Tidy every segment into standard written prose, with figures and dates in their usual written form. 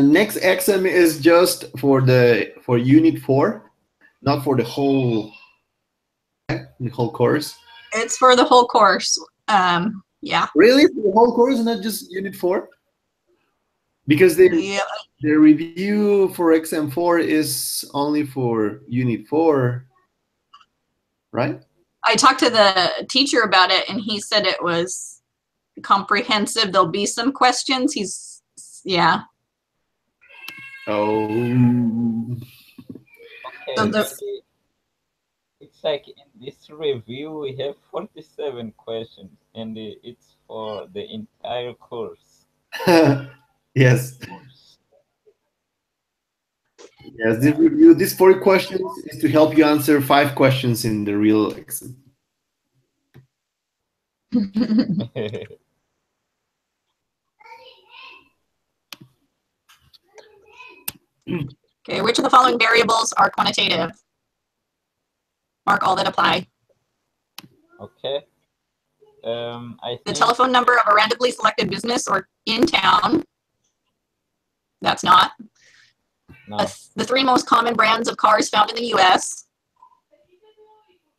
next exam is just for unit 4, not for the whole course. It's for the whole course. Yeah. Really? For the whole course, not just unit 4? Because the review for exam 4 is only for unit 4, right? I talked to the teacher about it, and he said it was comprehensive. There'll be some questions. Yeah. Oh. Okay. So it's like in this review we have 47 questions, and it's for the entire course. Yes. Yes, this review, these 40 questions is to help you answer 5 questions in the real exam. Okay, which of the following variables are quantitative? Mark all that apply. Okay. The telephone number of a randomly selected business or in town. That's not. No. The 3 most common brands of cars found in the U.S.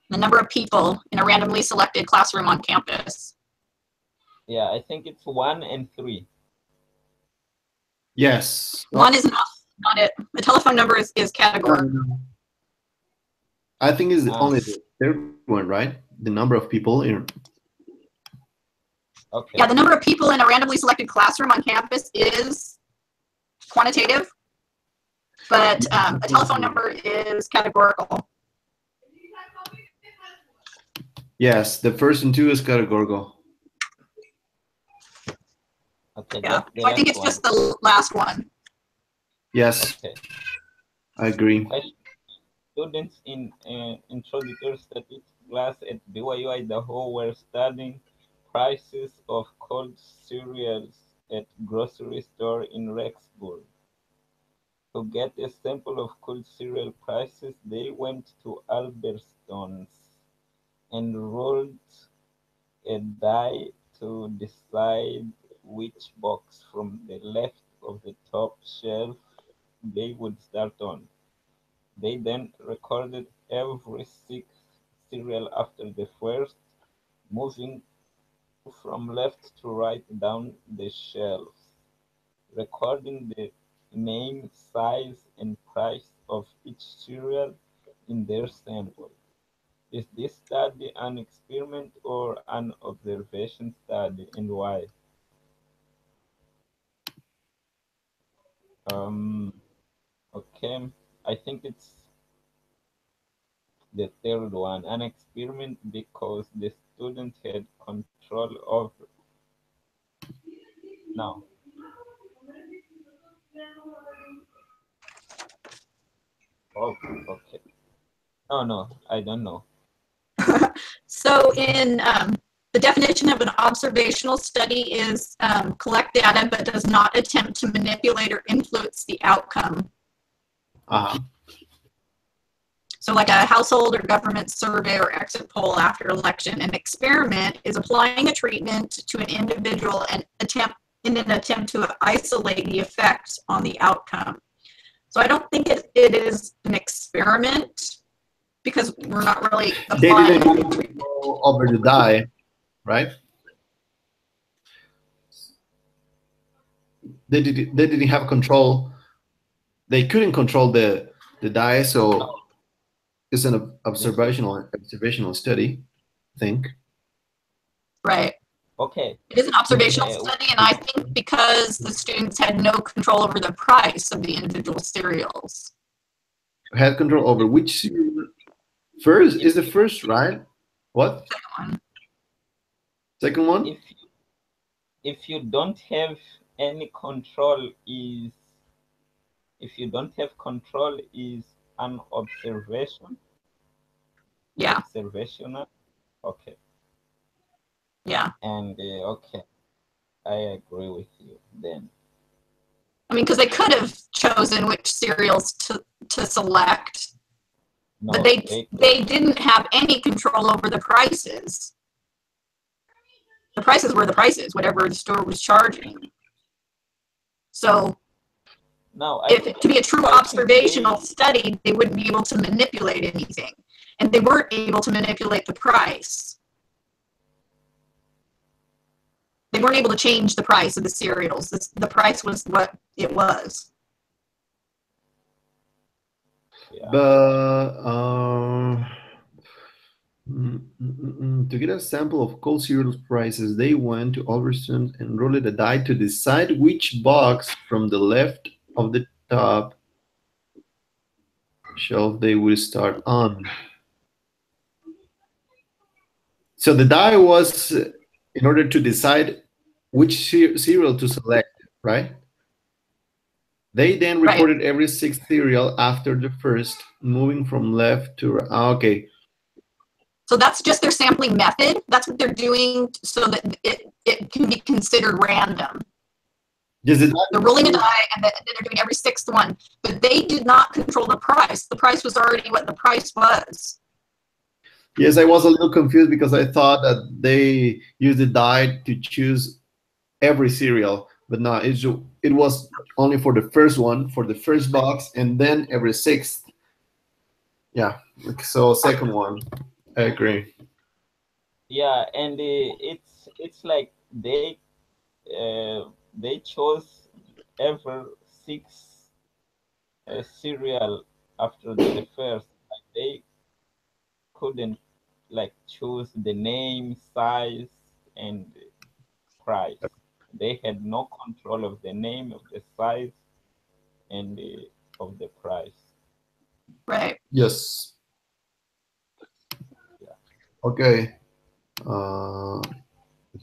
The number of people in a randomly selected classroom on campus. Yeah, I think it's 1 and 3. Yes. 1 is not it. The telephone number is categorical. I think it's only the third one, right? The number of people in. Okay. Yeah, the number of people in a randomly selected classroom on campus is quantitative, but a telephone number is categorical. Yes, the first and 2 is categorical. Okay. Yeah, I think it's just the last one. Yes. Okay. I agree. Students in introductory statistics class at BYU Idaho were studying prices of cold cereals at grocery store in Rexburg. To get a sample of cold cereal prices, they went to Albertsons and rolled a die to decide which box from the left of the top shelf they would start on. They then recorded every 6th cereal after the first, moving from left to right down the shelves, recording the name, size, and price of each cereal in their sample. Is this study an experiment or an observation study, and why? Okay, I think it's the third one, an experiment because the student had control over. No. Oh, okay. No, I don't know. So in the definition of an observational study is collect data but does not attempt to manipulate or influence the outcome. So like a household or government survey or exit poll after election, an experiment is applying a treatment to an individual and in an attempt to isolate the effects on the outcome. So I don't think it is an experiment because we're not really applying. They didn't go over the die, right? They didn't have control. They couldn't control the die, so it's an observational study, I think. Right. Okay. It is an observational study, and I think because the students had no control over the price of the individual cereals. Had control over which cereal? First is the first, right? What? Second one? If you don't have any control is an observation. Yeah. Observational. Okay. Yeah. And okay, I agree with you then. I mean, because they could have chosen which cereals to select, no, but they didn't have any control over the prices. The prices were the prices, whatever the store was charging. So Now, to be a true observational study, they wouldn't be able to manipulate anything. And they weren't able to manipulate the price. They weren't able to change the price of the cereals. The price was what it was. Yeah. But to get a sample of cold cereals prices, they went to Albertsons and rolled a die to decide which box from the left of the top shelf they would start on. So the die was in order to decide which cereal to select, right? They then recorded every sixth cereal after the first, moving from left to right. Okay. So that's just their sampling method. That's what they're doing so that it can be considered random. They're rolling a die and then they're doing every sixth one. But they did not control the price. The price was already what the price was. Yes, I was a little confused because I thought that they used the die to choose every cereal. But no, it was only for the first one, for the first box, and then every sixth. Yeah, so second one. I agree. Yeah, and it's like they chose every six cereal after the first. Like they couldn't like choose the name, size, and price. They had no control of the name, of the size, and of the price. Right. Yes. Yeah. Okay. For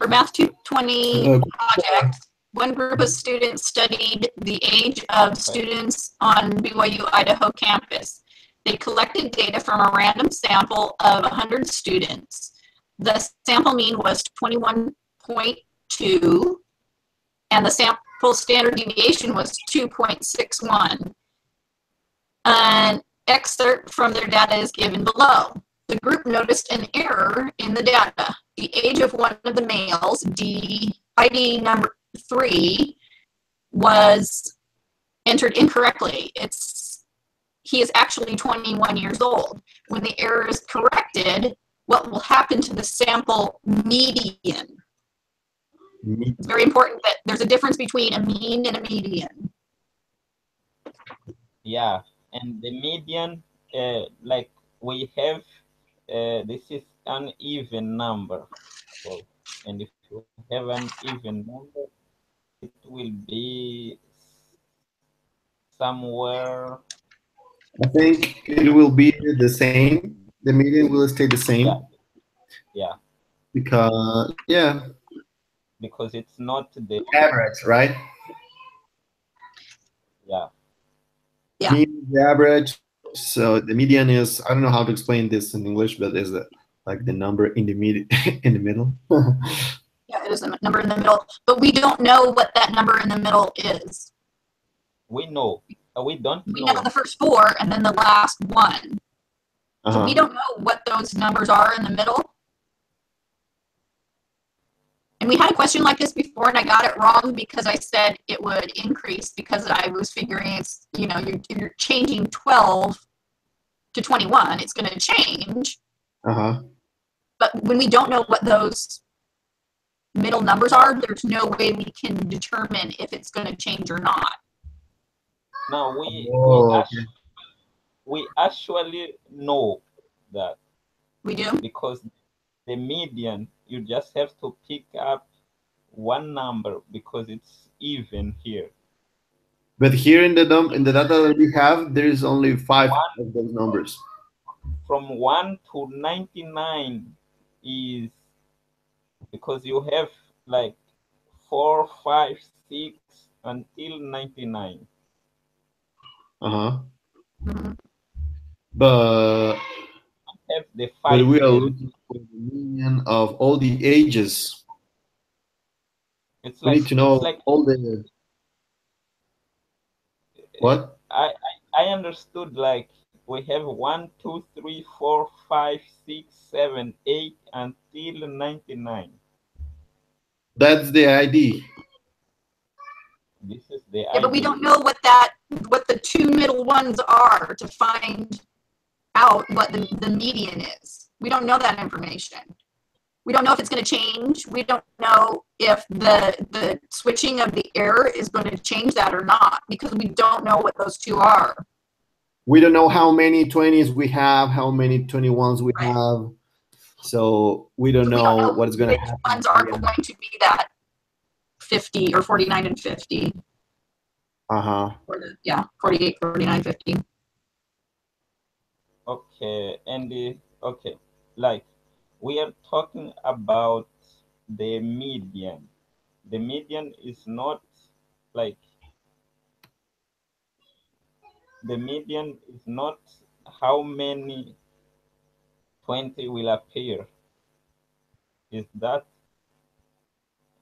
Math 220 project, one group of students studied the age of students on BYU Idaho campus. They collected data from a random sample of 100 students. The sample mean was 21.2, and the sample standard deviation was 2.61. An excerpt from their data is given below. The group noticed an error in the data. The age of one of the males, ID number 3, was entered incorrectly. He is actually 21 years old. When the error is corrected, what will happen to the sample median? It's very important that there's a difference between a mean and a median. Yeah, and the median, like we have, this is an even number. So, and if you have an even number, it will be somewhere. I think it will be the same. The median will stay the same. Yeah. Because because it's not the average, right? Yeah. Mean the average. So the median is, I don't know how to explain this in English, but is it like the number in the in the middle? Yeah, it is the number in the middle, but we don't know what that number in the middle is. We know. We don't know. We know the first 4 and then the last 1. So we don't know what those numbers are in the middle. And we had a question like this before, and I got it wrong because I said it would increase because I was figuring it's, you're changing 12 to 21. It's going to change. But when we don't know what those middle numbers are, there's no way we can determine if it's going to change or not. Now we actually know that. We do? Because the median, you just have to pick up one number because it's even here. But here in the data that we have, there is only 5 of those numbers. From 1 to 99 is because you have like 4, 5, 6 until 99. But have the but we are looking for the median of all the ages. It's we need to know all the. What? I understood, like we have 1, 2, 3, 4, 5, 6, 7, 8 until 99. That's the ID. This is the ID. But we don't know what that the two middle ones are to find out what the median is. We don't know that information. We don't know if it's going to change. We don't know if the switching of the error is going to change that or not, because we don't know what those two are. We don't know how many 20s we have, how many 21s we Right. have. So we don't know what's going to happen. Which ones are going to be that 50 or 49 and 50. Uh-huh. Yeah, 48, 49, 50. Okay, and okay, like we are talking about the median. The median is not like the median is not how many 20 will appear. Is that,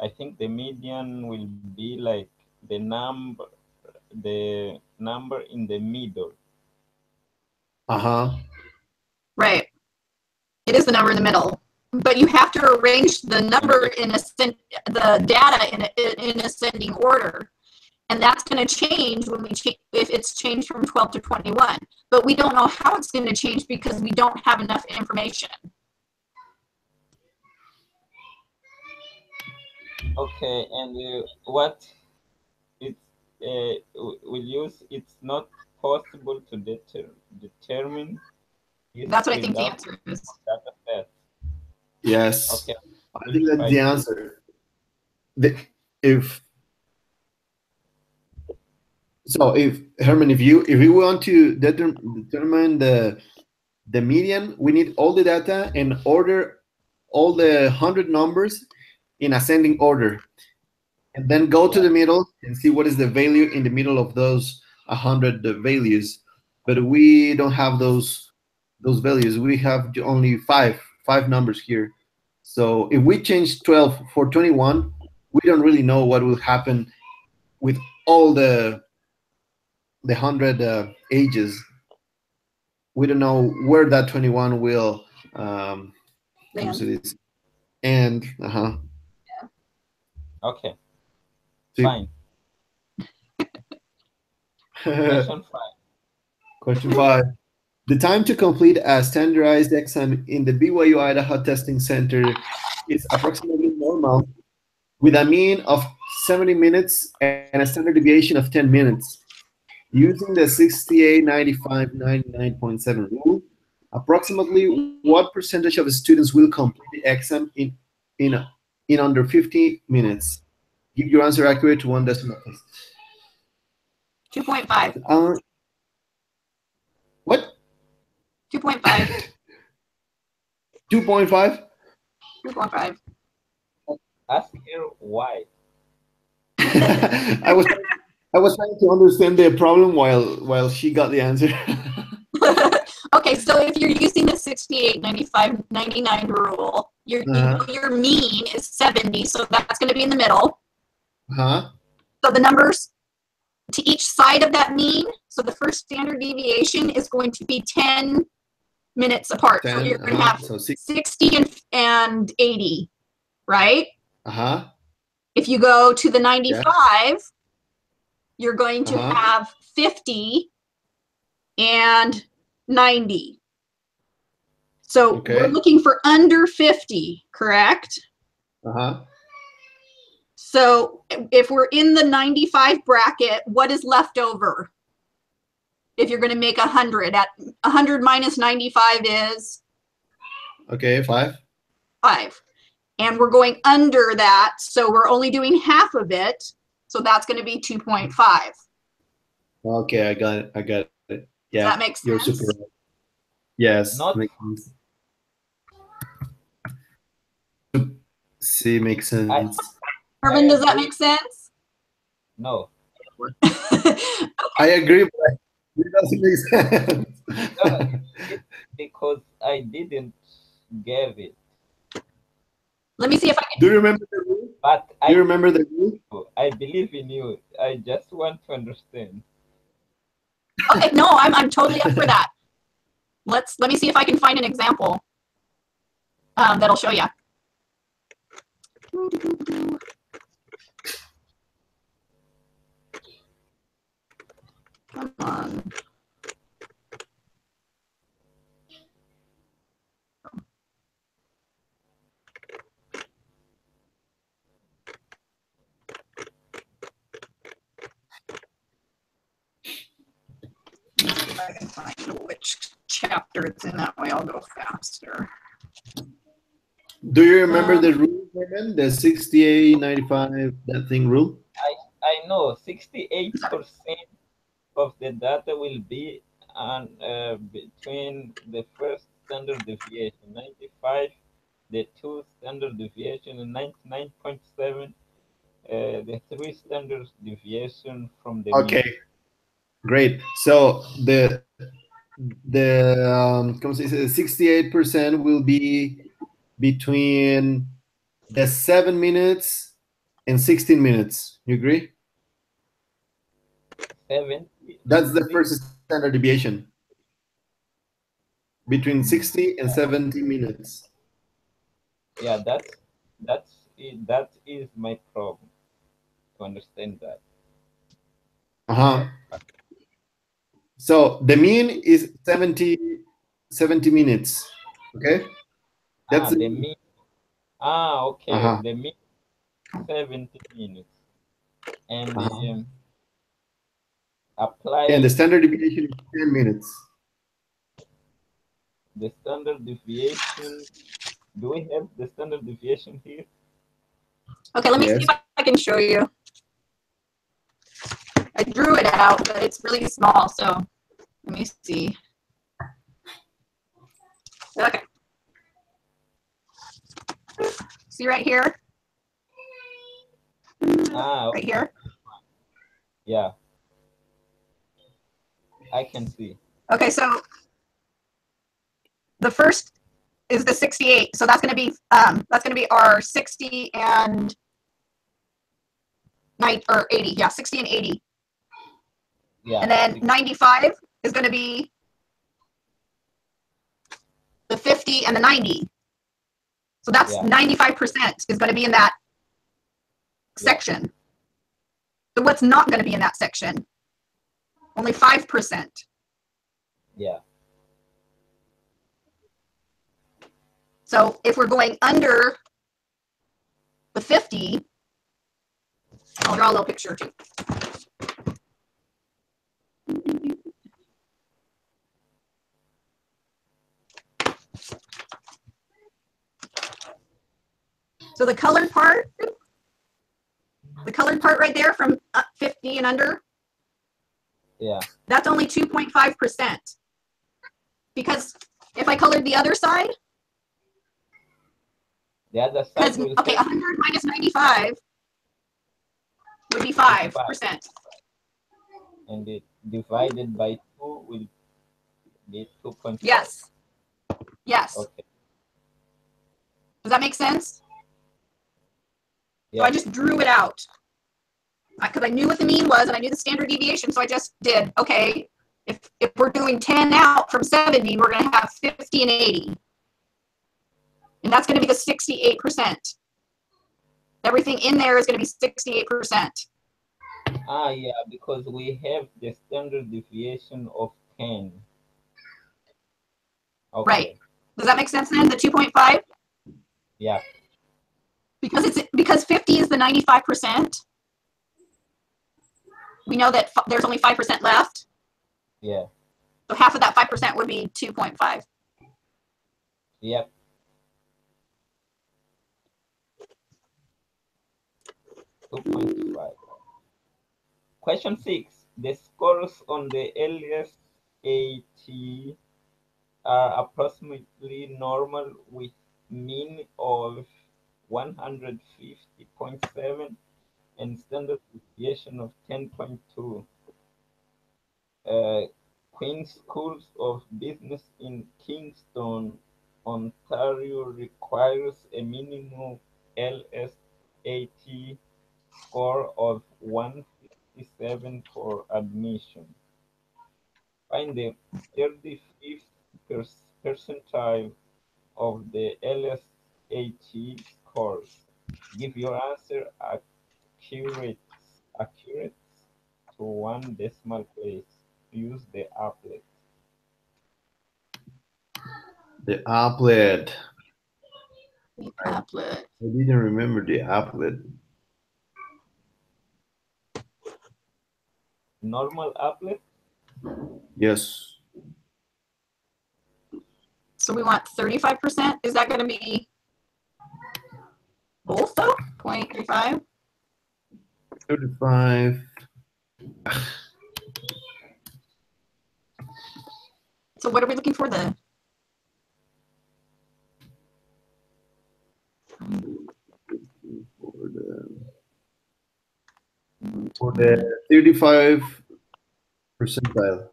I think the median will be like the number in the middle. Uh-huh. Right. It is the number in the middle, but you have to arrange the number the data in ascending order, and that's going to change when if it's changed from 12 to 21. But we don't know how it's going to change because we don't have enough information. Okay, and what it's will use it's not possible to determine. That's what I think the answer is. Data set. Yes. Okay. I think that's the answer. If Herman, if we want to determine the median, we need all the data and order all the 100 numbers in ascending order, and then go to the middle and see what is the value in the middle of those 100 values. But we don't have those values. We have only five numbers here. So if we change 12 for 21, we don't really know what will happen with all the 100 ages. We don't know where that 21 will and Okay. Sí. Fine. Question 5. Question 5. The time to complete a standardized exam in the BYU Idaho Testing Center is approximately normal, with a mean of 70 minutes and a standard deviation of 10 minutes. Using the 68, 95, 99.7 rule, approximately what percentage of students will complete the exam in under 50 minutes? Give your answer accurate to one decimal place. 2.5. What? 2.5. 2.5? 2.5. Ask her why. I was trying to understand the problem while she got the answer. Okay, so if you're using the 68, 95, 99 rule, your mean is 70, so that's going to be in the middle. So the numbers to each side of that mean, so the first standard deviation is going to be 10 minutes apart. 10, so you're going to have 60 and 80, right? If you go to the 95, you're going to have 50 and 90. So we're looking for under 50, correct? So if we're in the 95 bracket, what is left over? If you're going to make 100, at 100 minus 95 is? 5. 5. And we're going under that, so we're only doing half of it. So that's going to be 2.5. Okay, I got it. Yeah, that makes sense. You're super right. Yes, makes sense. See, makes sense. Herman, does that make sense? No. I agree, but it doesn't make sense. No, it's because I didn't get it. Let me see if I can. Do you remember the rule? Do you remember the rule? I believe in you. I just want to understand. Okay, no, I'm totally up for that. Let me see if I can find an example that'll show you. Come on. If I can find which chapter it's in, that way I'll go faster. Do you remember the rule, Norman? The 68, 95, that thing rule? I know 68% of the data will be on between the first standard deviation, 95, the two standard deviation, and 99.7, the three standard deviation from the Okay, mean. great. So the 68% will be between the 7 minutes and 16 minutes. You agree? 70. That's the first standard deviation. Between 60 and 70 minutes. Yeah, that's it. That is my problem to understand that. Uh-huh. So the mean is 70 minutes. Okay? That's The mean. Okay. Uh-huh. The mean 70 minutes. And the apply. And the standard deviation is 10 minutes. The standard deviation. Do we have the standard deviation here? Okay, let me see if I can show you. I drew it out, but it's really small, so let me see. Okay. See right here? Okay. Right here? Yeah. I can see. Okay, so the first is the 68. So that's going to be our 60 and 80. Yeah, 60 and 80. Yeah. And then 95 is going to be the 50 and the 90. So that's 95% is going to be in that section. So what's not going to be in that section? Only 5%. Yeah. So if we're going under the 50, I'll draw a little picture too. So the colored part right there from 50 and under, that's only 2.5%. Because if I colored the other side, the other side will 100 minus 95 would be 5%. And it divided by 2 will be 2.5. Yes. Yes. Okay. Does that make sense? Yeah. So I just drew it out because I knew what the mean was and I knew the standard deviation. So I just did, okay, if we're doing 10 out from 70, we're going to have 50 and 80. And that's going to be the 68%. Everything in there is going to be 68%. Yeah, because we have the standard deviation of 10. Okay. Right. Does that make sense then, the 2.5? Yeah. Because 50 is the 95%. We know that there's only 5% left. Yeah. So half of that 5% would be 2.5. Yep. Question 6. The scores on the LSAT are approximately normal with mean of 150.7 and standard deviation of 10.2. Queen's Schools of Business in Kingston, Ontario requires a minimum LSAT score of 157 for admission. Find the 35th percentile of the LSAT scores. Give your answer accurate to 1 decimal place. use the applet? The applet. The applet. I didn't remember the applet. Normal applet? Yes. So we want 35%. Is that going to be both though? 0.35? 35. So what are we looking for then? For the 35 percentile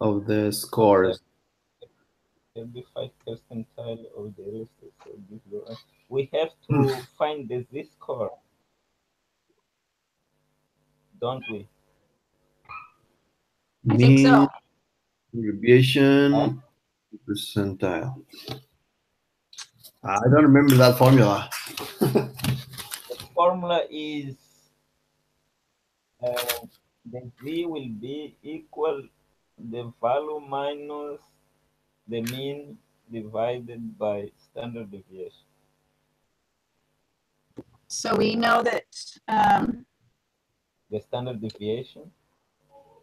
of the scores. 35 percentile of the listed. So we have to find the z-score, don't we? I think so. Deviation percentile. I don't remember that formula. The formula is the z will be equal the value minus the mean divided by standard deviation. So we know that The standard deviation.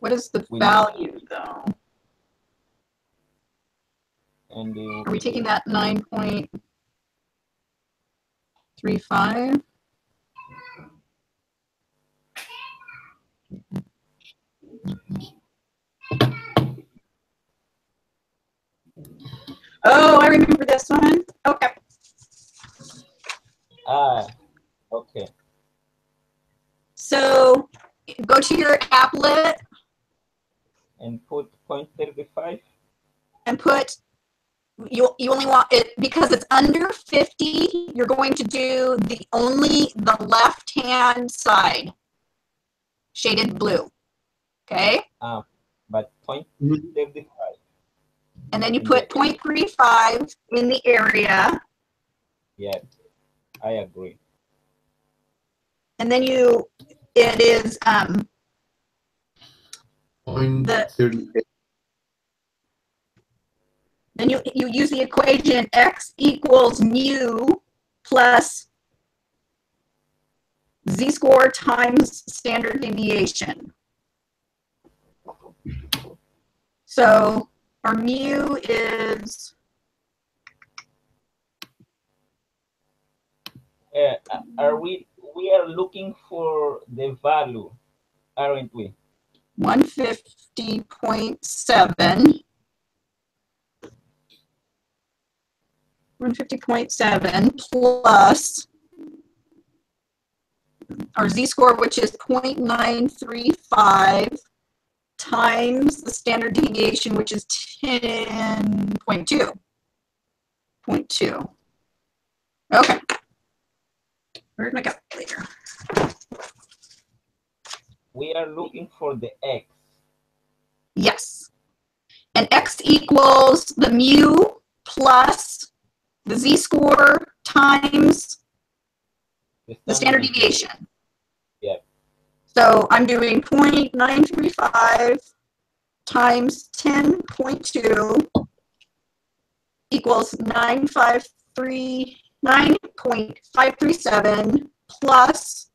what is the value though? And are we taking that 9.35? Oh, I remember this one. Okay. Okay. So go to your applet and put 0.35 and put you only want it because it's under 50. You're going to do the left hand side shaded blue. Okay. But 0.35. And then you put 0.35 in the area. Yeah, I agree. And then it is 0.38. Then you use the equation x equals mu plus z-score times standard deviation. So our mu is we are looking for the value, aren't we? 150.7. 150.7 plus our z-score, which is 0.935 times the standard deviation, which is 10.2. 0.2. Okay. Where's my calculator? We are looking for the x. Yes. And x equals the mu plus the z-score times the standard deviation. Yeah. So I'm doing 0.935 times 10.2 equals 9.537 plus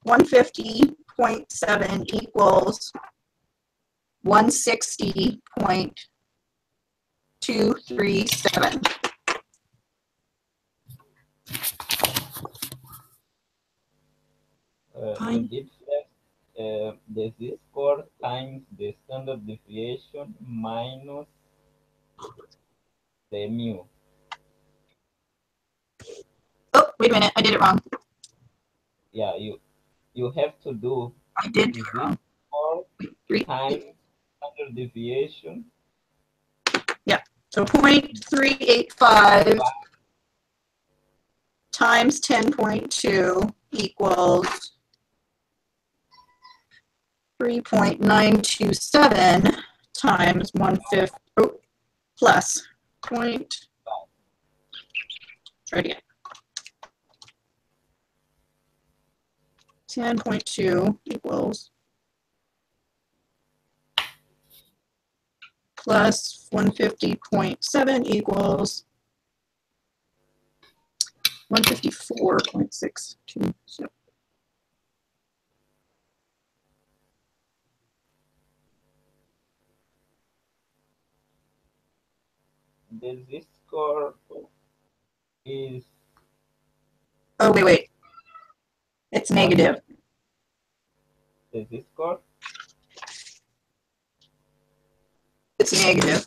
150.7 equals 160.237. We did the z-score times the standard deviation minus the mu. Oh, wait a minute, I did it wrong. Yeah, you have to do. I did do it wrong. Times standard deviation. Yeah, so 0.385 times 10.2 equals 3.927 times 1/5 plus point. Try it again. 10.2 equals plus 150.7 equals 154.627. The z-score is... Oh, wait. It's negative. The z-score? It's negative.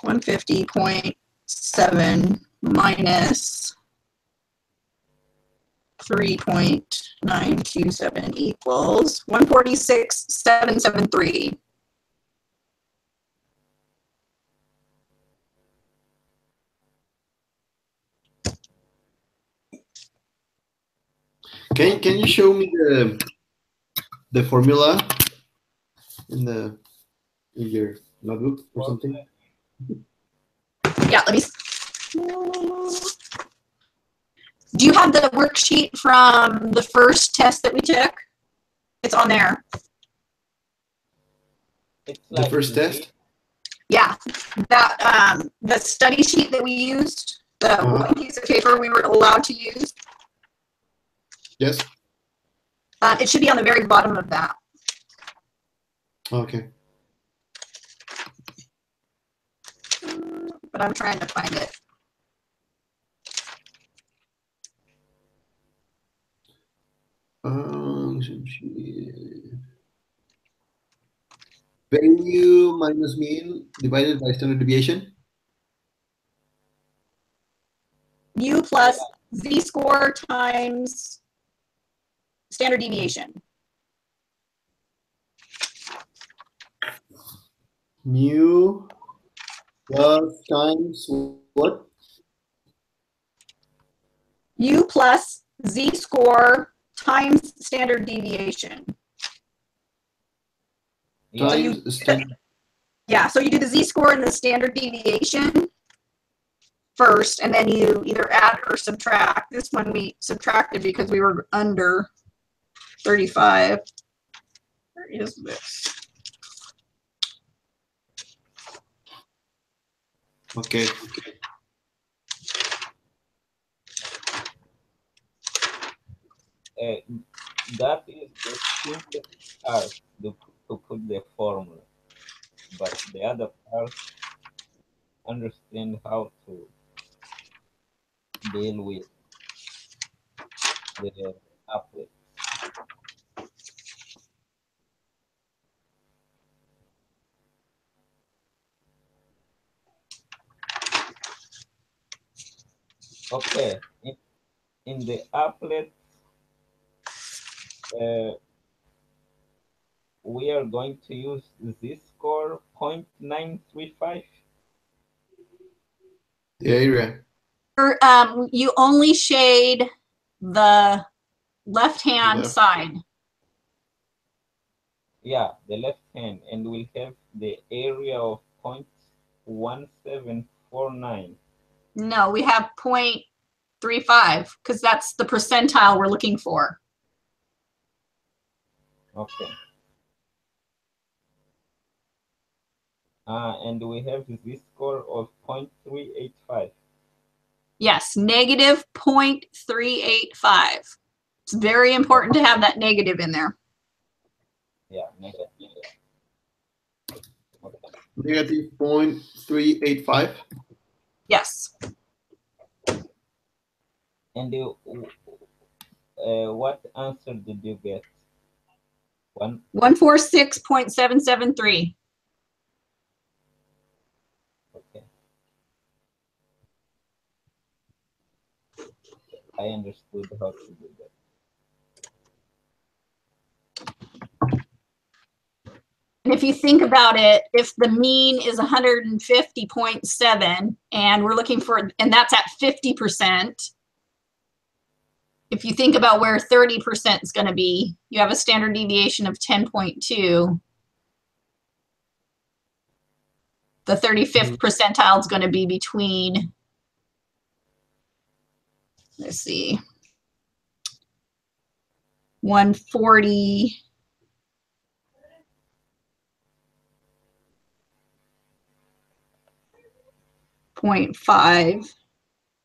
$150.7 minus 3.927 equals 146,773. Can you show me the formula in your notebook or something? Yeah, let me. Do you have the worksheet from the first test that we took? It's on there. It's The like first test? Yeah, that the study sheet that we used, the one piece of paper we were allowed to use. Yes. It should be on the very bottom of that. Okay. But I'm trying to find it. Value minus mean divided by standard deviation. U plus z-score times standard deviation. Mu plus times what? U plus z-score times standard deviation. Times standard. Yeah, so you do the z-score and the standard deviation first, and then you either add or subtract. This one we subtracted because we were under 35. Where is this? Okay. That is the simplest part to put the formula, but the other part, understand how to deal with the applet. Okay, in the applet, we are going to use z-score 0.935. The area. You only shade the left-hand side. Yeah, the left hand, and we'll have the area of 0.1749. No, we have 0.35 because that's the percentile we're looking for. Okay. And we have z-score of 0.385. Yes, negative 0.385. It's very important to have that negative in there. Yeah, negative. Okay. Negative 0.385. Yes. And what answer did you get? 146.773. Okay. I understood how to do that. And if you think about it, if the mean is 150.7 and we're looking for, and that's at 50%, if you think about where 30% is going to be, you have a standard deviation of 10.2. The 35th percentile is going to be between, let's see, 140.5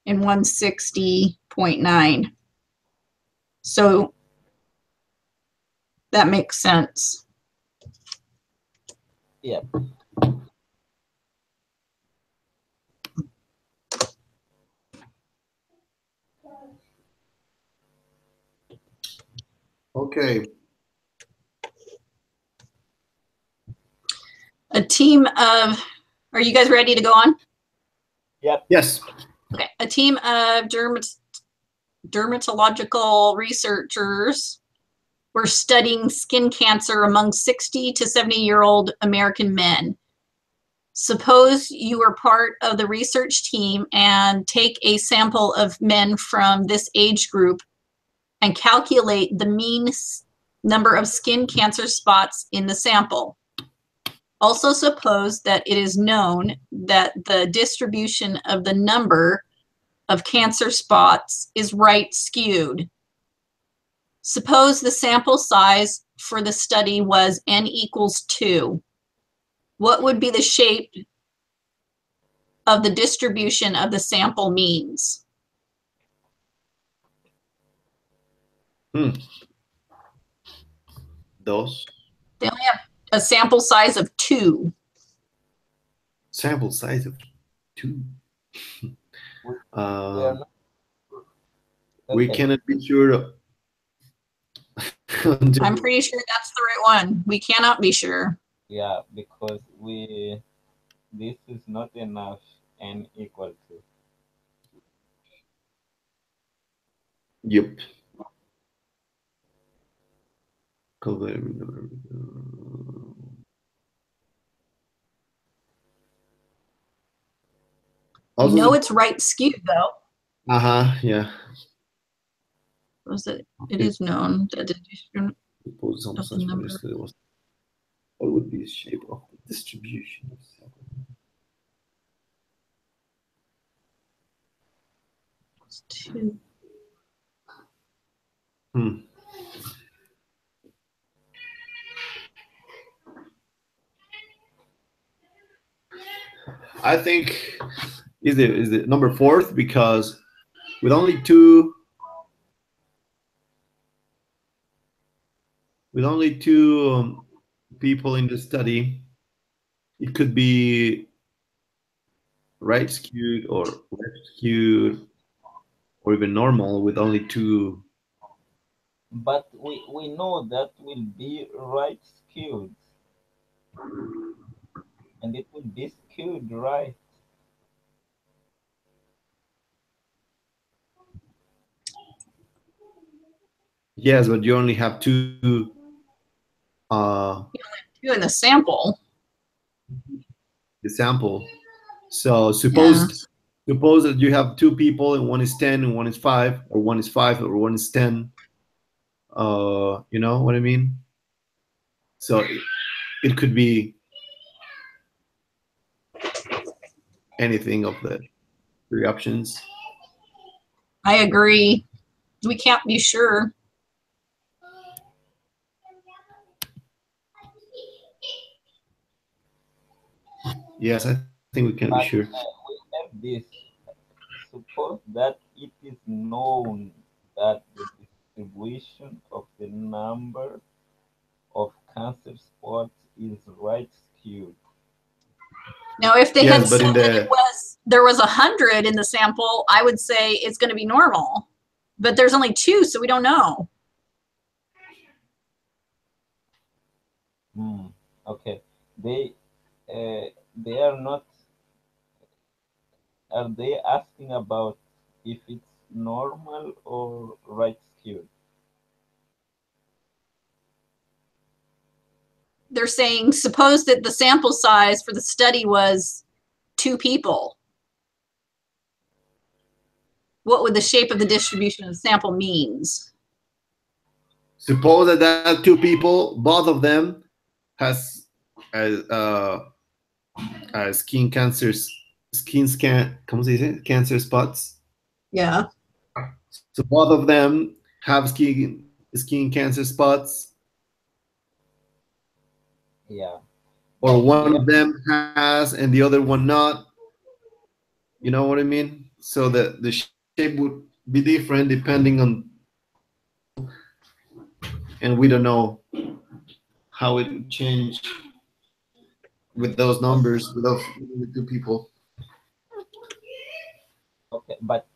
and 160.9. So that makes sense. Yeah. Okay. A team of, are you guys ready to go on? Yep. Yes. Okay. A team of dermatological researchers were studying skin cancer among 60 to 70-year-old American men. Suppose you are part of the research team and take a sample of men from this age group and calculate the mean number of skin cancer spots in the sample. Also suppose that it is known that the distribution of the number of cancer spots is right skewed. Suppose the sample size for the study was n equals 2. What would be the shape of the distribution of the sample means? Those. They only have a sample size of 2. Sample size of 2. We cannot be sure. I'm pretty sure that's the right one. We cannot be sure. Yeah, because this is not enough n equal to. Yep. You know it's right skewed though. Yeah. Was it? It is known that the distribution of the number. What would be the shape of the distribution of sample? It's 2. I think is the number 4th, because with only two people in the study, it could be right skewed or left skewed or even normal with only 2. But we know that will be right skewed. And it will be skewed right. Yes, but you only have 2. You only have 2 in the sample. The sample. So suppose that you have 2 people and one is 10 and one is 5, or one is 5 or one is 10. You know what I mean? So it could be anything of the 3 options. I agree. We can't be sure. Yes, I think we can be sure. We have this. Suppose that it is known that the distribution of the number of cancer spots is right skewed. Now, if they had said that there was 100 in the sample, I would say it's going to be normal. But there's only 2, so we don't know. Okay. They are not. Are they asking about if it's normal or right skewed? They're saying, suppose that the sample size for the study was 2 people. What would the shape of the distribution of the sample means? Suppose that 2 people, both of them has skin cancers, skin scan, ¿cómo se dice? Cancer spots. Yeah. So both of them have skin cancer spots. Yeah. Or one of them has and the other one not. You know what I mean? So the shape would be different depending on, and we don't know how it would change with those numbers without the two people. Okay, but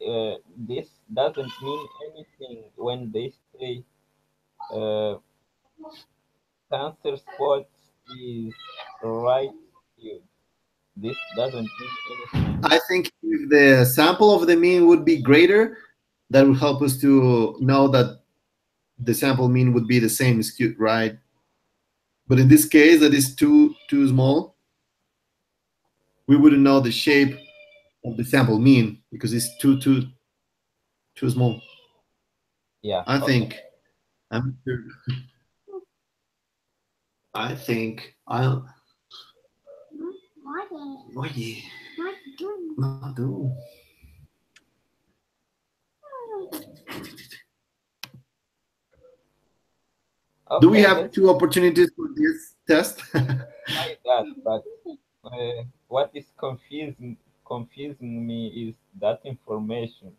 this doesn't mean anything when they say uh, cancer spots is right skewed. This doesn't mean anything. I think if the sample of the mean would be greater, that would help us to know that the sample mean would be the same skewed, right? But in this case, that is too small. We wouldn't know the shape of the sample mean because it's too small. Yeah. I Okay. think. I'm sure. I think I'll. Oye, no, do. Do we Okay, have let's two opportunities for this test? try that. But what is confusing me is that information.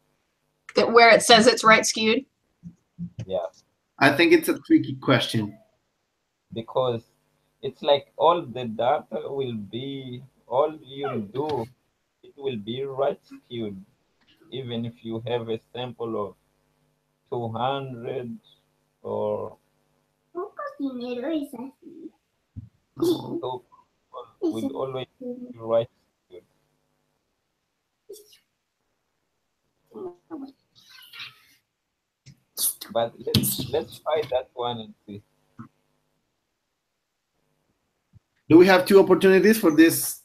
That where it says it's right skewed. Yeah, I think it's a tricky question. because it's like all the data will be all you'll do. It will be right skewed, even if you have a sample of 200 or Oh. so, will always be right skewed. But let's try that one and see. Do we have two opportunities for this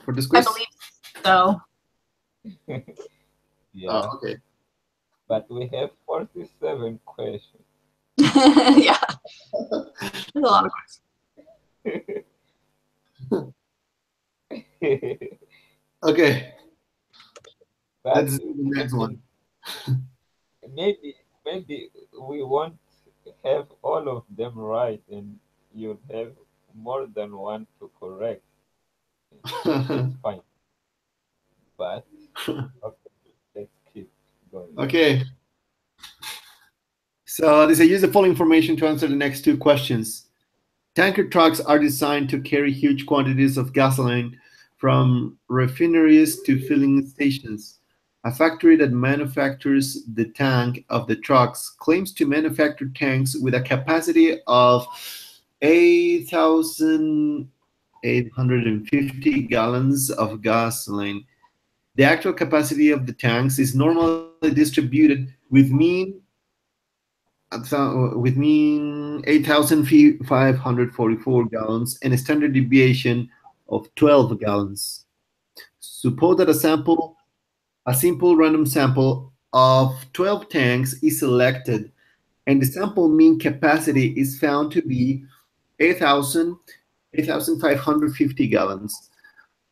I quiz? believe so. Yeah, Okay. but we have 47 questions. Yeah. There's a lot of Okay. But Let's do the next one. maybe we won't have all of them right, and you'll have more than one to correct. It's fine. But okay, let's keep going. Okay. So they say use the following information to answer the next two questions. Tanker trucks are designed to carry huge quantities of gasoline from refineries to filling stations. A factory that manufactures the tank of the trucks claims to manufacture tanks with a capacity of 8,850 gallons of gasoline. The actual capacity of the tanks is normally distributed with mean 8,544 gallons and a standard deviation of 12 gallons. Suppose that a simple random sample of 12 tanks is selected and the sample mean capacity is found to be 8,550 gallons.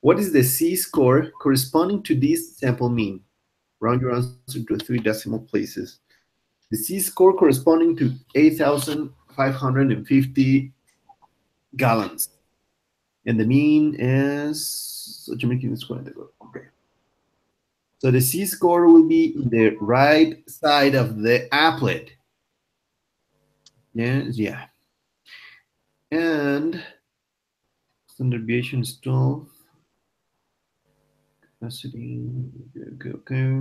What is the C-score corresponding to this sample mean? Round your answer to 3 decimal places. The C-score corresponding to 8,550 gallons. And the mean is 8,540. Okay. So the C-score will be in the right side of the applet. Yes, yeah. And standard deviation is 12. Capacity, okay.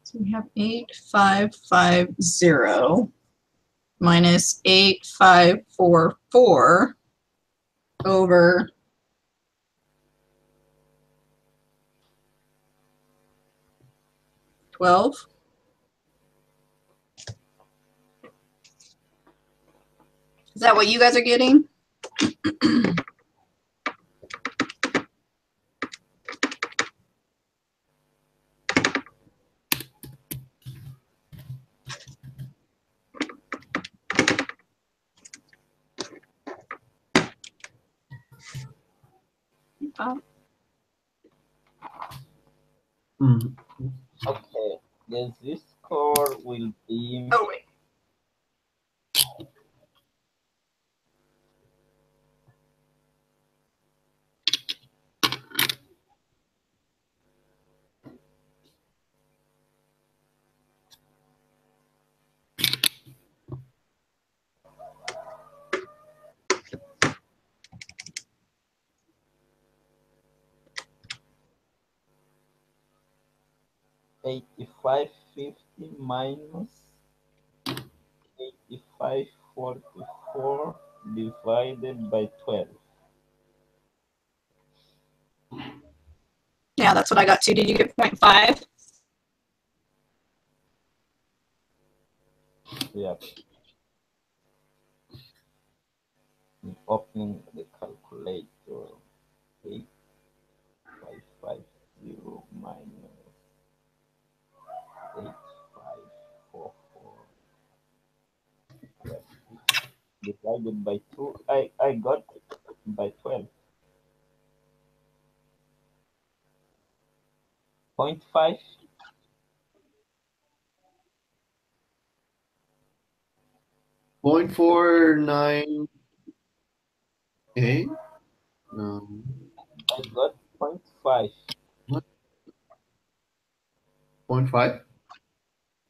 So we have 8,550 minus 8,544 over 12. Is that what you guys are getting? Okay, then this score will be. Oh, wait. $85.50 minus $85.44 divided by 12. Yeah, that's what I got too. Did you get 0.5? Yep. I'm opening the calculator. 8550 minus 8544. Yep. Divided by 2. I got by 12. 0.5. 0.498. No. I got 0.5. What? 0.5?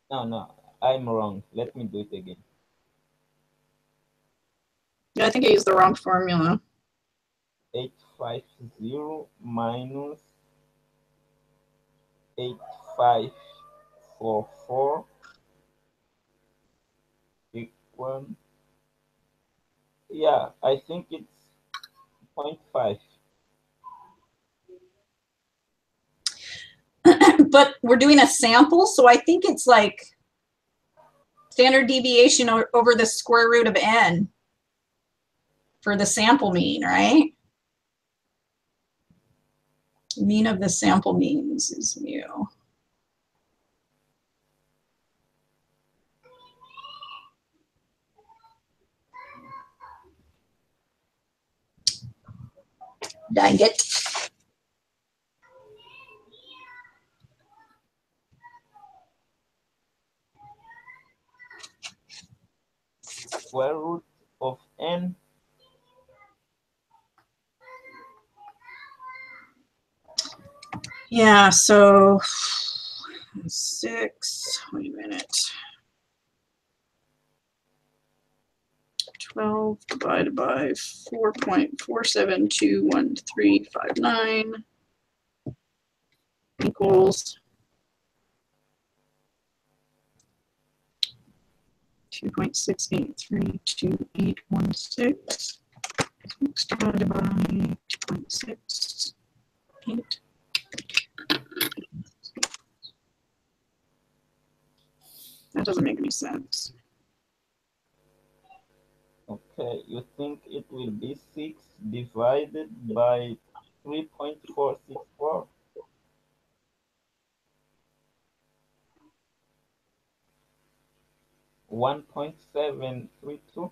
No, I'm wrong. Let me do it again. Yeah, I think I used the wrong formula. 850 minus 8544 equal. Yeah, I think it's 0.5. But we're doing a sample, so I think it's like standard deviation over the square root of n for the sample mean, right? Mean of the sample means is mu. Dang it. Square root of n. Yeah, so 6, wait a minute. 12 divided by 4.47211359 equals 2.683216. 6 divided by 2.68. That doesn't make any sense. Okay, you think it will be 6 divided by 3.464? $1.732.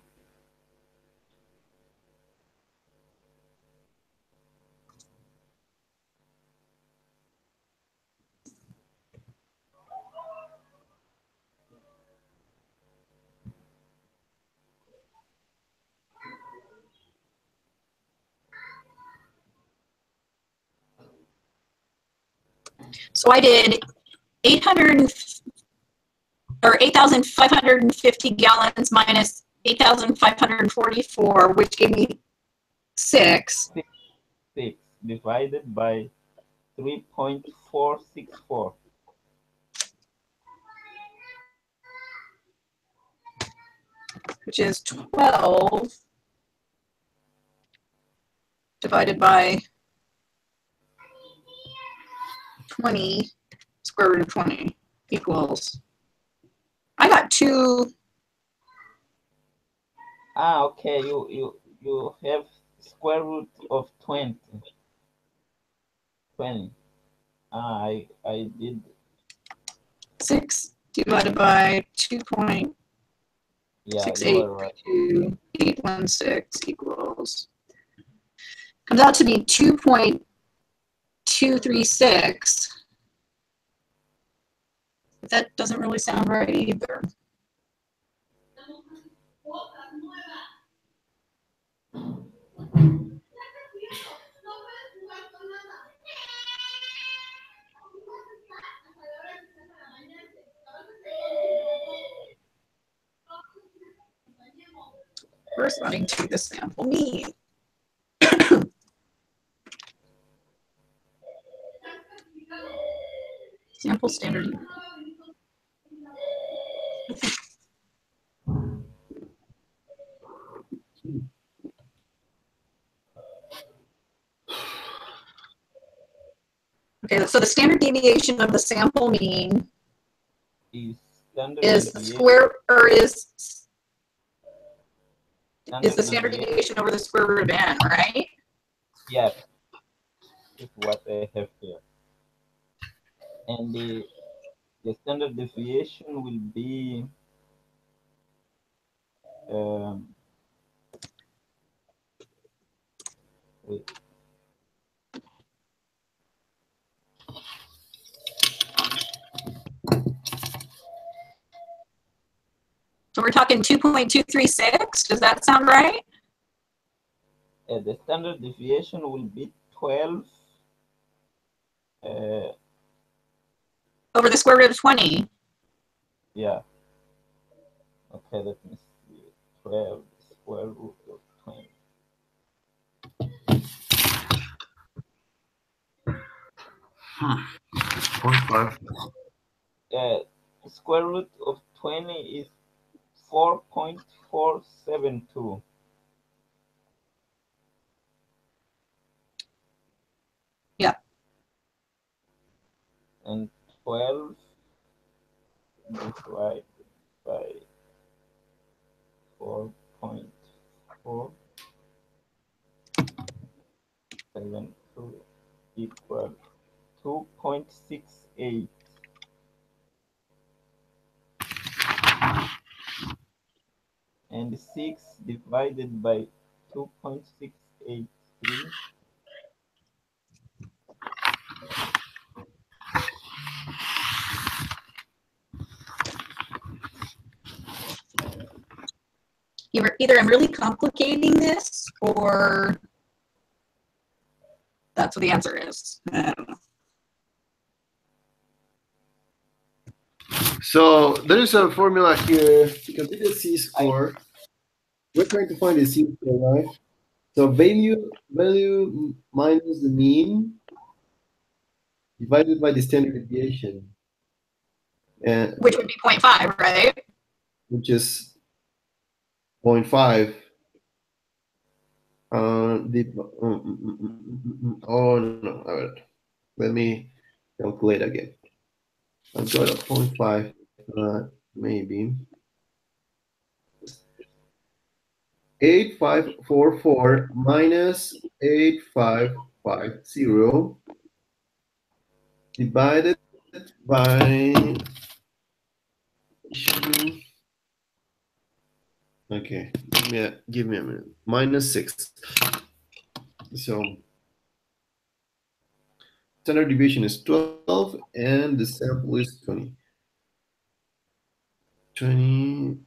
So I did 8,550 gallons minus 8,544, which gave me 6. 6 divided by 3.464. Which is 12 divided by 20, square root of 20 equals. I got 2. Ah, okay. You have square root of 20. 20. Ah, I did. 6 divided by 2.682816 Yeah, you are right. equals comes out to be 2.236. But that doesn't really sound right either. First, let me do the sample mean. Sample standard. Okay, so the standard deviation of the sample mean is the square, or is the standard deviation over the square root of n, right? Yes, is what I have here. And the standard deviation will be wait. So we're talking 2.236. Does that sound right? The standard deviation will be 12 over the square root of 20. Yeah. Okay, let me see. 12 square root of 20. 0.5. Square root of 20 is 4.472. Yeah. And 12 divided by 4.472 equal 2.68. And 6 divided by 2.683 Either I'm really complicating this, or that's what the answer is. I don't know. So there is a formula here to compute the z-score. We're trying to find the z-score, right? So value minus the mean divided by the standard deviation. And which would be 0.5, right? Which is 0.5. Oh no! All right. Let me calculate again. I've got a 0.5, maybe 8544 minus 8550 divided by. Okay, give me a minute. -6. So standard deviation is 12, and the sample is 20. 20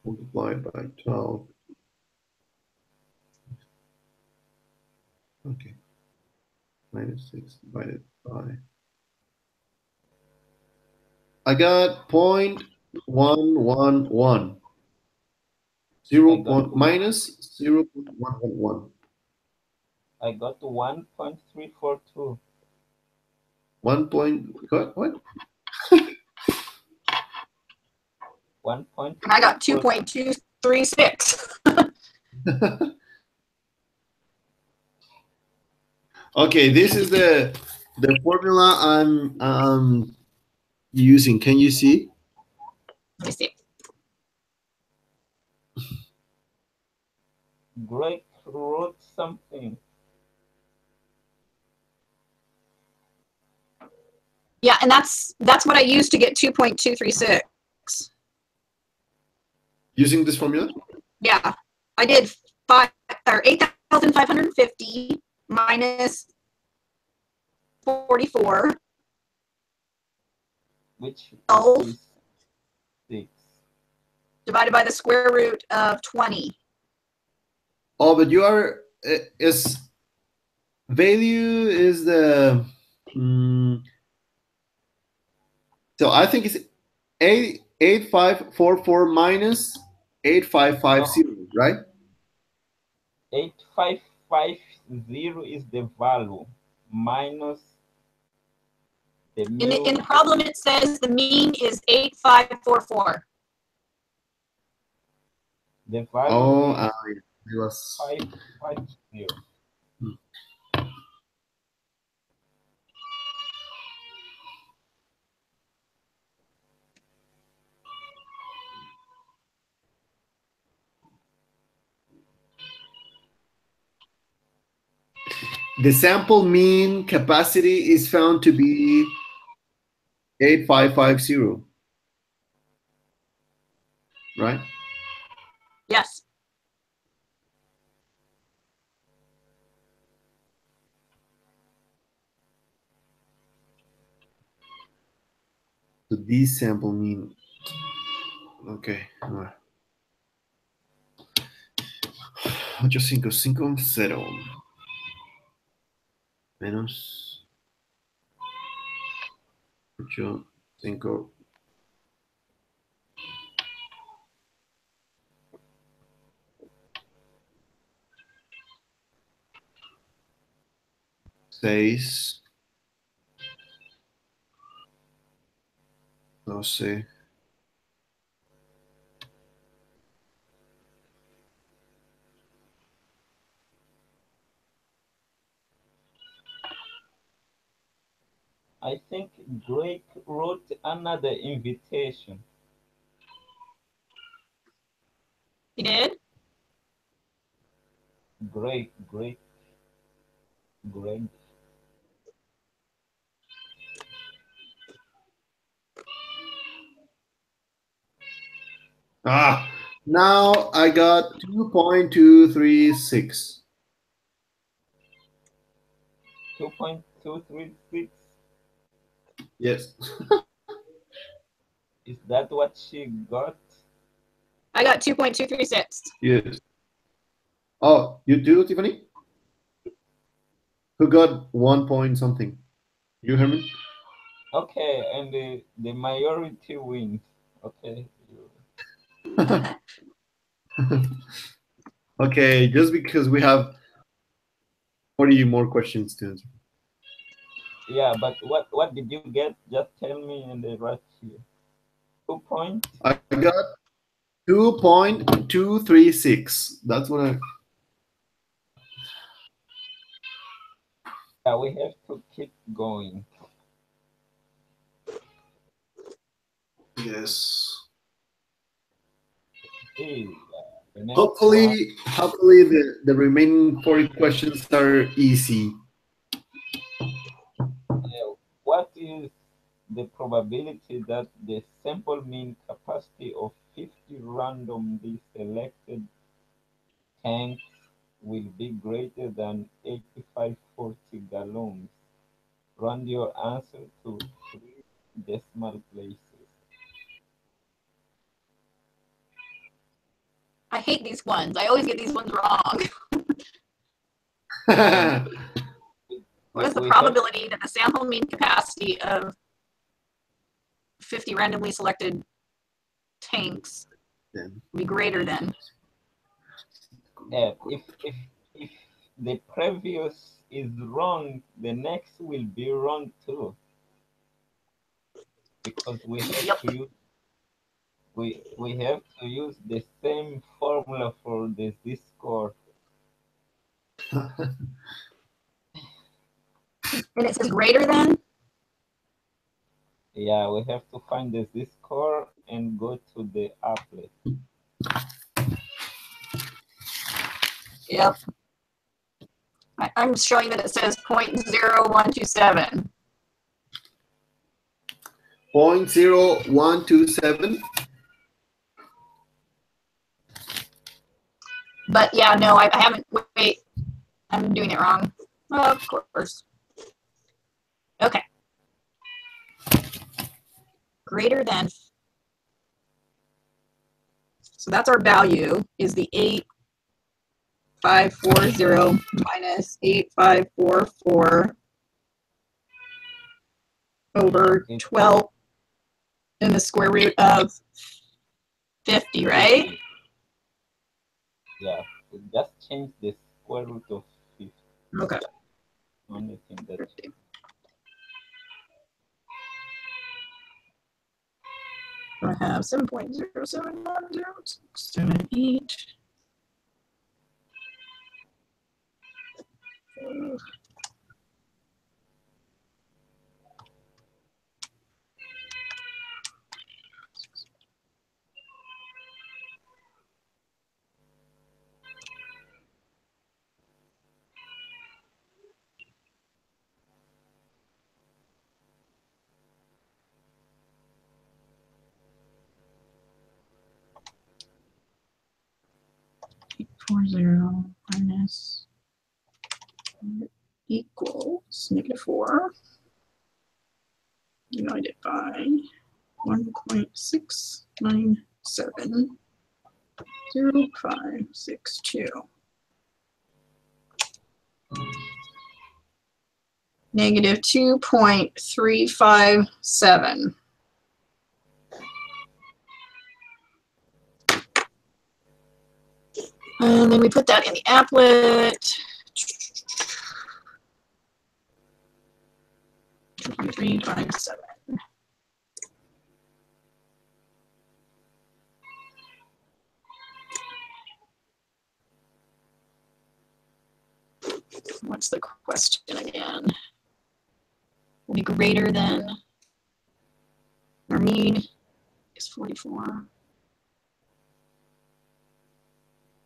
multiplied by 12. Okay. -6 divided by. I got 0.111. Minus 0.111. I got 1.342. 1 point, what? 1 point. I got 2.236. Okay, this is the formula I'm using. Can you see? Let me see. Greg wrote something. Yeah, and that's what I used to get 2.236. Using this formula? Yeah. I did 8,550 minus 44. Which 12 is 6. divided by the square root of 20. Oh, but you are is value is the so I think it's 8544 minus 8550, right? 8550 is the value minus the In the problem, it says the mean is 8544. The value is it was 550. the sample mean capacity is found to be 8550, right? Yes. So these sample mean, okay. 8550 menos 85 6 12. I think Drake wrote another invitation. He did? Greg. Now I got 2.236. 2.236. Yes. Is that what she got? I got 2.236. Yes. Oh, you do, Tiffany? Who got 1 point something? You, Herman? Okay, and the majority wins. Okay. Okay, just because we have 40 more questions to answer. Yeah, but what did you get? Just tell me in the right here. 2 points? I got 2.236. That's what I... Yeah, we have to keep going. Yes. Hopefully the remaining 40 questions are easy. What is the probability that the sample mean capacity of 50 randomly selected tanks will be greater than 8540 gallons? Round your answer to 3 decimal places. I hate these ones. I always get these ones wrong. What is the probability that the sample mean capacity of 50 randomly selected tanks will be greater than? If the previous is wrong, the next will be wrong too. Because we have to use we have to use the same formula for the z-score. And it says greater than? Yeah, we have to find the z-score and go to the applet. Yep. I'm showing that it says 0.0127. 0.0127. But yeah, no, I haven't. Wait, I'm doing it wrong. Of course. Okay. Greater than. So that's our value, is the 8540 minus 8544 over 12 in the square root of 50, right? Yeah, so just change the square root of 50. Okay. Only thing that 50. I have 7.0710678. .40 minus equals -4 divided by 1.6970562. Negative 2.357. And then we put that in the applet. 2.357. What's the question again? Will be greater than, our mean is 44.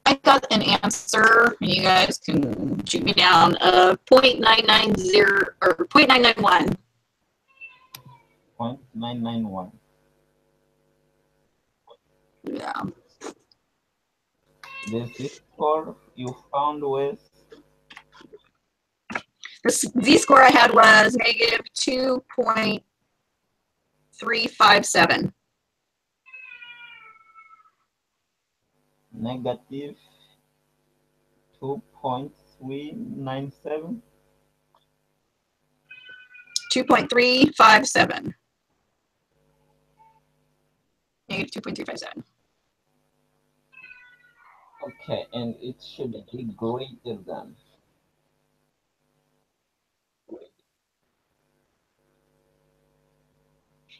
I got an answer, and you guys can shoot me down, 0.990 or 0.991. 0.991. Yeah. The z-score you found was? The z-score I had was negative 2.357. Negative 2.397? 2.357. Negative 2.357. Okay, and it should be greater than.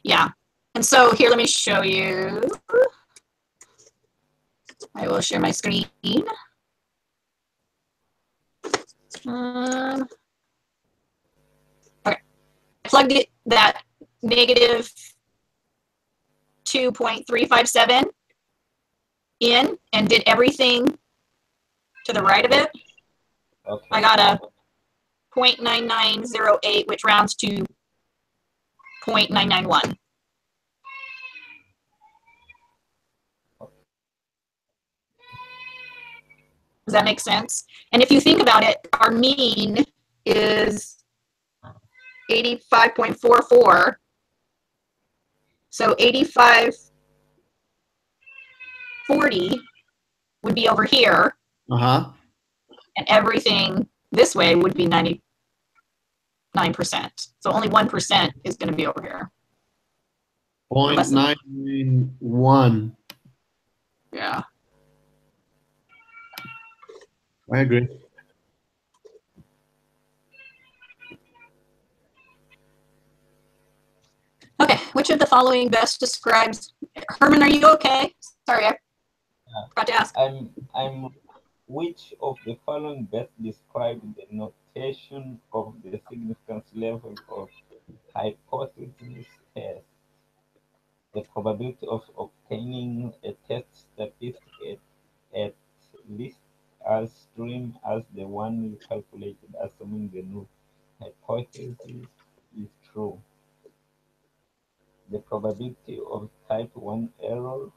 Yeah. And so here, let me show you. I will share my screen. Okay. I plugged it, that negative 2.357 in and did everything to the right of it. Okay. I got a 0.9908, which rounds to 0.991. Does that make sense? And if you think about it, our mean is 85.44. So 8540 would be over here. Uh-huh. And everything this way would be 99%. So only 1% is going to be over here. 0.991. Yeah. I agree. Okay, which of the following best describes, Herman, are you okay? Sorry, I forgot to ask. Which of the following best describe the notation of the significance level of hypothesis test? The probability of obtaining a test statistic at least as extreme as the one you calculated, assuming the null hypothesis is true. The probability of type 1 error,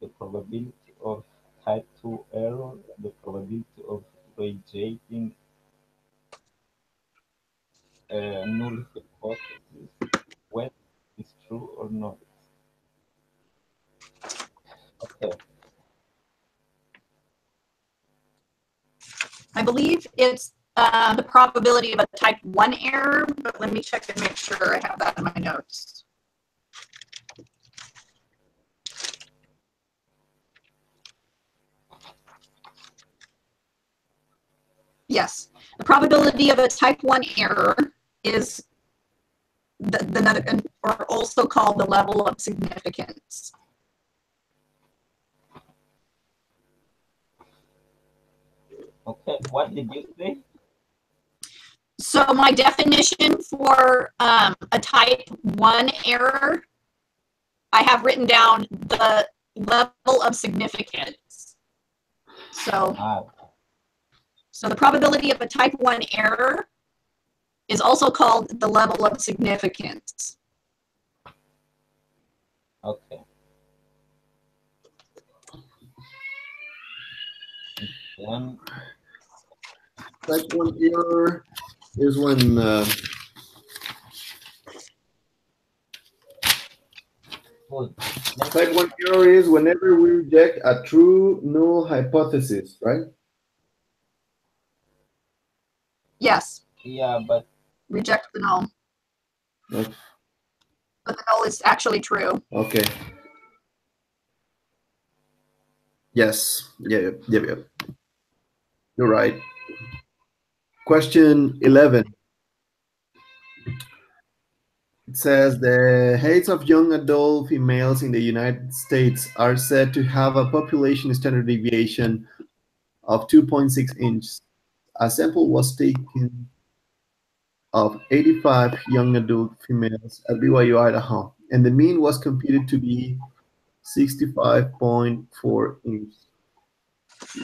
the probability of type 2 error, the probability of rejecting a null hypothesis, whether it's true or not. Okay. I believe it's the probability of a type 1 error, but let me check and make sure I have that in my notes. Yes, the probability of a type 1 error is or also called the level of significance. Okay, what did you say? So my definition for a type 1 error, I have written down the level of significance. So the probability of a type 1 error is also called the level of significance. Okay. One type 1 error is when type 1 error is whenever we reject a true null hypothesis, right? Yes. Yeah, but reject the null. Okay. But the null is actually true. Okay. Yes. Yeah. You're right. Question 11. It says the heights of young adult females in the United States are said to have a population standard deviation of 2.6 inches. A sample was taken of 85 young adult females at BYU, Idaho, and the mean was computed to be 65.4 inches.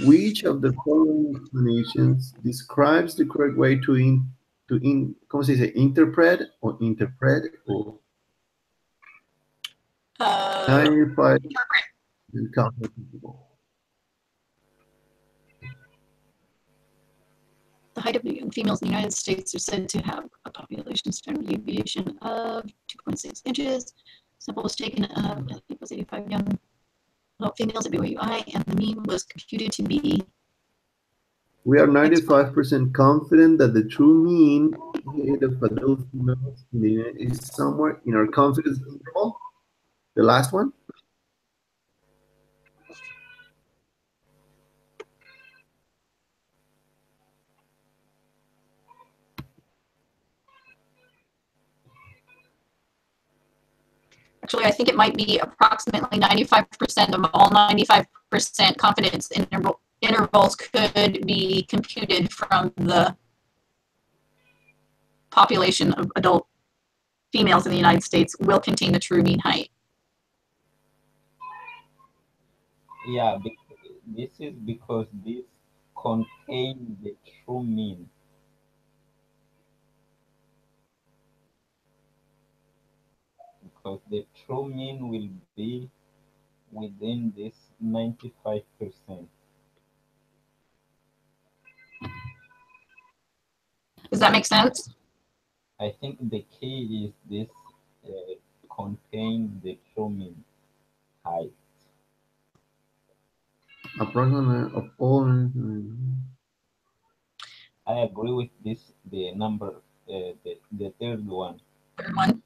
Which of the following explanations describes the correct way ¿cómo se dice? Interpret or 95 incomprehensible. The height of young females in the United States are said to have a population standard deviation of 2.6 inches. Sample was taken of, I think it was 85 young adult females at BYUI, and the mean was computed to be. We are 95% confident that the true mean height of adult females in the United is somewhere in our confidence interval. The last one. Actually, I think it might be approximately 95% of all 95% confidence intervals could be computed from the population of adult females in the United States will contain the true mean height. Yeah, this is because this contains the true mean. Because the true mean will be within this 95%. Does that make sense? I think the key is this contain the true mean height. Approximate of all. I agree with this, the number, the third one. Third one.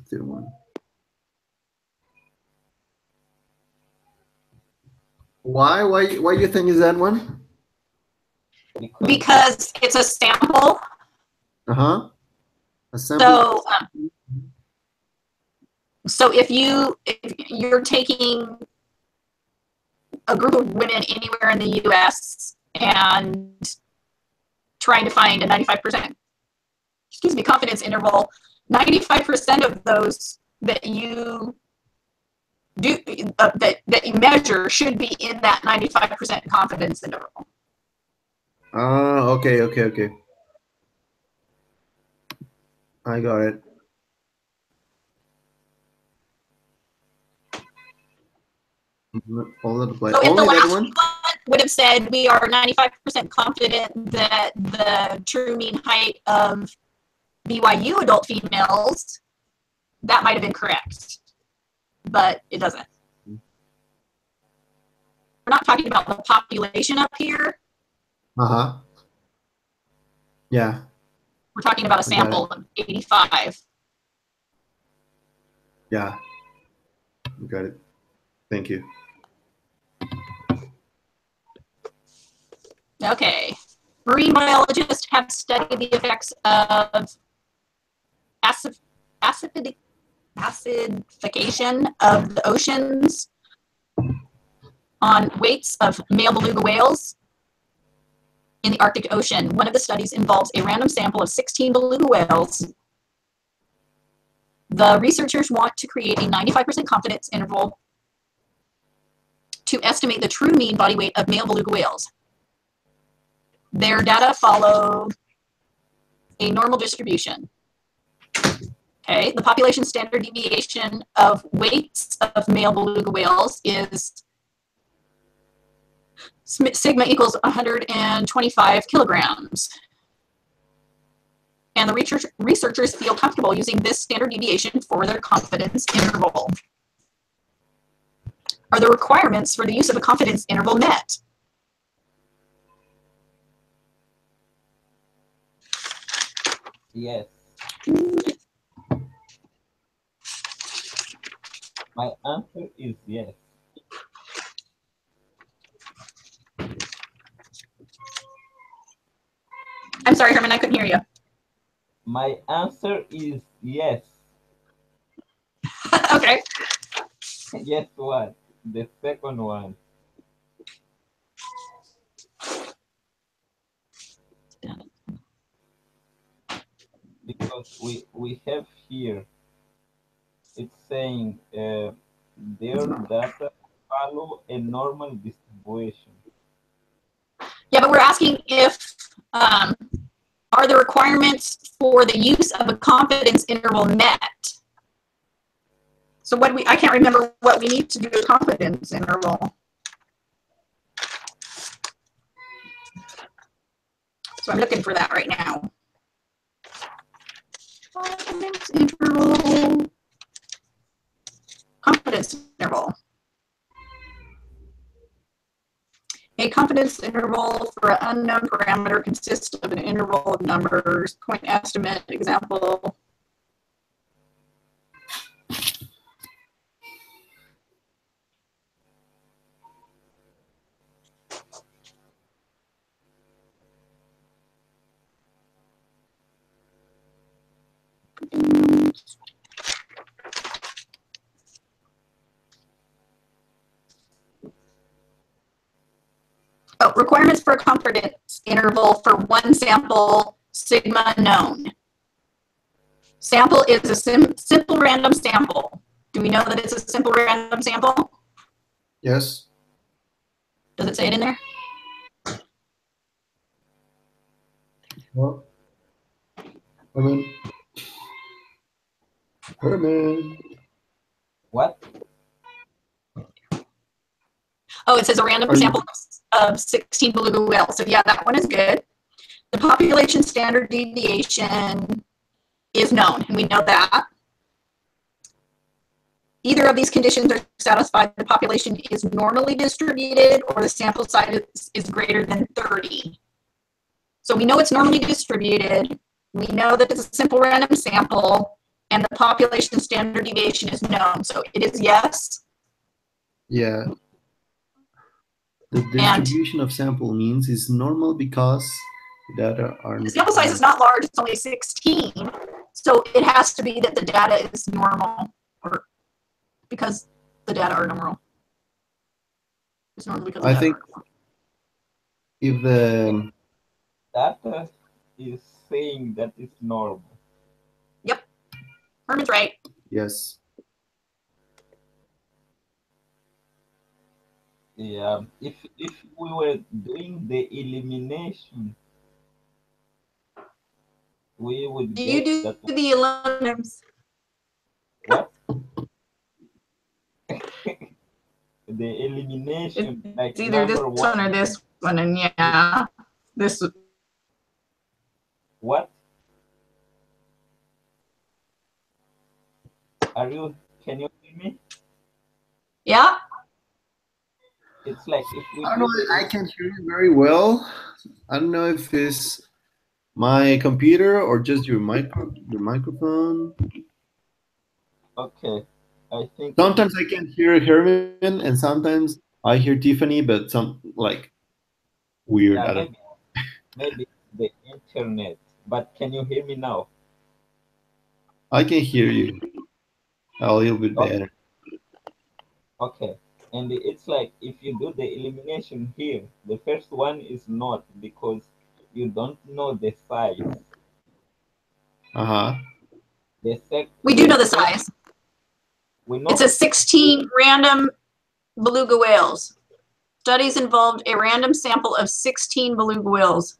Third one. Why you think is that one? Because it's a sample. A sample. So if you're taking a group of women anywhere in the U.S. and trying to find a 95%, confidence interval, 95% of those that you do that you measure should be in that 95% confidence interval. Okay. I got it. All of the So if only the that last one? one would have said we are 95% confident that the true mean height of BYU adult females, that might have been correct, but it doesn't. We're not talking about the population up here. Uh-huh. Yeah. We're talking about a sample of 85. Yeah. Got it. Thank you. Okay. Marine biologists have studied the effects of acidification of the oceans on weights of male beluga whales in the Arctic Ocean. One of the studies involves a random sample of 16 beluga whales. The researchers want to create a 95% confidence interval to estimate the true mean body weight of male beluga whales. Their data follow a normal distribution. Okay, the population standard deviation of weights of male beluga whales is sigma equals 125 kilograms. And the researchers feel comfortable using this standard deviation for their confidence interval. Are the requirements for the use of a confidence interval met? Yes. My answer is yes. I'm sorry, Herman, I couldn't hear you. My answer is yes. Okay. Guess what? The second one. Because we have here, it's saying their data follow a normal distribution. Yeah, but we're asking if are the requirements for the use of a confidence interval met? So I can't remember what we need to do a confidence interval. So I'm looking for that right now. Confidence interval. Confidence interval. A confidence interval for an unknown parameter consists of an interval of numbers, point estimate, example. Oh, requirements for a confidence interval for one sample, sigma known. Sample is a simple random sample. Do we know that it's a simple random sample? Yes. Does it say it in there? Well, Herman. What? Oh, it says a random sample of 16 beluga whales. So yeah, that one is good. The population standard deviation is known, and we know that. Either of these conditions are satisfied, the population is normally distributed or the sample size is greater than 30. So we know it's normally distributed. We know that it's a simple random sample, and the population standard deviation is known. So it is yes. Yeah. The distribution of sample means is normal because data are... The sample size is not large, it's only 16. So it has to be that the data is normal, or because the data are normal. It's normal because I think if the data is saying that it's normal. Yep. Herman's right. Yes. Yeah, if we were doing the elimination, we would Do get you do that. the eliminums? What? the elimination, like It's either this one or this one, and yeah, this. What? Can you hear me? Yeah. It's like if we I don't know, I can hear you very well. I don't know if it's my computer or just your microphone. Okay. I think sometimes I can hear Herman and sometimes I hear Tiffany, but some like weird. yeah, I don't maybe the internet. But can you hear me now? I can hear you a little bit Okay. better. Okay. And it's like if you do the elimination here, the first one is not because you don't know the size. Uh-huh. We do know the size. We know It's a 16 random beluga whales. Studies involved a random sample of 16 beluga whales.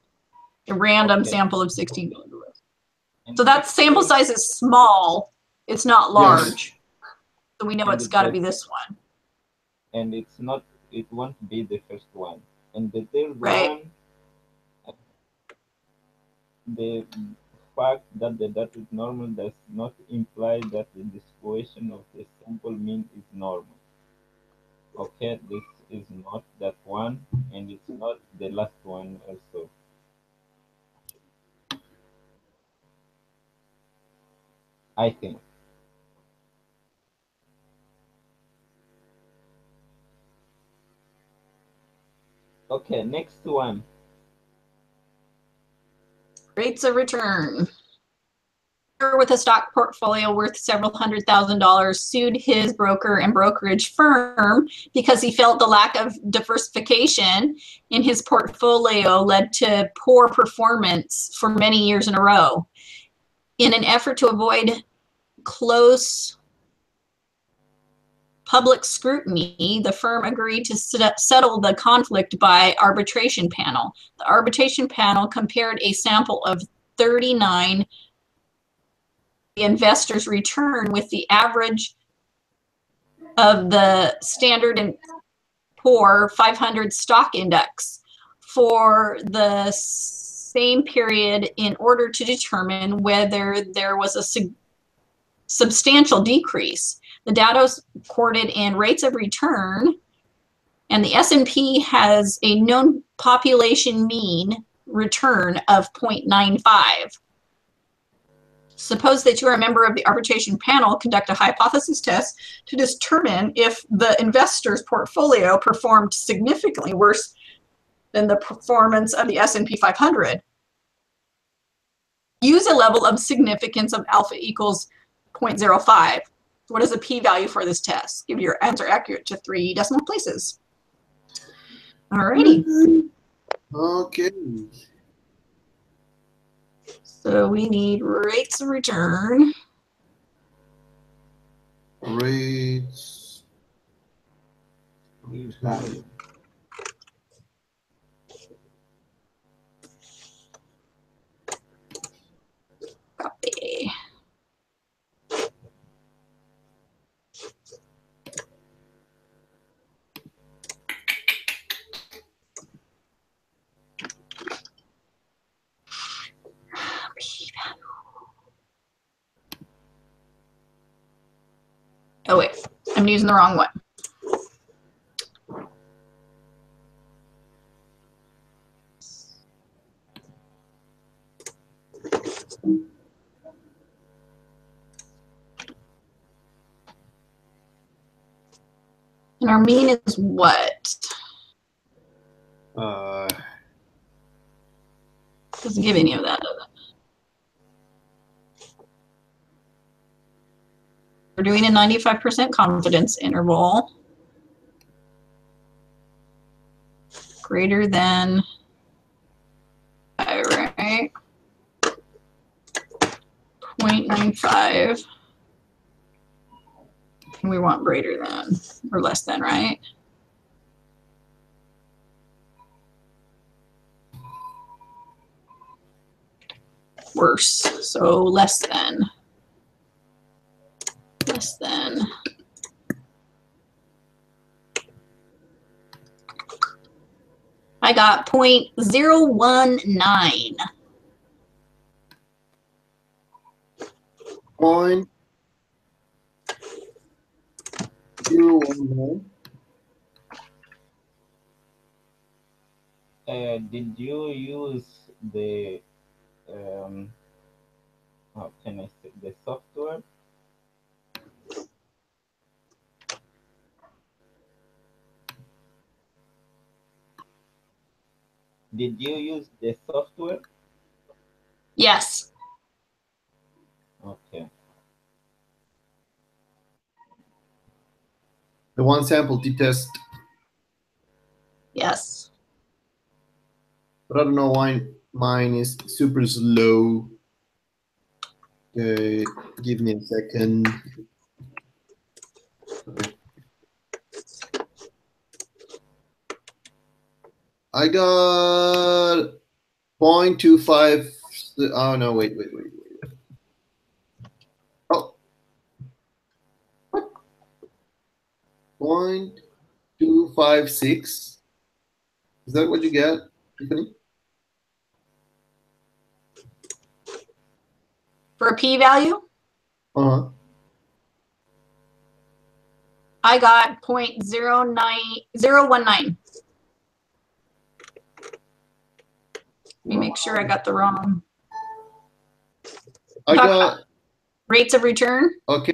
A random sample of 16 beluga whales. So that sample size is small. It's not large. Yes. So we know it's got to be this one. And it's not, it won't be the first one. And the third right. one, the fact that the data is normal does not imply that the distribution of the sample mean is normal. Okay, this is not that one, and it's not the last one also. I think. Okay, next one. Rates of return. With a stock portfolio worth several $100,000 sued his broker and brokerage firm because he felt the lack of diversification in his portfolio led to poor performance for many years in a row. In an effort to avoid close public scrutiny, the firm agreed to settle the conflict by arbitration panel. The arbitration panel compared a sample of 39 investors' return with the average of the Standard & Poor 500 stock index for the same period in order to determine whether there was a substantial decrease. The data was quoted in rates of return, and the S&P has a known population mean return of 0.95. Suppose that you are a member of the arbitration panel, conduct a hypothesis test to determine if the investor's portfolio performed significantly worse than the performance of the S&P 500. Use a level of significance of alpha equals 0.05. What is the p-value for this test? Give your answer accurate to 3 decimal places. Alrighty. Okay. So we need rates of return. Rates. Copy. Oh wait, I'm using the wrong one. And our mean is what? Doesn't give any of that, does it? We're doing a 95% confidence interval. Greater than, right? 0.95. And we want greater than or less than, right? Worse, so less than. Less than. I got 0.019. 0.019. Did you use the how can I say, the software? Did you use the software? Yes. Okay. The one sample t-test. Yes. But I don't know why mine is super slow. Give me a second. I got 0.25. Oh no! Wait. Oh, what? 0.256. Is that what you get, Tiffany? For a p-value, Uh-huh. I got 0.019. Let me make sure I got the wrong. I got rates of return. Okay.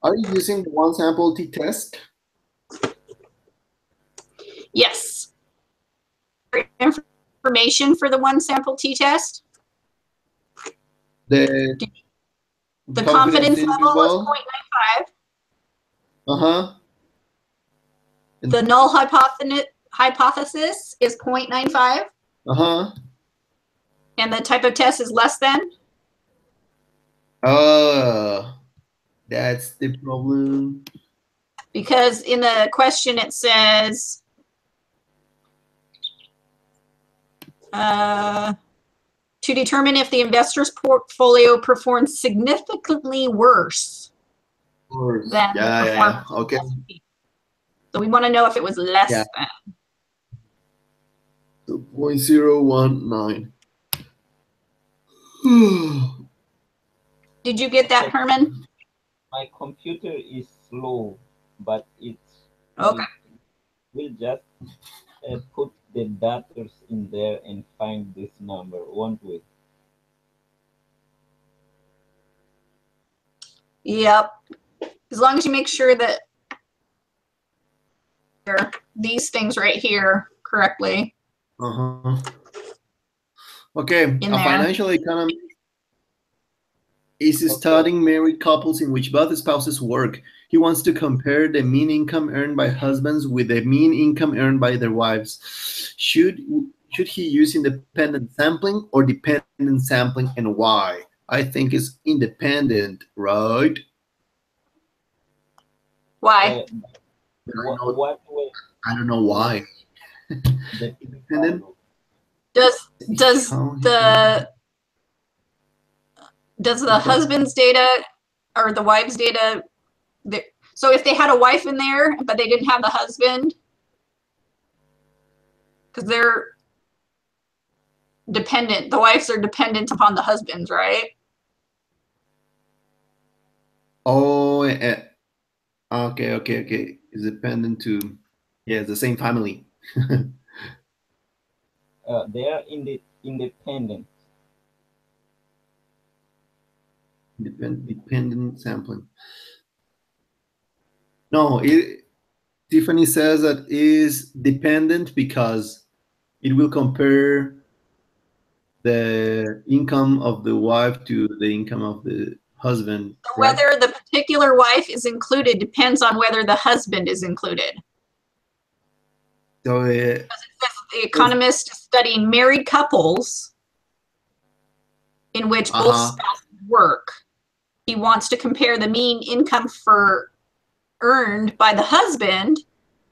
Are you using the one sample t-test? Yes. Information for the one sample t-test. The confidence level was 0.95. Uh-huh. The null hypothesis is 0.95. Uh-huh. And the type of test is less than? That's the problem. Because in the question it says, to determine if the investor's portfolio performs significantly worse than the performance. Okay. So we want to know if it was less than. So 0.019. Did you get that, Herman? My computer is slow, but it will just put the data in there and find this number, won't we? Yep. As long as you make sure that these things right here correctly. Uh-huh. Okay, a financial economist is studying married couples in which both spouses work. He wants to compare the mean income earned by husbands with the mean income earned by their wives. Should he use independent sampling or dependent sampling, and why? I think it's independent, right? Why? I don't know why. Independent. Does the husband's data or the wife's data, so if they had a wife in there but they didn't have the husband, because they're dependent, the wives are dependent upon the husbands, right? Oh, okay. It's dependent to, it's the same family. They are independent. Dependent sampling. No, Tiffany says that is dependent because it will compare the income of the wife to the income of the husband. So whether the particular wife is included depends on whether the husband is included. So the economist is studying married couples in which both spouses work. He wants to compare the mean income earned by the husband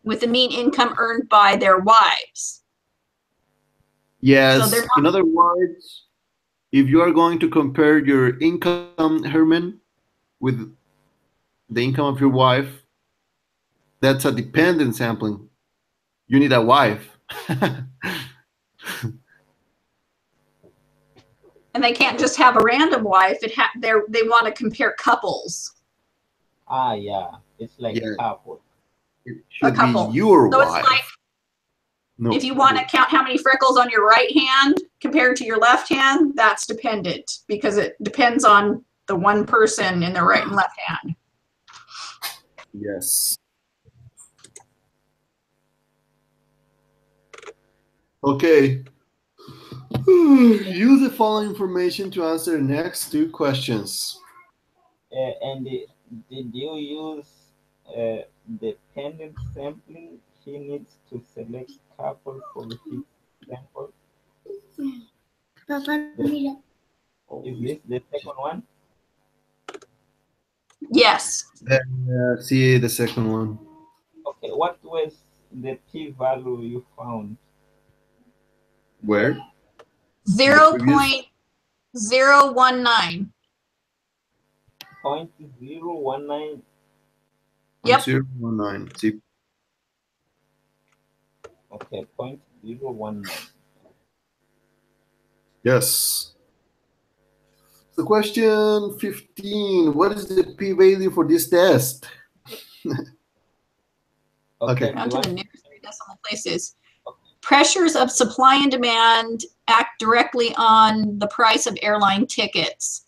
with the mean income earned by their wives. Yes. So in other words, if you are going to compare your income, Herman, with the income of your wife, that's a dependent sampling. You need a wife. And they can't just have a random wife. They want to compare couples. Ah, yeah. It's like Yeah. a couple. It should A couple. be your So wife. it's like, no, if you want to count how many freckles on your right hand compared to your left hand, that's dependent, because it depends on the one person in the right and left hand. Yes. Okay. Use the following information to answer the next two questions. Did you use dependent sampling? He needs to select couple for his sample. Is this the second one? Yes. Then see the second one. Okay, what was the p-value you found? Where? 0.019. 0.019. Yep. 0.019. See. Okay, 0.019. Yes. So question 15. What is the p-value for this test? Okay. Down to the nearest 3 decimal places. Pressures of supply and demand act directly on the price of airline tickets.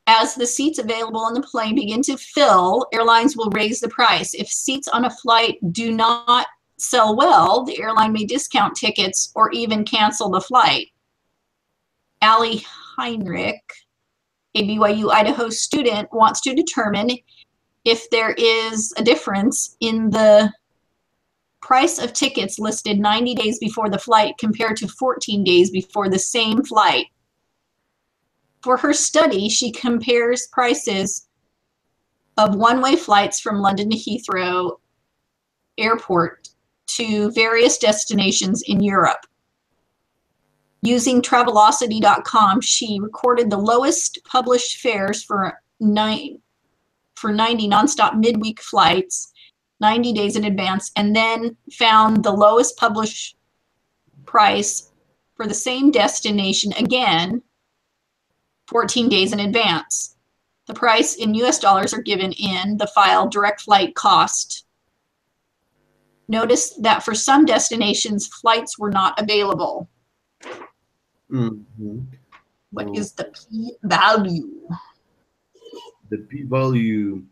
As the seats available on the plane begin to fill, airlines will raise the price. If seats on a flight do not sell well, the airline may discount tickets or even cancel the flight. Allie Heinrich, a BYU Idaho student, wants to determine if there is a difference in the price of tickets listed 90 days before the flight compared to 14 days before the same flight. For her study, she compares prices of one-way flights from London to Heathrow Airport to various destinations in Europe. Using Travelocity.com, she recorded the lowest published fares for 90 nonstop midweek flights 90 days in advance, and then found the lowest published price for the same destination again 14 days in advance. The price in US dollars are given in the file direct flight cost. Notice that for some destinations, flights were not available. Mm-hmm. What is the p-value? The p-value.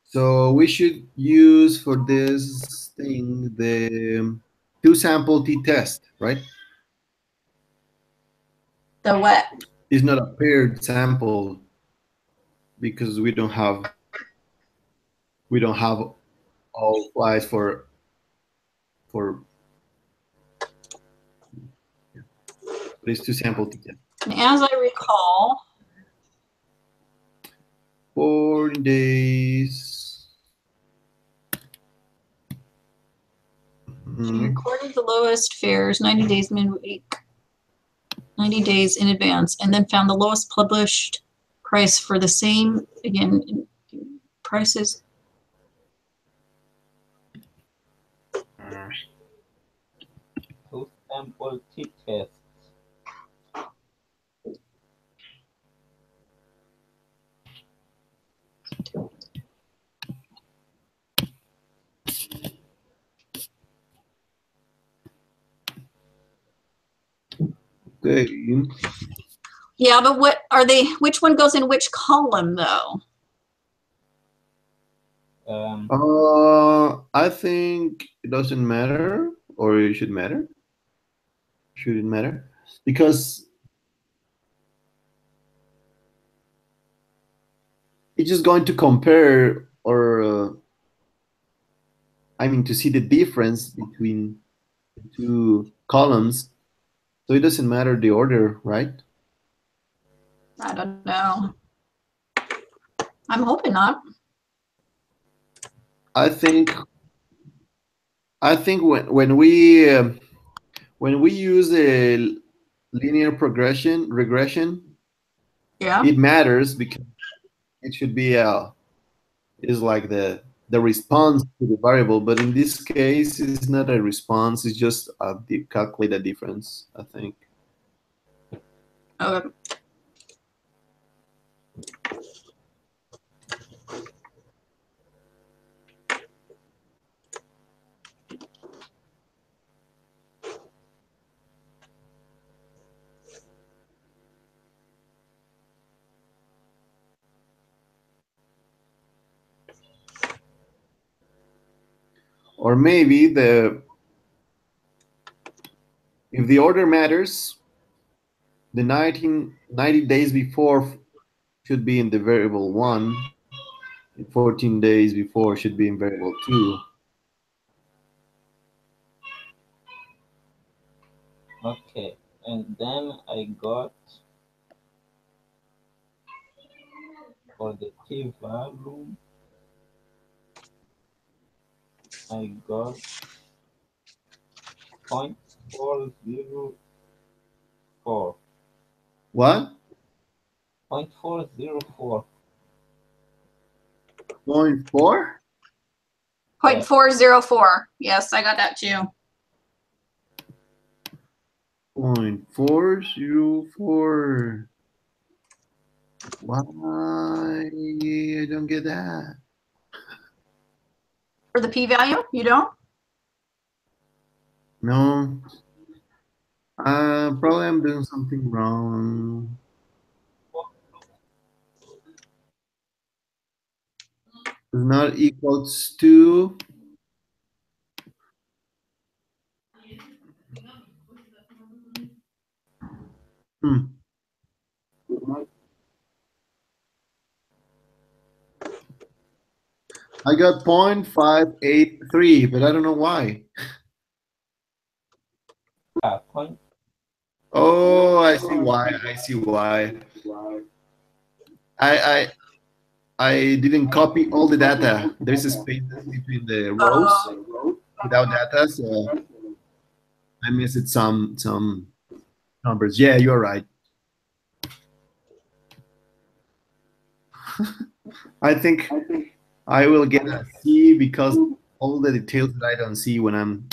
So we should use for this thing the two-sample t-test, right? The what? It's not a paired sample because we don't have all flights for these two-sample t-test. And as I recall, 4 days. she recorded the lowest fares 90 days midweek, 90 days in advance, and then found the lowest published price for the same, again, prices. Two-sample t-test. Okay. Yeah, but what are they? Which one goes in which column, though? I think it doesn't matter, or it should matter. Should it matter? Because it's just going to compare, or I mean, to see the difference between the two columns. So it doesn't matter the order, right? I don't know. I'm hoping not. I think when we use a linear regression, Yeah. it matters because it should be is like the the response to the variable, but in this case, it's not a response. It's just calculate a difference, I think. Okay. Or maybe if the order matters, the 90 days before should be in the variable 1, and 14 days before should be in variable 2. Okay, and then I got for the p-value, I got 0.404. What? 0.404. 0.4? 0.404. Yes, I got that too. 0.404. Why? I don't get that. For the p-value, you don't? No. Probably I'm doing something wrong. It's not equals to. I got 0.583, but I don't know why. Point. Oh, I see why. I see why. I didn't copy all the data. There's a space between the rows without data, so I missed some numbers. Yeah, you're right. I think I will get a C because all the details that I don't see when I'm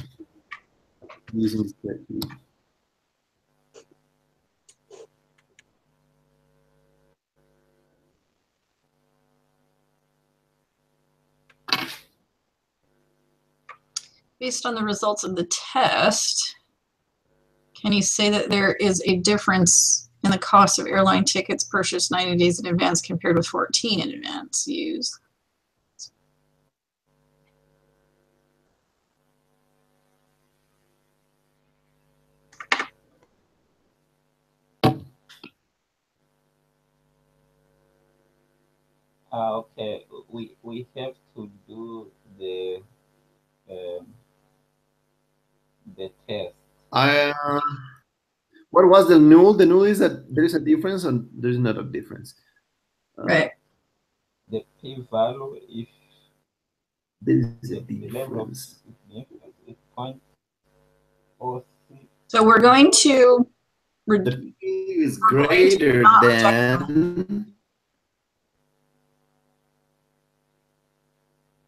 using spreadsheet. Based on the results of the test, can you say that there is a difference in the cost of airline tickets purchased 90 days in advance compared with 14 in advance use? Okay, we have to do the test. What was the null? The null is that there is a difference and there is not a difference. Right. The p-value, if there is a difference. Is 0.06. So we're going to. The p is greater than.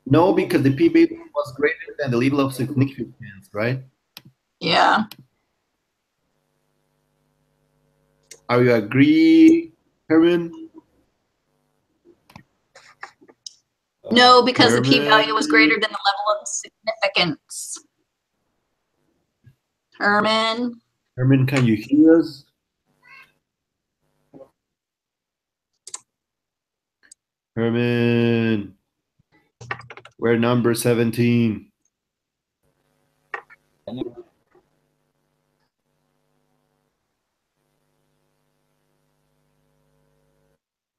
No, because the p-value was greater than the level of significance, right? Yeah. Are you agree, Herman? No, because the p-value was greater than the level of significance. Herman? Herman, can you hear us? Herman, we're number 17.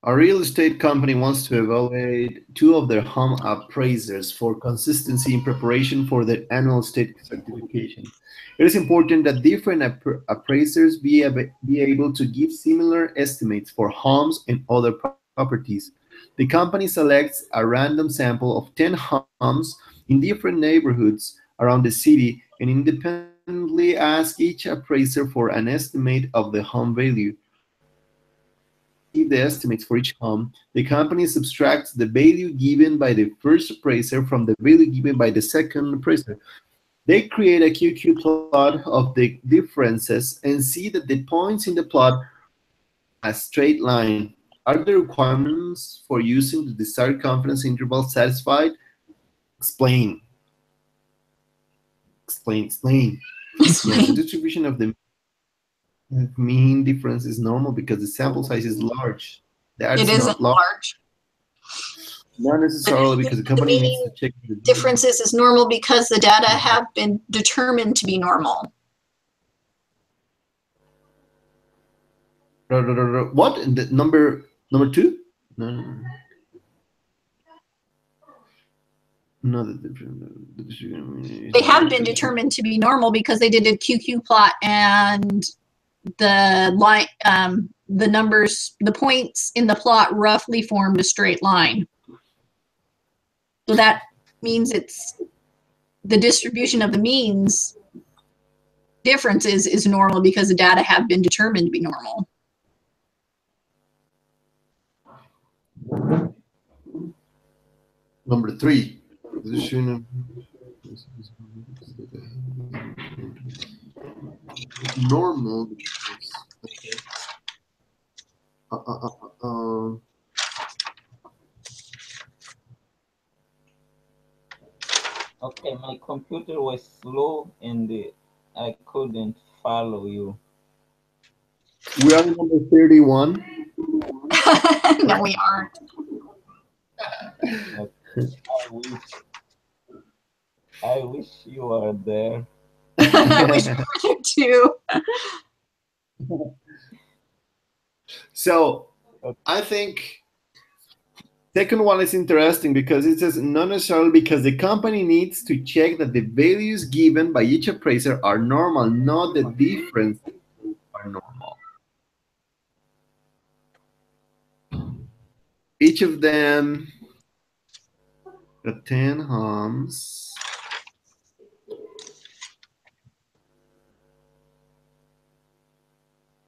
A real estate company wants to evaluate 2 of their home appraisers for consistency in preparation for their annual state certification. It is important that different appraisers be able to give similar estimates for homes and other properties. The company selects a random sample of 10 homes in different neighborhoods around the city and independently asks each appraiser for an estimate of the home value. the estimates for each home, the company subtracts the value given by the first appraiser from the value given by the second appraiser. They create a QQ plot of the differences and see that the points in the plot are a straight line. Are the requirements for using the desired confidence interval satisfied? Explain. Explain. Yes, the distribution of the mean difference is normal because the sample size is large. It isn't large. Not necessarily because the company needs to check the differences is normal because the data have been determined to be normal. What? The number 2? No. They have been determined to be normal because they did a QQ plot and the line, the numbers, the points in the plot roughly formed a straight line. So that means it's the distribution of the means differences is normal because the data have been determined to be normal. Number 3. Normal. Okay, my computer was slow and I couldn't follow you. We are number 31. No, we aren't. I wish you were there. I wish we were there too. So I think second one is interesting because it says not necessarily because the company needs to check that the values given by each appraiser are normal, not the differences are normal. Each of them got 10 homes.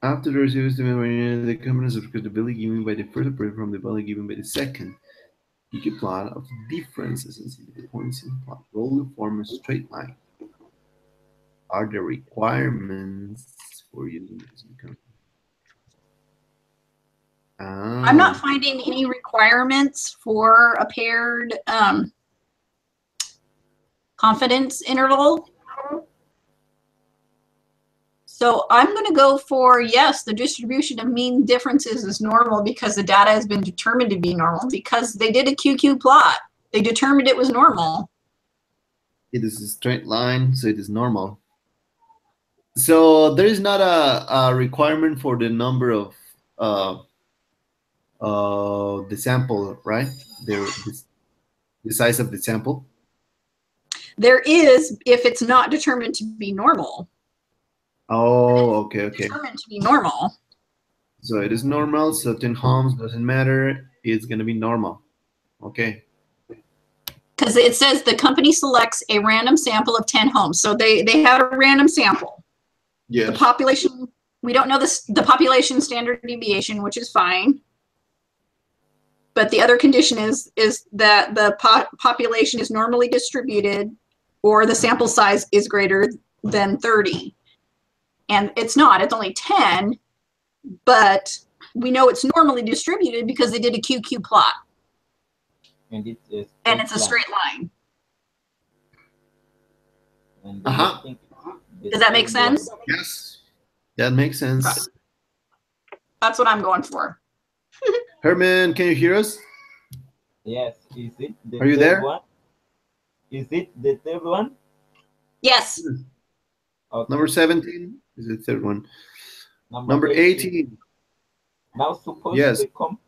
After the receivers, the company subtracts the value given by the first appraiser from the value given by the second. You can plot of differences and see the points in the plot. Roll to form a straight line. Are the requirements for using this company? I'm not finding any requirements for a paired confidence interval. So I'm going to go for, yes, the distribution of mean differences is normal because the data has been determined to be normal because they did a QQ plot. They determined it was normal. It is a straight line, so it is normal. So there is not a requirement for the number of the sample, right? The size of the sample. There is if it's not determined to be normal. Oh, okay. Determined to be normal. So it is normal. So 10 homes doesn't matter. It's going to be normal. Okay. Because it says the company selects a random sample of 10 homes. So they had a random sample. Yes. The population, we don't know the population standard deviation, which is fine. But the other condition is that the population is normally distributed or the sample size is greater than 30. And it's not, it's only 10, but we know it's normally distributed because they did a QQ plot. And it's a straight line. Does that make sense? Yes, that makes sense. That's what I'm going for. Herman, can you hear us? Yes. Is it the Are you there? one? Is it the third one? Yes. Okay. Number 17 is the third one. Number 18. Now suppose the comp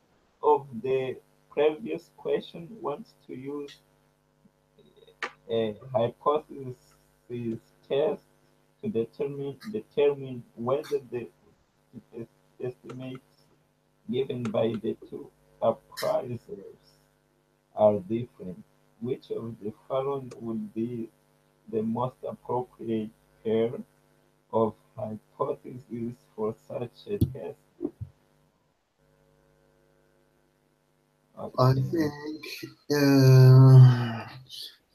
of the previous question wants to use a hypothesis test to determine whether the estimates given by the two appraisers are different. Which of the following would be the most appropriate pair of hypotheses for such a test? Okay. I think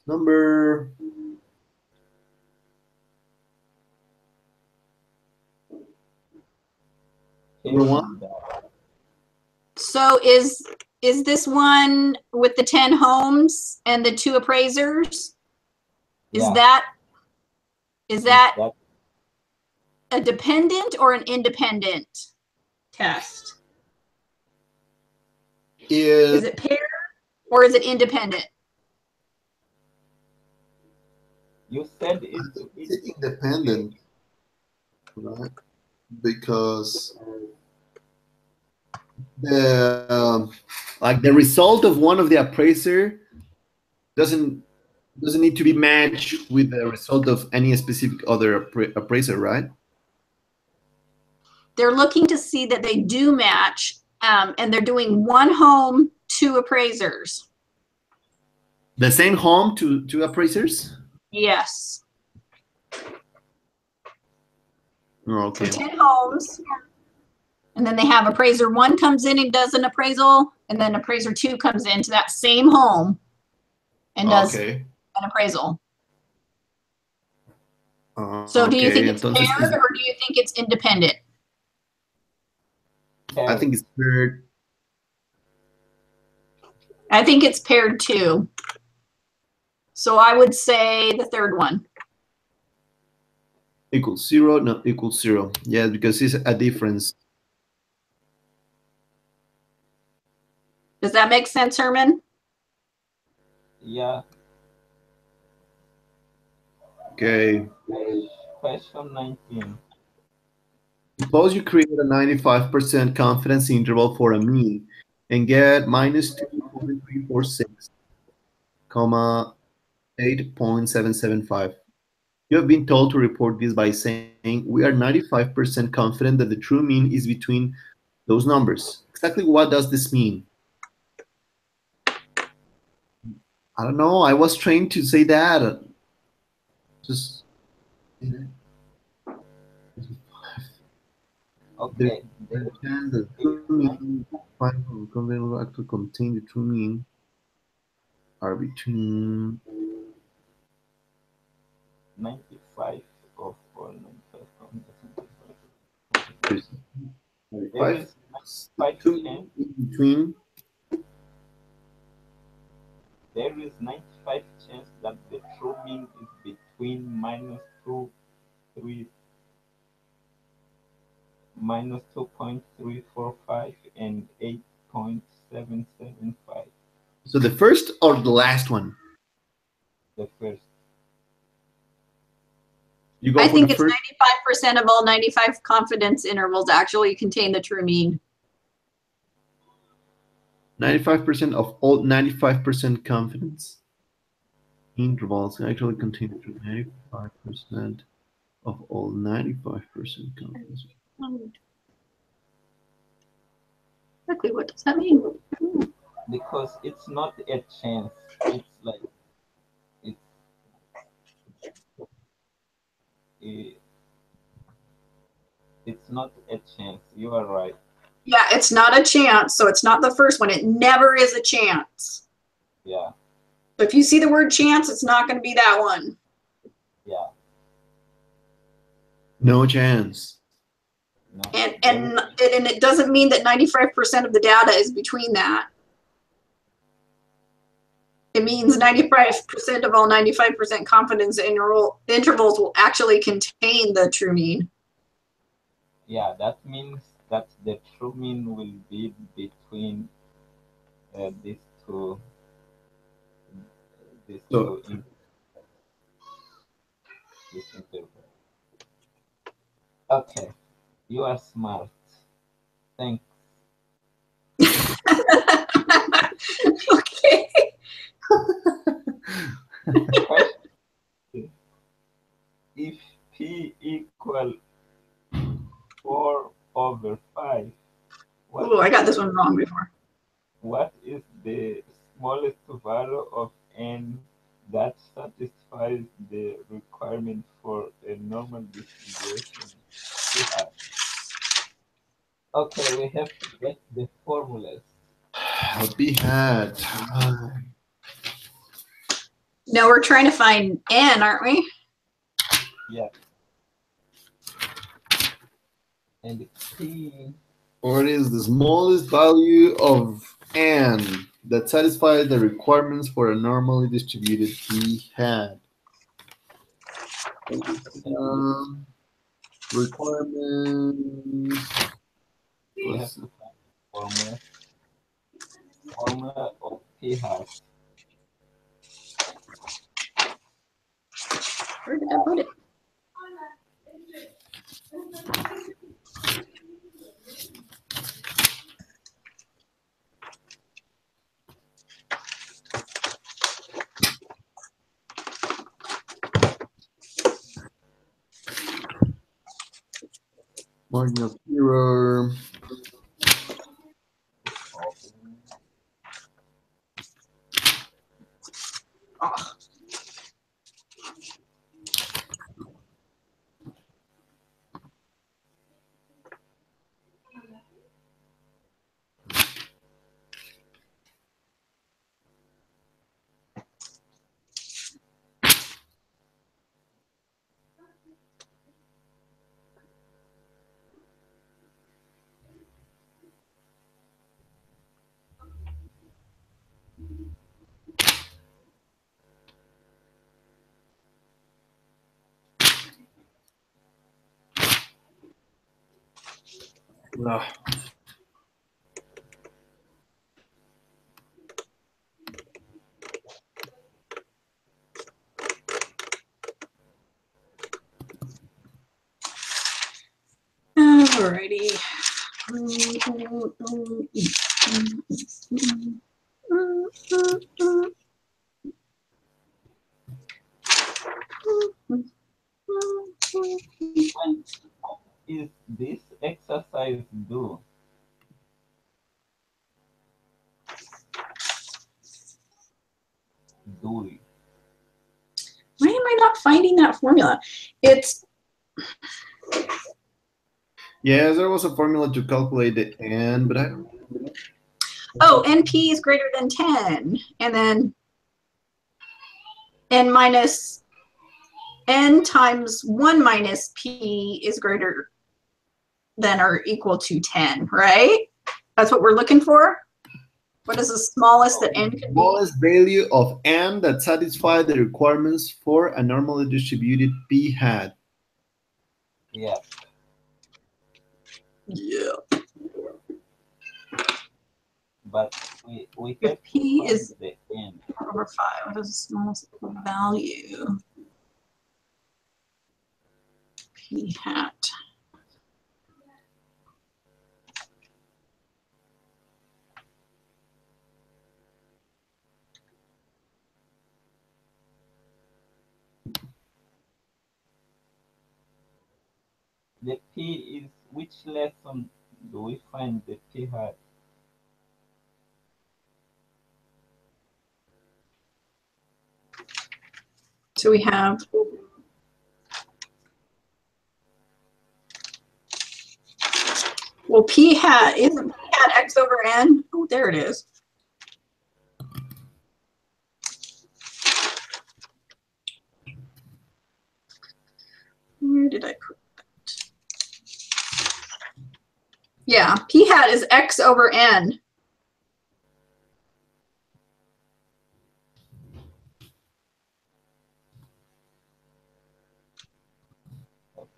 number one. So is this one with the 10 homes and the 2 appraisers? Is Yeah. that a dependent or an independent test? Is it paired or is it independent? You said it's independent, right? Because the the result of one of the appraiser doesn't need to be matched with the result of any specific other appraiser, right? They're looking to see that they do match, and they're doing 1 home, 2 appraisers. The same home to 2 appraisers? Yes. Okay. So 10 homes, and then they have appraiser 1 comes in and does an appraisal, and then appraiser 2 comes into that same home and does an appraisal. So do you think it's paired or do you think it's independent? I think it's paired. I think it's paired too. So I would say the third one. Equals 0, no, equals 0. Yeah, because it's a difference. Does that make sense, Herman? Yeah. Okay. Question 19. Suppose you create a 95% confidence interval for a mean and get minus 2.346, 8.775. You have been told to report this by saying we are 95% confident that the true mean is between those numbers. Exactly what does this mean? I don't know. I was trained to say that. Just. Okay. The chance that true mean will actually contain the true mean are between 95 of all 95. There is 95 chance between. There is 95 chance that the true mean is between minus 2.345 and 8.775. So the first or the last one? The first. You go I for think the it's first? 95% of all 95 confidence intervals actually contain the true mean. 95% of all 95% confidence intervals actually contain the true 95% of all 95% confidence. Exactly, what does that mean? Because it's not a chance. It's like it's not a chance. You are right. Yeah, it's not a chance, so it's not the first one. It never is a chance. Yeah. So if you see the word chance, it's not going to be that one. Yeah. No chance. No. And it doesn't mean that 95% of the data is between that. It means 95% of all 95% confidence intervals will actually contain the true mean. Yeah, that means that the true mean will be between these two intervals. Okay, you are smart. Thanks. Okay. If P equal 4/5. Oh, I got this one wrong before. What is the smallest value of n that satisfies the requirement for a normal distribution? Okay, we have to get the formulas. P hat. No, we're trying to find n, aren't we? Yeah. And P. What is the smallest value of n that satisfies the requirements for a normally distributed P hat? Requirements. We have to find formula of P hat. Where did I put it? Margin of error. Oh. Ugh. Alrighty. When is this exercise due? Due. Why am I not finding that formula? It's Yes, there was a formula to calculate the n, but I don't. oh, NP is greater than 10, and then n minus n times 1 minus p is greater than or equal to 10, right? That's what we're looking for. What is the smallest that n can be? Smallest value of n that satisfies the requirements for a normally distributed P hat. Yeah. Yeah. But we If have p to find is the n. over 5, what is the smallest value? P hat. The P is, which lesson do we find the P hat? So we have well, p hat isn't p hat x over n. Oh, there it is. Where did I put that? Yeah, p hat is x over n.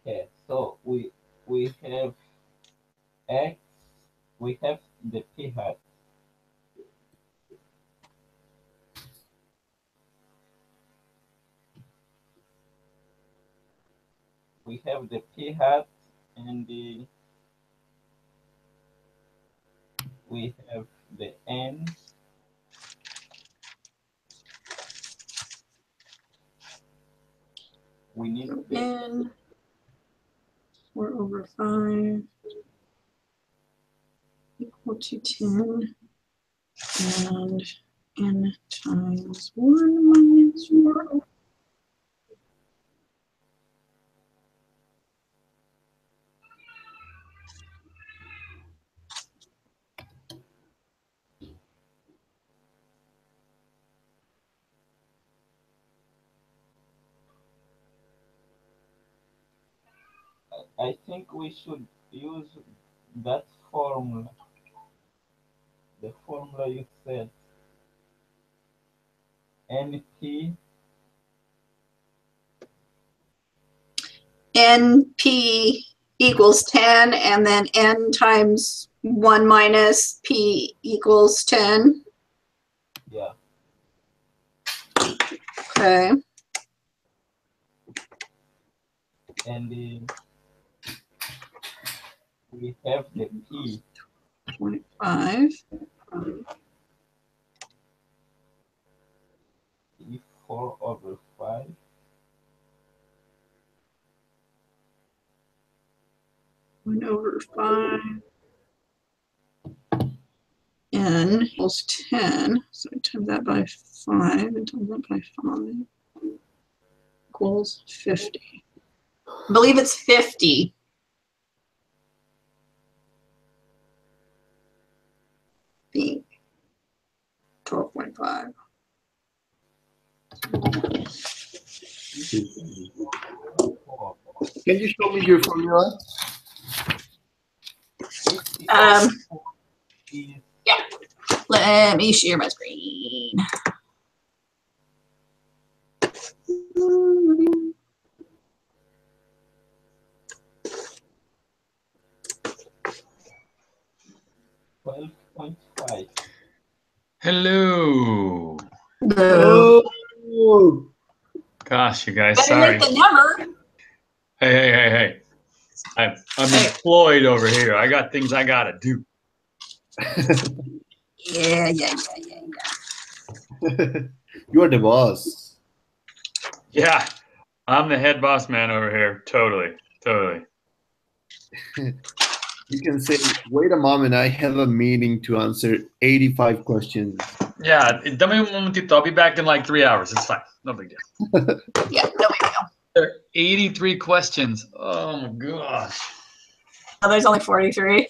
Okay, so we have x, we have the P hat. We have the P hat and we have the n. We need the n 4 over 5 equal to 10, and n times 1 minus 4. I think we should use that formula. The formula you said. NP. NP equals 10, and then N times 1 minus P equals 10. Yeah. Okay. And we have the P. 25. E4 over 5. One over 5. N equals 10. So I times that by 5 and times that by 5 equals 50. I believe it's 50. Think 12.5. Can you show me your formula? Yeah. Let me share my screen. Hello. Oh. Gosh, you guys, Better sorry. make the number. Hey. I'm employed over here. I got things I gotta do. Yeah. You're the boss. Yeah, I'm the head boss man over here. Totally. You can say, wait a moment, I have a meeting to answer 85 questions. Yeah, dame un momentito. I'll be back in like 3 hours. It's fine. No big deal. Yeah, no big deal. There are 83 questions. Oh my gosh. Oh, there's only 43.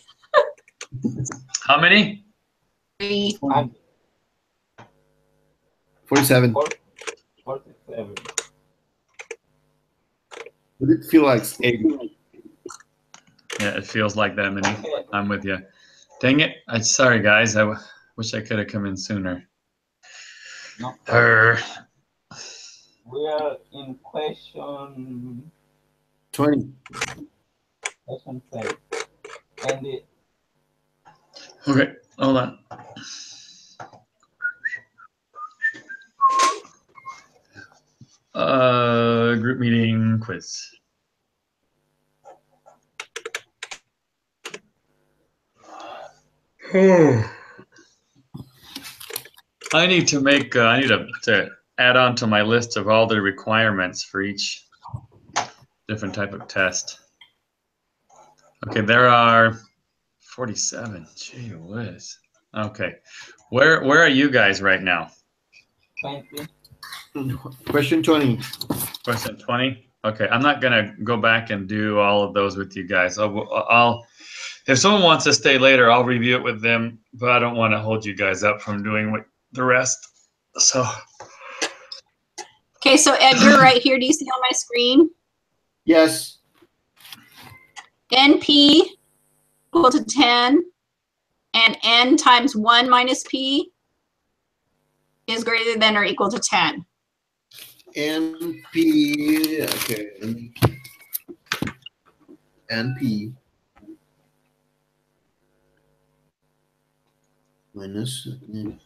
How many? 47. 47. Would it feel like 80? Yeah, it feels like that many. I'm with you. Dang it. Sorry, guys. I wish I could have come in sooner. No. We are in question 20. Question 5. And Okay, hold on. Group meeting quiz. I need to make. I need to add on to my list of all the requirements for each different type of test. Okay, there are 47. Gee whiz. Okay, where are you guys right now? 20. Question 20. Question 20. Okay, I'm not gonna go back and do all of those with you guys. I'll if someone wants to stay later, I'll review it with them, but I don't want to hold you guys up from doing the rest. So. Okay, so Edgar, right here, do you see on my screen? Yes. NP equal to 10, and N times 1 minus P is greater than or equal to 10. NP, okay. NP minus N.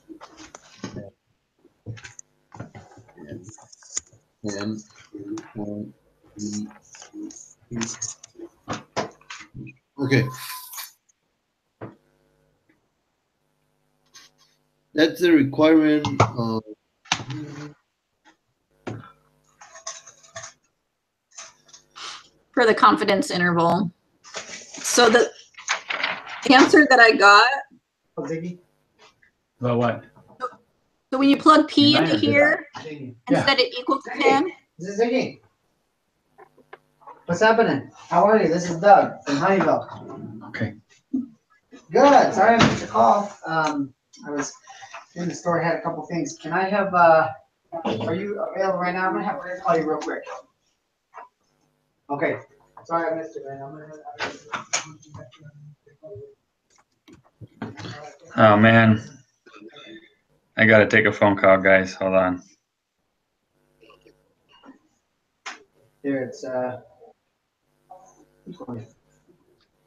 Okay. That's the requirement of For the confidence interval. So the answer that I got. About what? So when you plug P into here and set it equal to 10. This is Ziggy. What's happening? How are you? This is Doug from Honeyville. Okay. Good. Sorry I missed your call. I was in the store, had a couple things. Can I have, are you available right now? I'm going to have Rick call you real quick. Okay. Sorry, I missed it, man. Oh man, I gotta take a phone call, guys. Hold on. There, it's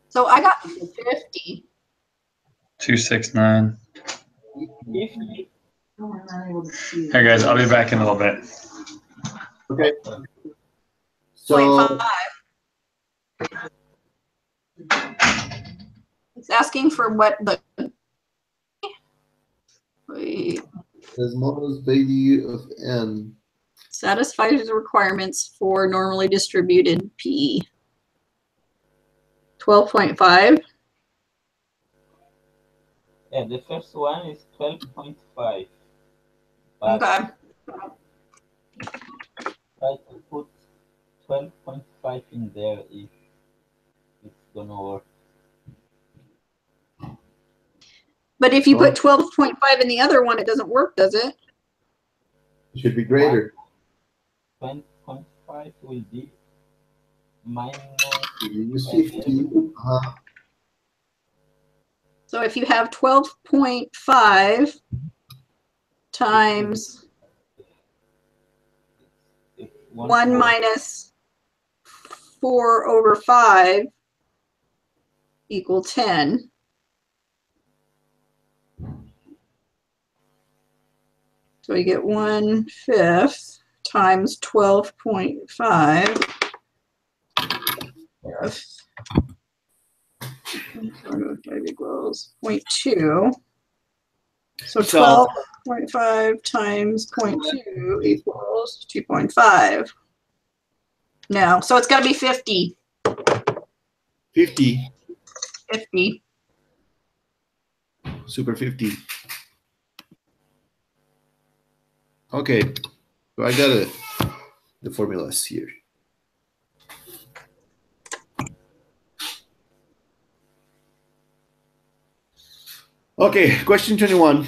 So I got 50. 269. 50. I'm not able to see. Hey guys, I'll be back in a little bit. Okay. So So 0.5. It's asking for what the wait, the smallest value of n. satisfies the requirements for normally distributed P. 12.5. Yeah, the first one is 12.5. Okay. Try to put 12.5 in there if it's gonna work. But if you Oh. put 12.5 in the other one, it doesn't work, does it? It should be greater. 20.5 will be minus. If you use 50. So if you have 12.5 times 1 minus 4 over 5 equal 10. So you get 1/5 times 12.5 equals 0.2. So 12.5 times 0.2 equals 2.5. No, so it's got to be 50. 50. 50. Super 50. Okay. So I got the formulas here. Okay, question 21.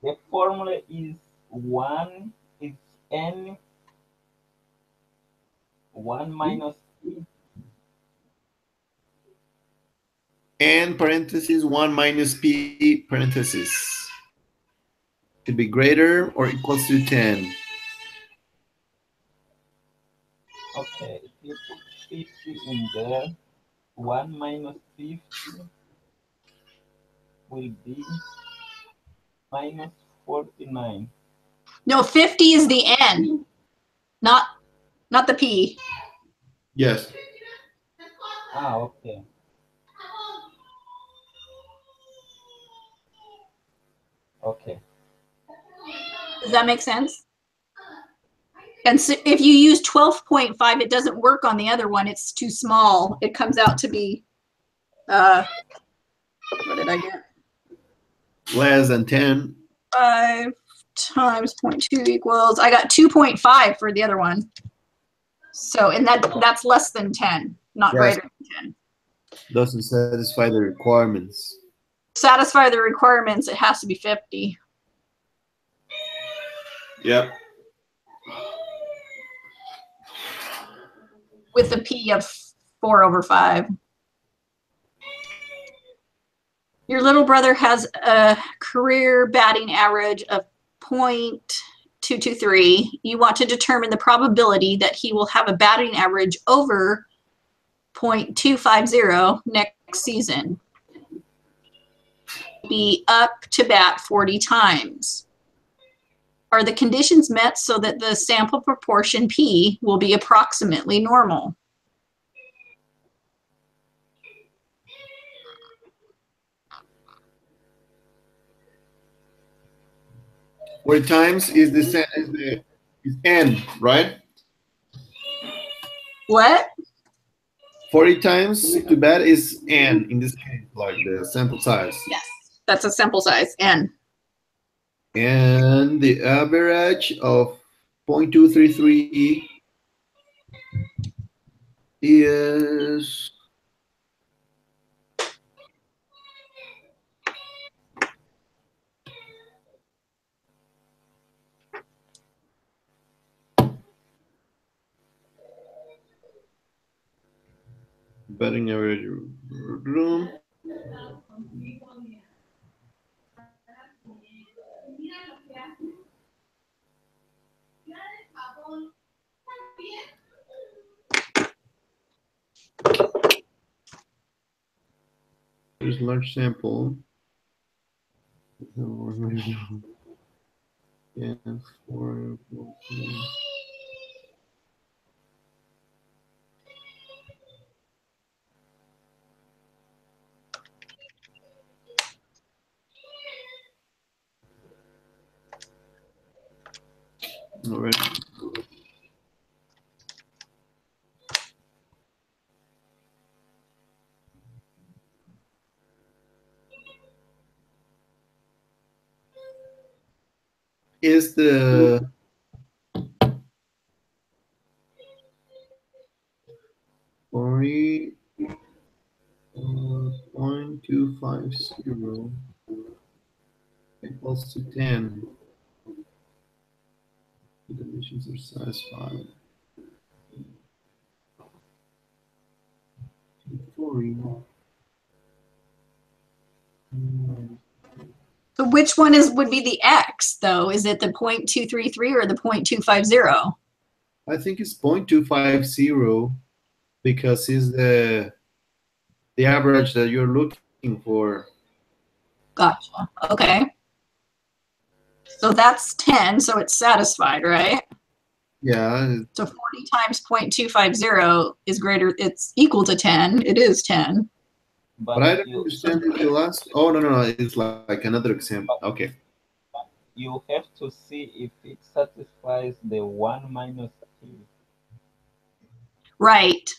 The formula is 1 is n 1 minus p. N parentheses 1 minus p parentheses. Should be greater or equals to 10. Okay, if you put 50 in there, 1 minus 50 will be minus 49. No, 50 is the N, not the P. Yes. Ah, okay. Okay. Does that make sense? And so if you use 12.5, it doesn't work on the other one. It's too small. It comes out to be, what did I get? Less than 10. 5 times 0.2 equals, I got 2.5 for the other one. So, and that's less than 10, not Yes. greater than 10. Doesn't satisfy the requirements. Satisfy the requirements, it has to be 50. Yep. With a P of 4 over 5. Your little brother has a career batting average of .223. You want to determine the probability that he will have a batting average over .250 next season. Be up to bat 40 times. Are the conditions met so that the sample proportion P will be approximately normal? Four times is n, right? What? 40 times to bat is n in this case, like the sample size. Yes, that's a sample size, N. And the average of 0.233 is batting average room. There's large sample. Yeah, 4. All right. Is the .250 equals to 10? The conditions are satisfied. 40. So which one would be the X though? Is it the 0.233 or the 0.250? I think it's 0.250 because it's the average that you're looking for. Gotcha. Okay. So that's 10, so it's satisfied, right? Yeah. So 40 times 0.250 is greater, it's equal to 10. It is 10. But I don't understand the last. Oh, no. It's like another example. Okay. You have to see if it satisfies the 1 minus 2. Right.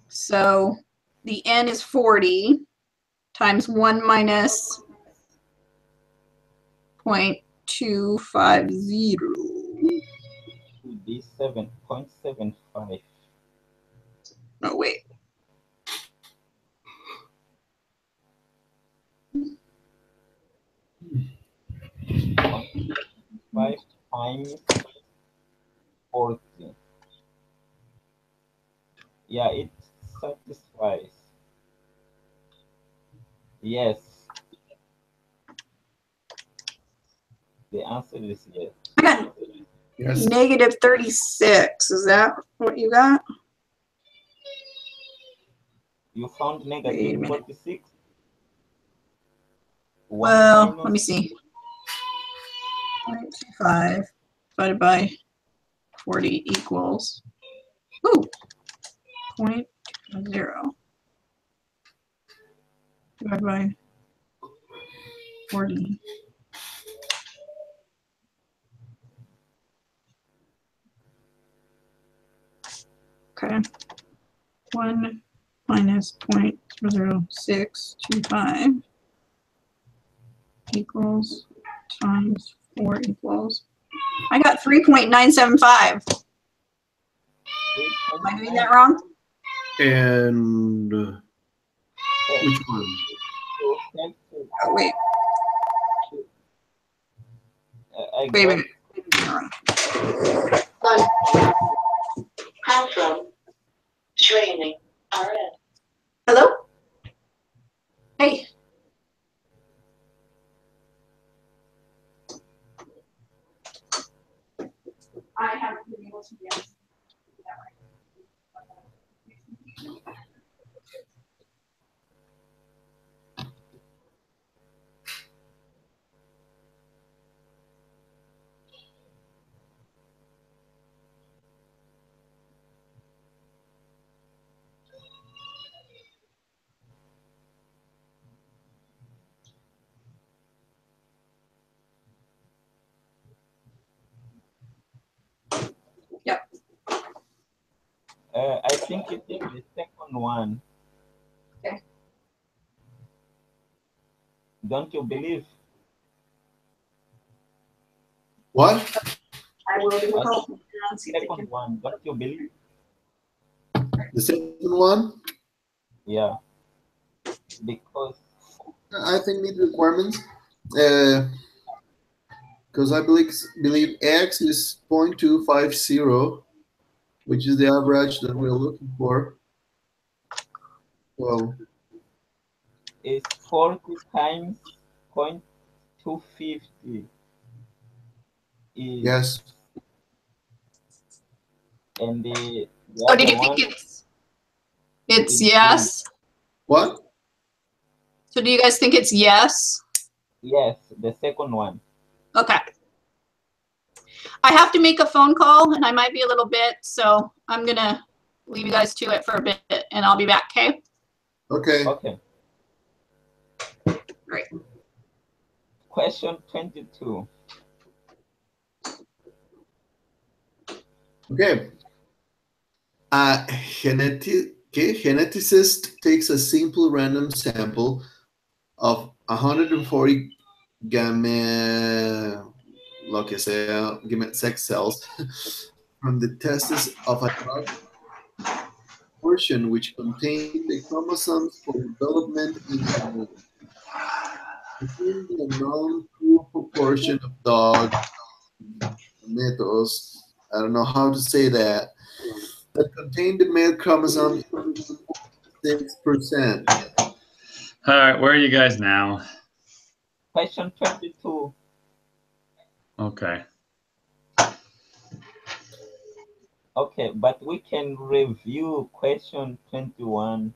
So the n is 40 times 1 minus 0.250. Would be 7.75. Oh, wait. Five times 40. Yeah, it satisfies. Yes. The answer is yes. I got negative 36. Is that what you got? You found negative 46? Well, let me see. 0.25 divided by 40 equals 0.0 divided by 40. Okay. 1 minus 0.0625 equals times 4 equals. I got 3.975. Am I doing that wrong? And which one? Oh, wait. Wait a minute. Outro. Training. RN. Hello? Hey. I haven't been able to get that right. Yep. I think it is the second one. Okay. Don't you believe? What? I will do the second one. Don't you believe? The second one? Yeah. Because I think meet requirements. Because I believe X is 0.250 which is the average that we're looking for. Well, is 40 times 0.250. Yes. And the Oh, did other you think one it's is yes? What? So do you guys think it's yes? yes, the second one. Okay. I have to make a phone call and I might be a little bit, so I'm gonna leave you guys to it for a bit and I'll be back, okay? Okay. Okay. Great. Question 22. Okay. A geneticist takes a simple random sample of 140 gamete sex cells from the testes of a dog portion which contain the chromosomes for development in the womb. Within the known true proportion of dog gametos, I don't know how to say that contain the male chromosome 6%. All right, where are you guys now? Question 22. Okay. Okay, but we can review question 21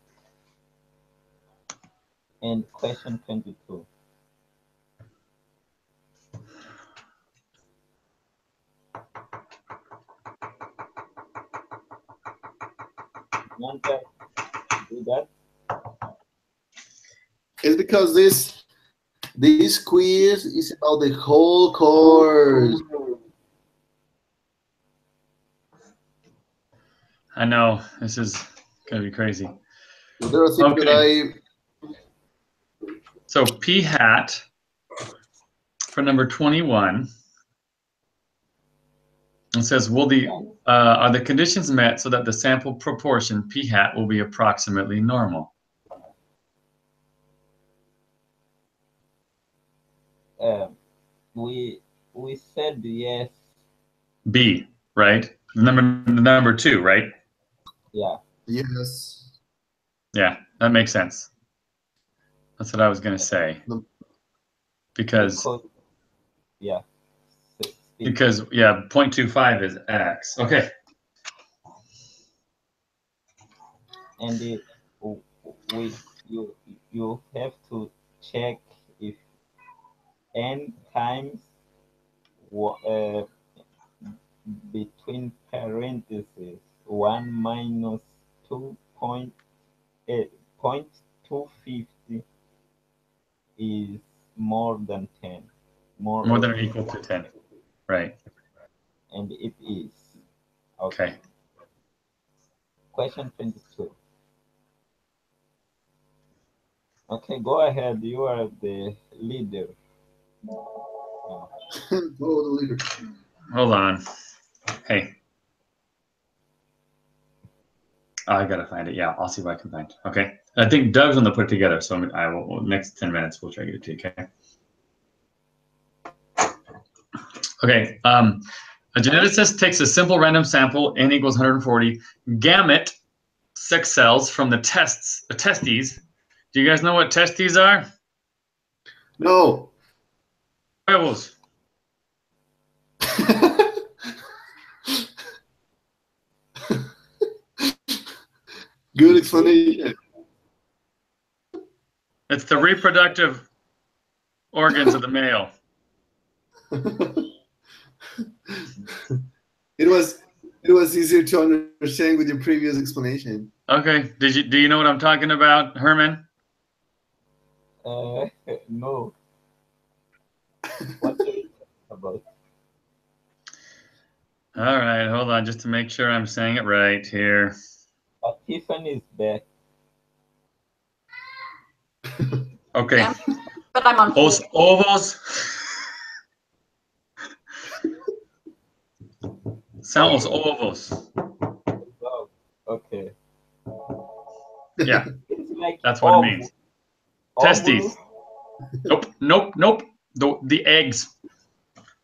and question 22. Want to do that? It's because this quiz is about the whole course. I know this is gonna be crazy. There are things that So p hat for number 21. It says, are the conditions met so that the sample proportion p hat will be approximately normal? We said yes. B, right? Number 2, right? Yeah. Yes. Yeah, that makes sense. That's what I was gonna say. Because yeah. Because yeah, 0.25 is X. Okay. And you have to check if n times between parentheses 1 minus 0.250 is more than 10. More than or equal to 10. Right. And it is. Okay. Question 22. Okay, go ahead. You are the leader. Hold on. Hey. Oh, I gotta find it. Yeah, I'll see what I can find. Okay. I think Doug's on the put it together, so I will next 10 minutes we'll try to get it to you. Okay. Okay. A geneticist takes a simple random sample, n equals 140, gamete sex cells from the testes. Do you guys know what testes are? No. Huevos. Good explanation. It's the reproductive organs of the male. It was easier to understand with your previous explanation. Okay. Do you know what I'm talking about, Herman? No. What are you talking about? All right, hold on, just to make sure I'm saying it right here. Tiffany is back. Okay. Yeah, but I'm on hold. Os ovos. São os ovos. Oh, okay. Yeah, it's like that's what it means. Testes. Nope. The eggs.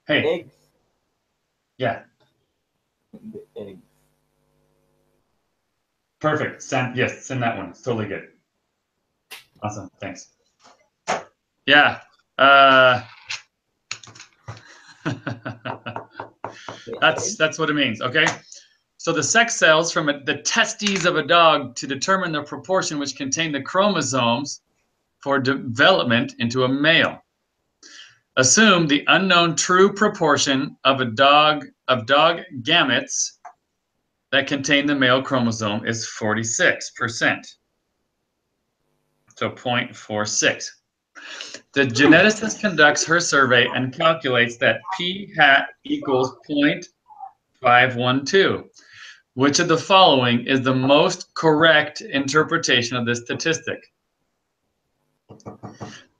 Hey. Eggs. Yeah. The eggs. Perfect. Yes, send that one. It's totally good. Awesome. Thanks. Yeah. That's what it means. Okay. So the sex cells from the testes of a dog to determine the proportion which contain the chromosomes for development into a male. Assume the unknown true proportion of dog gametes that contain the male chromosome is 46%. So 0.46. The geneticist conducts her survey and calculates that p hat equals 0.512. Which of the following is the most correct interpretation of this statistic?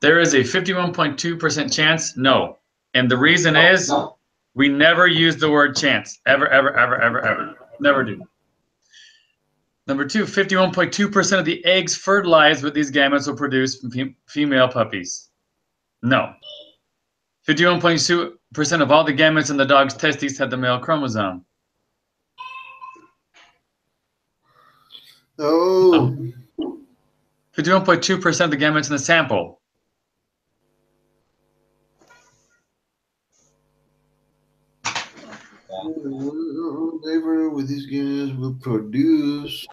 There is a 51.2% chance, no. And the reason is we never use the word chance. Ever, ever, ever, ever, ever. Never do. Number two, 51.2% of the eggs fertilized with these gametes will produce female puppies. No. 51.2% of all the gametes in the dog's testes have the male chromosome. Oh. 51.2% of the gametes in the sample. Whatever with these gametes will produce.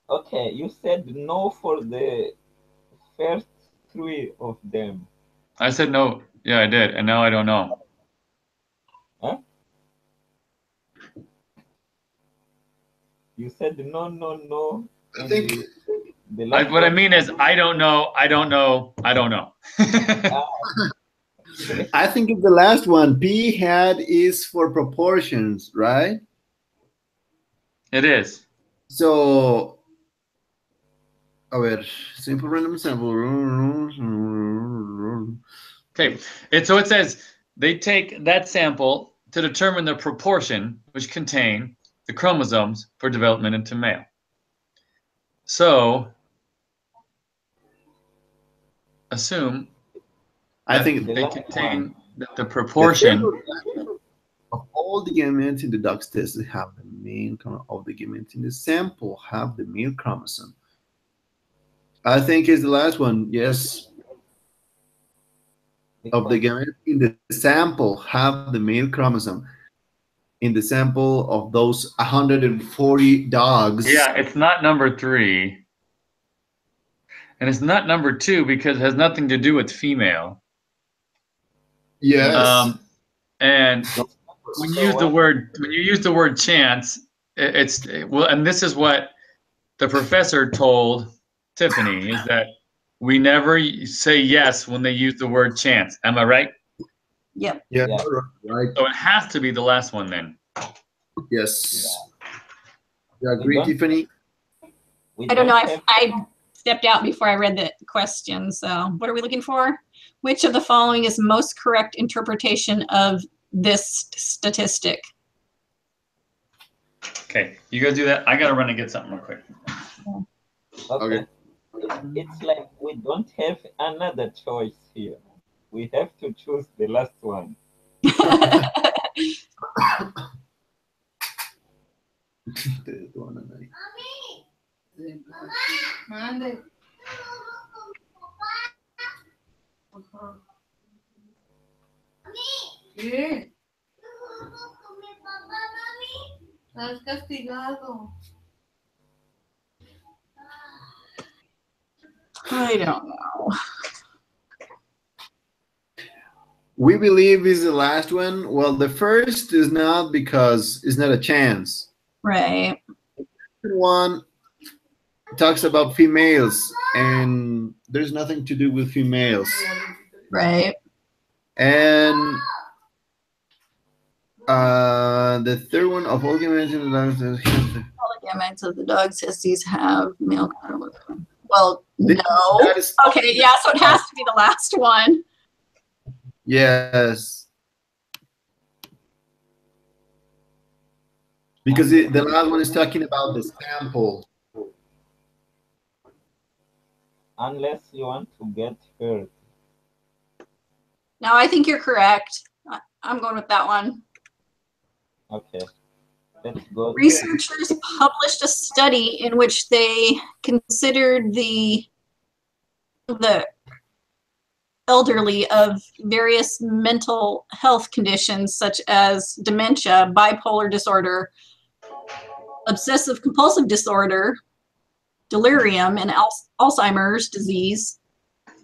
Okay, you said no for the first three of them. I said no. Yeah, I did. And now I don't know. Huh? You said no, no, no. I think what I mean is I don't know. I don't know. I don't know. I think it's the last one. P hat is for proportions, right? It is. So, a ver, simple random sample. Okay, so it says they take that sample to determine the proportion which contain the chromosomes for development into male. So, assume I think they contain the proportion of all the gametes in the dog's test have the male of the gametes in the sample have the male chromosome. I think it's the last one. Yes. Of the gametes in the sample have the male chromosome. In the sample of those 140 dogs. Yeah, it's not number 3. And it's not number 2 because it has nothing to do with female. Yes. And when you use the word chance, it's well, and this is what the professor told Tiffany is that we never say yes when they use the word chance. Am I right? Yep. Yeah. Right. So it has to be the last one then. Yes. You agree, Tiffany? I don't know. I stepped out before I read the question. So what are we looking for? Which of the following is most correct interpretation of this statistic? Okay, you go do that. I gotta run and get something real quick. Okay. It's like we don't have another choice here. We have to choose the last one. Mande. ¿Qué? Estás castigado. I don't know. We believe is the last one. Well, the first is not because it's not a chance. Right. The second one talks about females, and there's nothing to do with females. Right. And the third one of all gametes in the dogs. All the gametes of the dog testes have male chromosome. Well, no. Okay, yeah, so it has to be the last one. Yes. Because the last one is talking about the sample. Unless you want to get hurt. No, I think you're correct. I'm going with that one. Okay. Let's go. Researchers published a study in which they considered the elderly of various mental health conditions such as dementia, bipolar disorder, obsessive compulsive disorder, delirium, and Alzheimer's disease.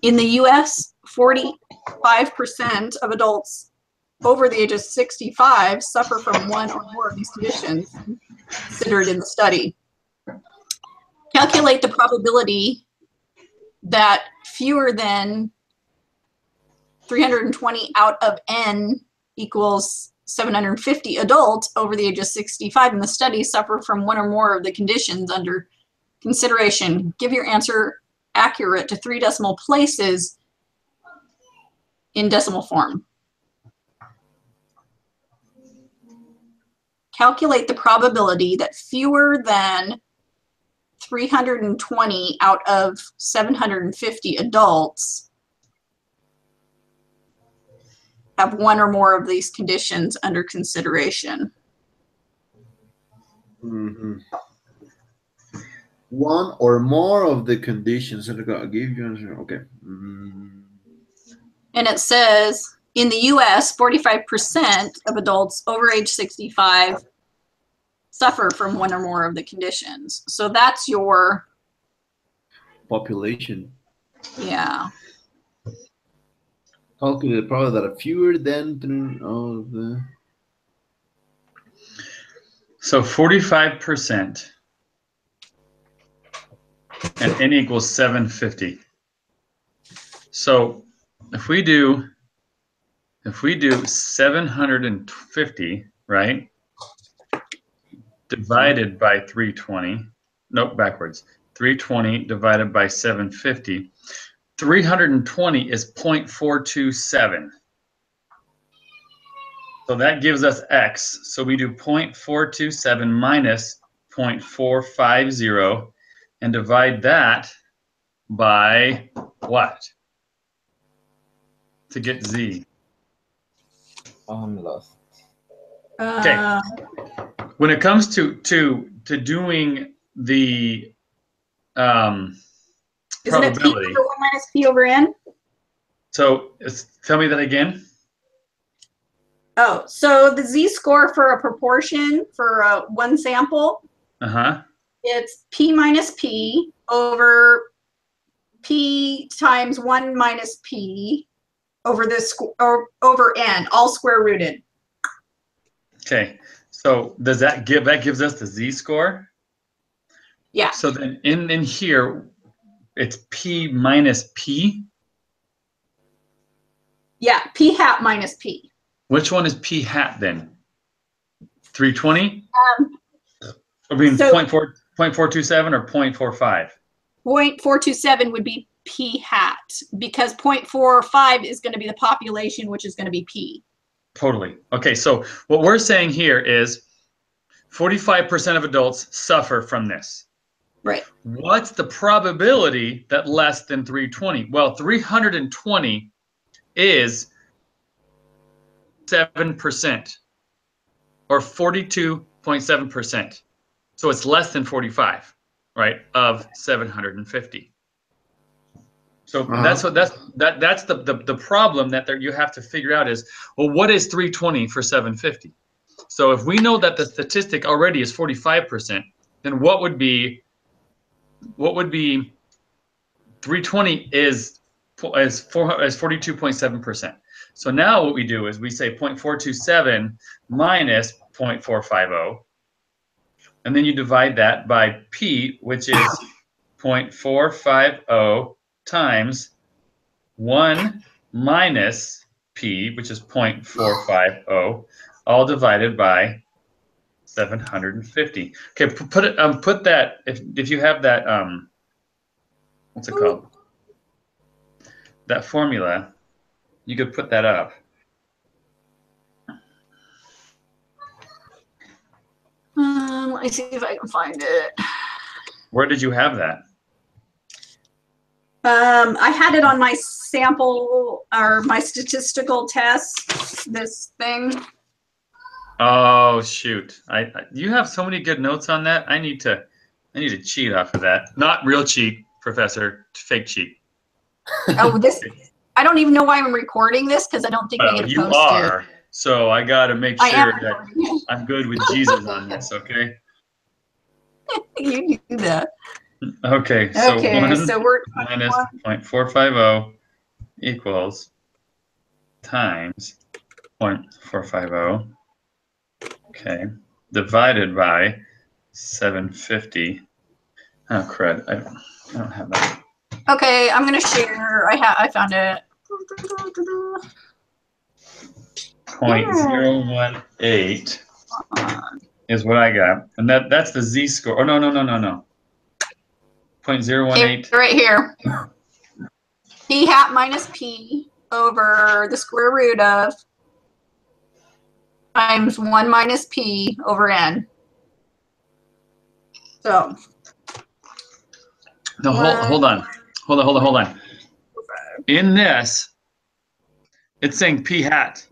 In the US, 45% of adults over the age of 65 suffer from one or more of these conditions considered in the study. Calculate the probability that fewer than 320 out of N equals 750 adults over the age of 65 in the study suffer from one or more of the conditions under consideration. Give your answer accurate to 3 decimal places in decimal form. Calculate the probability that fewer than 320 out of 750 adults have one or more of these conditions under consideration. Mm-hmm. One or more of the conditions. I'll give you an answer. Okay. Mm. And it says in the US, 45% of adults over age 65 suffer from one or more of the conditions. So that's your population. Yeah. Calculate probably that are fewer than all of the. So 45%, and N equals 750. So if we do 750, right, divided by 320, nope, backwards. 320 divided by 750. 320 is 0.427. So that gives us X. So we do 0.427 minus 0.450 and divide that by what? To get Z. I'm lost. Okay. When it comes to doing the Isn't it P over 1 minus P over N? So tell me that again. Oh, so the Z-score for a proportion for one sample, it's P minus P over P times 1 minus P over over N, all square rooted. Okay, so does that gives us the Z-score? Yeah. So then in here, it's P minus P? Yeah, P hat minus P. Which one is P hat then? 320? I mean, so 0.427 or 0.45? 0.427 would be P hat because 0.45 is going to be the population, which is going to be P. Totally. Okay, so what we're saying here is 45% of adults suffer from this. Right. What's the probability that less than 320? Well, 320 is 7% or 42.7%. So it's less than 45, right, of 750. So that's the problem that you have to figure out is, well, what is 320 for 750? So if we know that the statistic already is 45%, then what would be 320 is 42.7%. So now what we do is we say 0.427 minus 0.450, and then you divide that by P, which is 0.450 times 1 minus P, which is 0.450, all divided by 750. Okay, put that if you have that what's it called? That formula, you could put that up. Let me see if I can find it. Where did you have that? I had it on my sample or my statistical test, this thing. Oh shoot! You have so many good notes on that. I need to cheat off of that. Not real cheat, Professor. Fake cheat. Oh, this. I don't even know why I'm recording this because I don't think we Well, get you posted. are. So I got to make I sure am that recording. I'm good with Jesus on this. Okay. You do that. Okay. So Okay, 1 so we're minus 0.450 equals times 0.450. Okay. Divided by 750. Oh crud! I don't have that. okay. I'm gonna share. I found it. 0.018 is what I got, and that's the z-score. Oh no. 0.018. Right here. P hat minus P over the square root of times 1 minus P over N. So. No, hold on. In this, it's saying P hat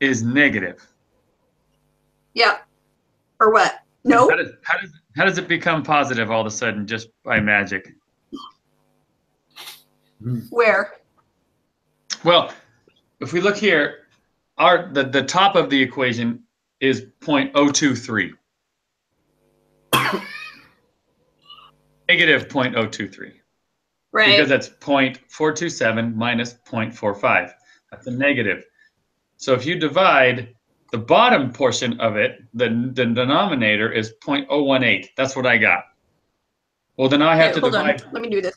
is negative. Yeah. Or what? No. How does it become positive all of a sudden just by magic? Where? Well, if we look here, the top of the equation is 0.023. Negative 0.023. Right. Because that's 0.427 minus 0.45. That's a negative. So if you divide the bottom portion of it, the denominator is 0.018. That's what I got. Well, then I have to divide. On. Let me do this.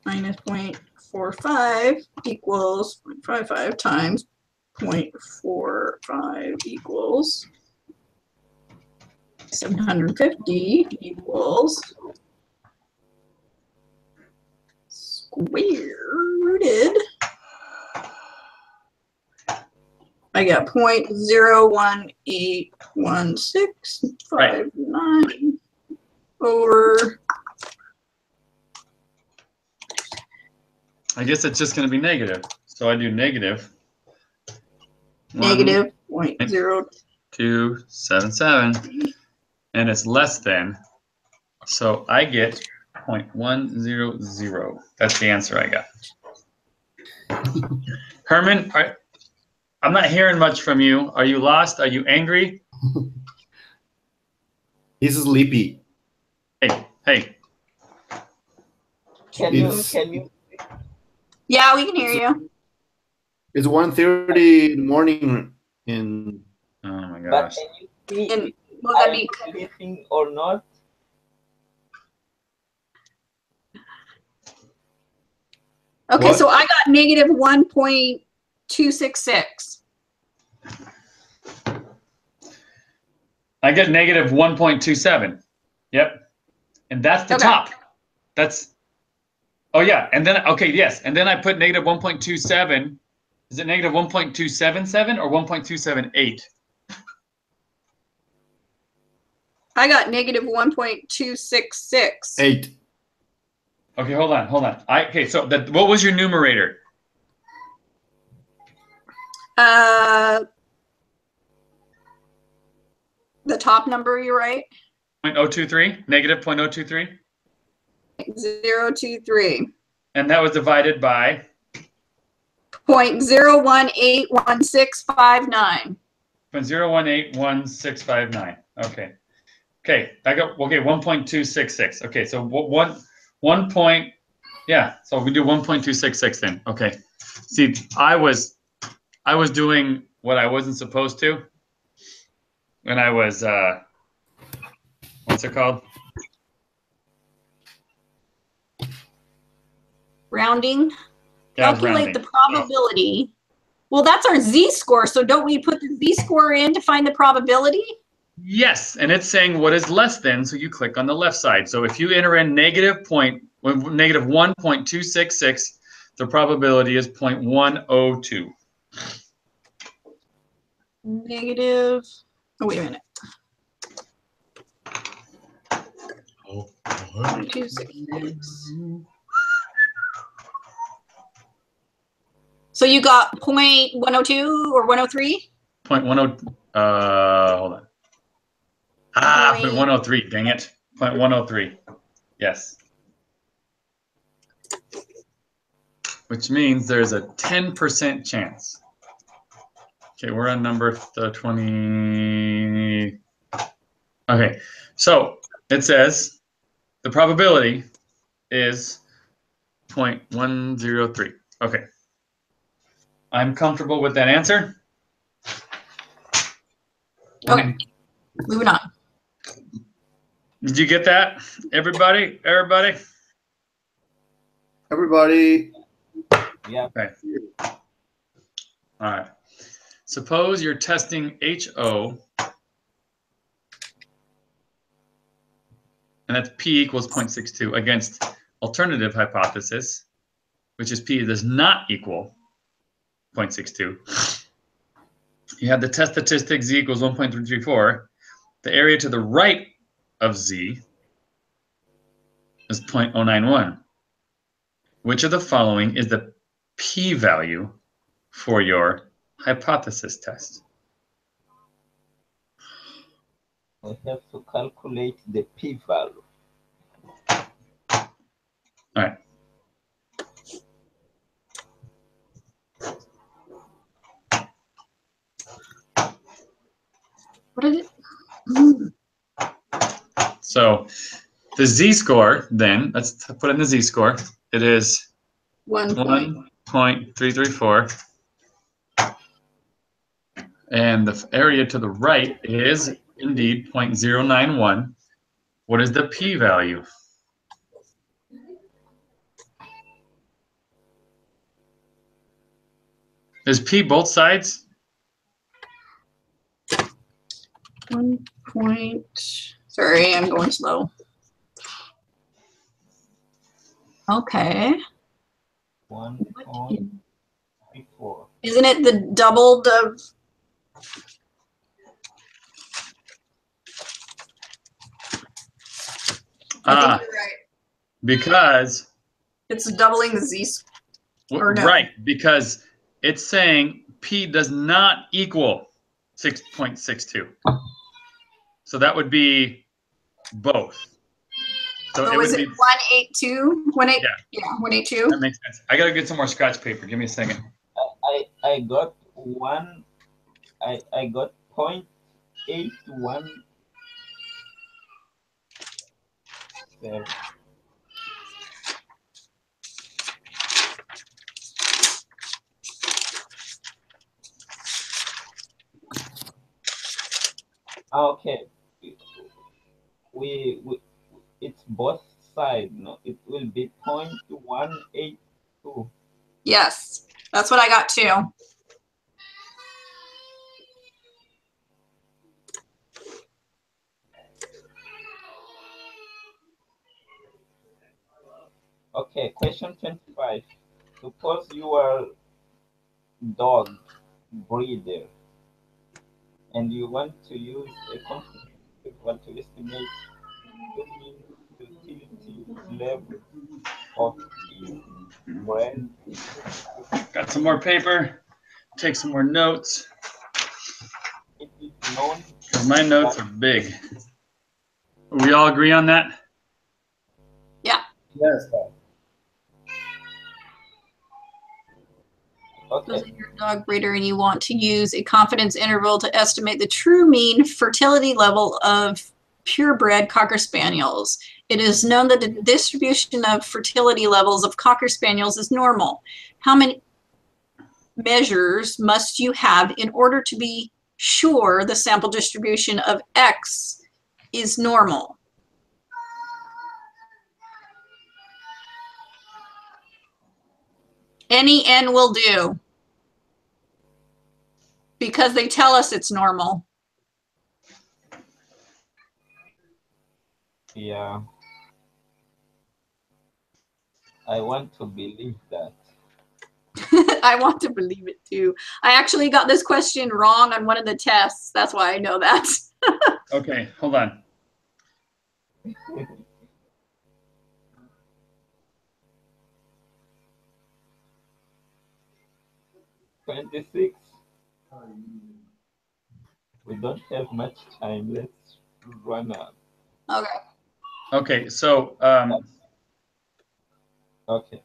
Minus 0.45 equals 0.55 times 0.45 equals 750 equals square rooted. I got 0.0181659 over. I guess it's just going to be negative. So I do negative. Negative 0.0277. And it's less than. So I get 0.100. That's the answer I got. Herman, I'm not hearing much from you. Are you lost? Are you angry? He's sleepy. Hey. Can you? Yeah, we can hear you. It's 1:30 in the morning in. Oh my But gosh. can you see And if will that be? I'm sleeping or not? Okay, What? so I got negative 1.266. I get negative 1.27. Yep. And that's the top. That's, oh yeah. And then, okay, yes. And then I put negative 1.27. Is it negative 1.277 or 1.278? I got negative 1.266. 8. Okay, hold on. Okay, so what was your numerator? The top number, you're right. 0.023, negative 0.023. 0.023. And that was divided by? 0.0181659. 0.0181659. Okay. Okay, I got 1.266. Okay, so one point, yeah. So we do 1.266 then. Okay. See, I was doing what I wasn't supposed to, and I was what's it called? Rounding. Yeah, Calculate the probability. Well, that's our z-score. So don't we put the z-score in to find the probability? Yes, and it's saying what is less than, so you click on the left side. So if you enter in negative 1.266, the probability is 0.102. Negative. Oh, wait a minute. 266. So you got 0.102 or 103? 0.10. Hold on. 0.103. Dang it. 0.103. Yes. Which means there's a 10% chance. Okay, we're on number 20. Okay, so it says the probability is 0.103. Okay. I'm comfortable with that answer. Okay, moving on. Did you get that? Everybody? Everybody? Everybody. Yeah. Okay. All right. Suppose you're testing HO, and that's P equals 0.62 against alternative hypothesis, which is P does not equal 0.62. You have the test statistic Z equals 1.334. The area to the right of Z is 0.091. Which of the following is the p-value for your hypothesis test? I have to calculate the p-value. All right. What is it? So the z-score, then, let's put in the z-score. It is 1.334. And the area to the right is indeed 0.091. What is the p-value? Is p both sides? 1 point. Sorry, I'm going slow. Okay. 1.34. Isn't it the doubled of? I think you're right. Because It's doubling the z. Or no. Right, because it's saying P does not equal 6.62. So that would be both. So it is would it be 182? Yeah, 182. That makes sense. I gotta get some more scratch paper. Give me a second. I got one. I got 0.817. Okay. We it's both sides. No, it will be 0.182. Yes, that's what I got too. Okay, question 25. Suppose you are dog breeder and you want to use a computer to estimate human fertility level of breed. Got some more paper. Take some more notes. It is known Because my notes are big. We all agree on that? Yeah. Yes. Okay. So you're a dog breeder and you want to use a confidence interval to estimate the true mean fertility level of purebred Cocker Spaniels. It is known that the distribution of fertility levels of Cocker Spaniels is normal. How many measures must you have in order to be sure the sample distribution of X is normal? Any N will do, because they tell us it's normal. Yeah. I want to believe that. I want to believe it too. I actually got this question wrong on one of the tests. That's why I know that. Okay, hold on. We don't have much time. Let's run up. Okay. Okay, so Okay.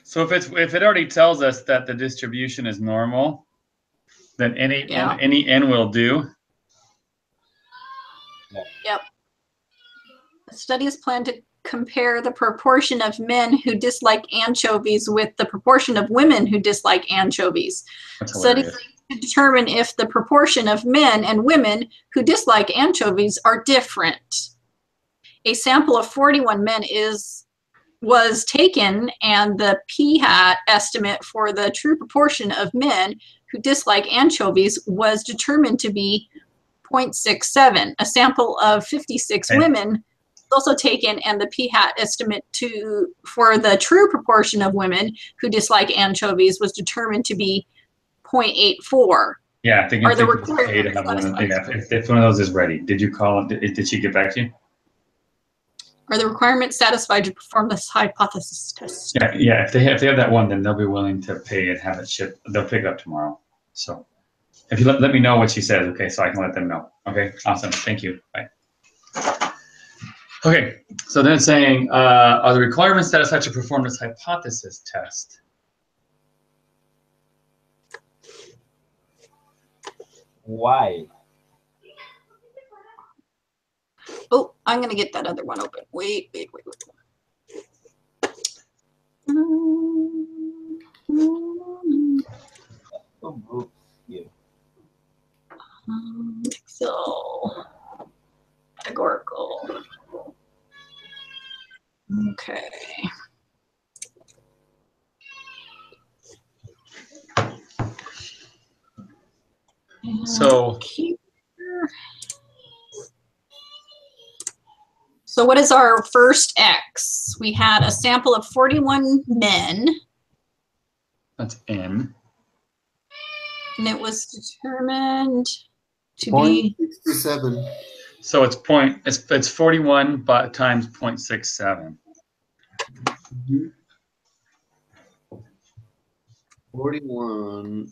so if it already tells us that the distribution is normal, then any n will do. Yep. The study is planned to compare the proportion of men who dislike anchovies with the proportion of women who dislike anchovies. That's Studies hilarious. to determine if the proportion of men and women who dislike anchovies are different. A sample of 41 men was taken, and the p-hat estimate for the true proportion of men who dislike anchovies was determined to be 0.67. A sample of 56 women was also taken, and the p-hat estimate for the true proportion of women who dislike anchovies was determined to be 0.84. Yeah, they Are can the take the pay to have one. requirements If one of those is ready, did you call it? Did she get back to you? Are the requirements satisfied to perform this hypothesis test? Yeah. If they have that one, then they'll be willing to pay and have it shipped. They'll pick it up tomorrow. So if you let me know what she says, okay, so I can let them know. Okay, awesome. Thank you. Bye. Okay, so then it's saying, are the requirements satisfied to perform this hypothesis test? Why? Oh, I'm going to get that other one open. Wait. Two groups here. Excel. Categorical. Okay. So what is our first X? We had a sample of 41 men. That's N. And it was determined to be 0.67. So it's 41 times 0.67. 41.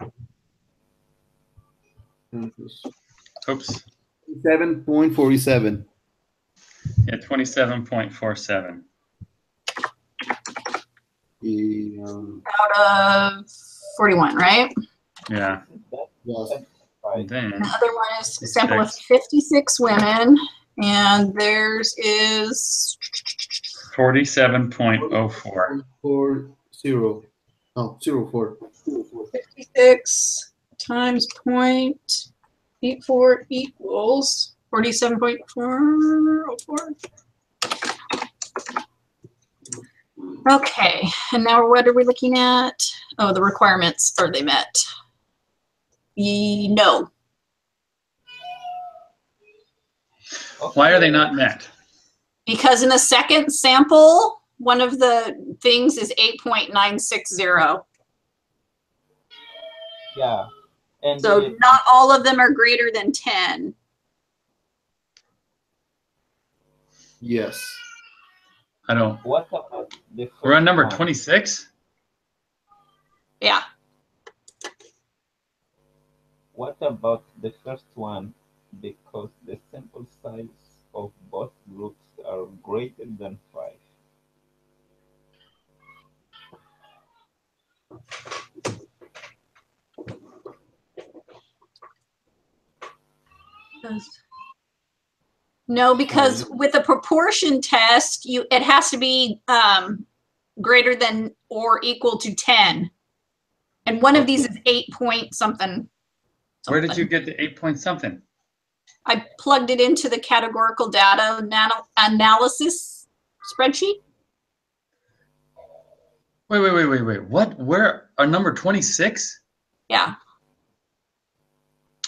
Oops. 7.47. Yeah, 27.47. out of 41, right? Yeah. Yes. And then The other one is a sample of 56 women, and theirs is 47.04. 40. Oh, 04. 56 times 0.84 equals 47.404. Okay, and now what are we looking at? Oh, the requirements, are they met? No. Why are they not met? Because in the second sample, one of the things is 8.960. Yeah. And So not all of them are greater than 10. Yes. I don't. what about the first We're on number one? 26? Yeah. What about the first one? Because the sample size of both groups are greater than 5. No, because with a proportion test, it has to be greater than or equal to 10. And one of these is 8 point something. Where did you get the 8 point something? I plugged it into the categorical data analysis spreadsheet. Wait. What? Where are number 26? Yeah.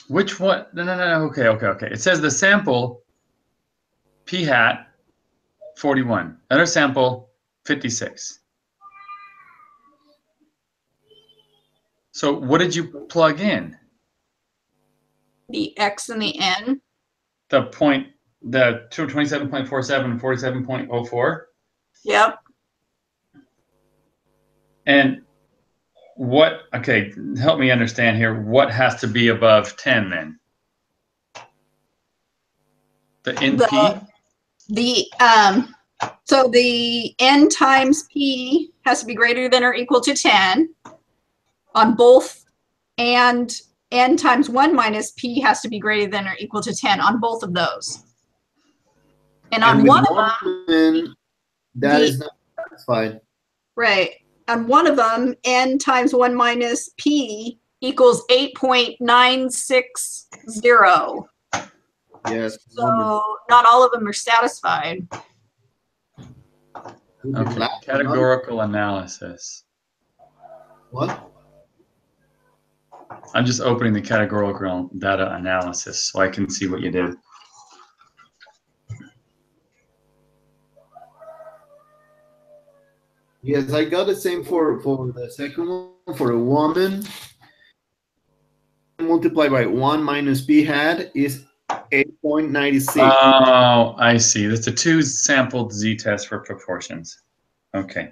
Which one? No. Okay. It says the sample p hat 41. Another sample 56. So what did you plug in? The X and the N. The 27.47 and 47.04? Yep. And what? Okay, help me understand here. What has to be above 10 then? The NP. So the n times p has to be greater than or equal to 10 on both, and n times 1 minus p has to be greater than or equal to 10 on both of those. And on one of them, that is not satisfied. Right. On one of them, n times 1 minus p equals 8.960. Yes. So not all of them are satisfied. Okay, categorical analysis. What? I'm just opening the categorical data analysis so I can see what you did. Yes, I got the same for the second one. For a woman, multiplied by 1 minus p hat is 8.96. Oh, I see. That's a 2 sampled z-test for proportions. Okay.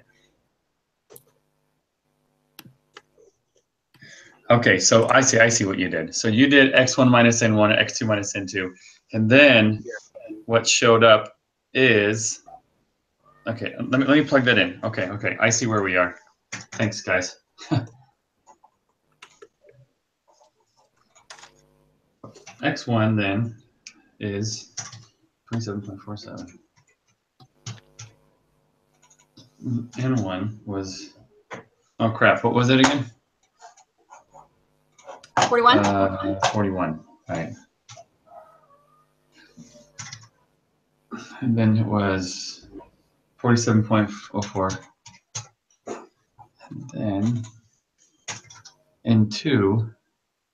Okay, so I see what you did. So you did x1 minus n1 and x2 minus n2. And then what showed up is, okay, let me plug that in. Okay, I see where we are. Thanks, guys. X1 then is 27.47. N1 was, oh crap, what was it again? 41? 41, right. And then it was 47.04. And then N2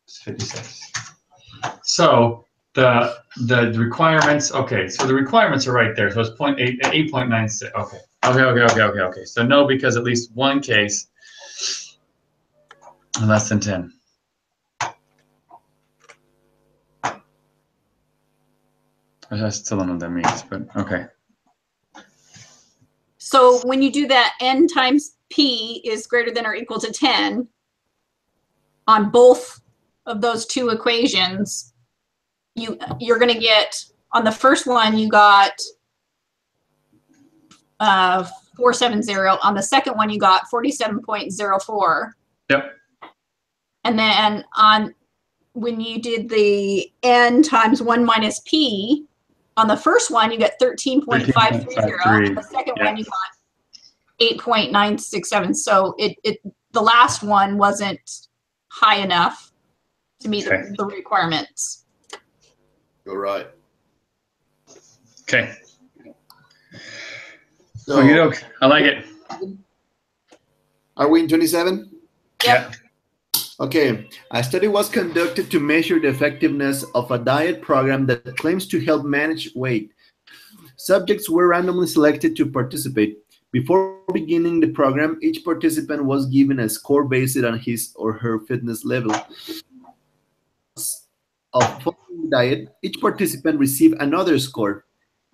is 56. So the requirements, okay, so the requirements are right there. So it's 8.96. Okay. So no, because at least one case less than 10. I still don't know what that means, but okay. So when you do that, n times p is greater than or equal to 10 on both of those two equations, you're going to get, on the first one, you got 470. On the second one, you got 47.04. Yep. And then when you did the n times 1 minus p, on the first one, you get 13.530. On the second one, you got 8.967. So the last one wasn't high enough to meet the requirements. You're right. Okay. So, I like it. Are we in 27? Yeah. Okay. A study was conducted to measure the effectiveness of a diet program that claims to help manage weight. Subjects were randomly selected to participate. Before beginning the program, each participant was given a score based on his or her fitness level. Of following the diet, each participant received another score.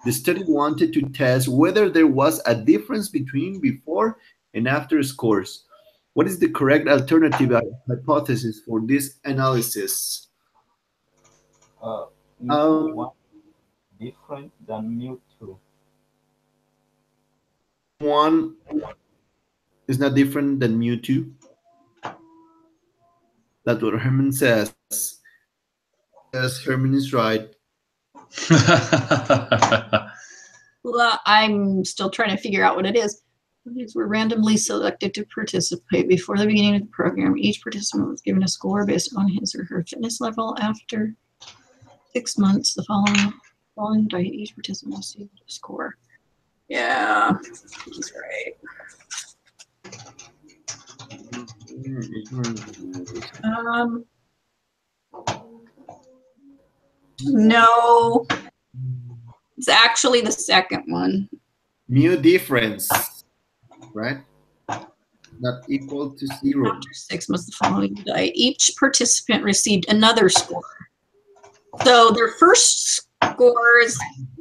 The study wanted to test whether there was a difference between before and after scores. What is the correct alternative hypothesis for this analysis? Mu1 different than mu2. One is not different than mu2. That's what Herman says. Yes, Herman is right. Well, I'm still trying to figure out what it is. These were randomly selected to participate. Before the beginning of the program, each participant was given a score based on his or her fitness level. After 6 months, the following diet, each participant received a score. Yeah, he's right. No, it's actually the second one. Mu difference, right? Not equal to 0. After 6 months, the following diet, each participant received another score. So their first score is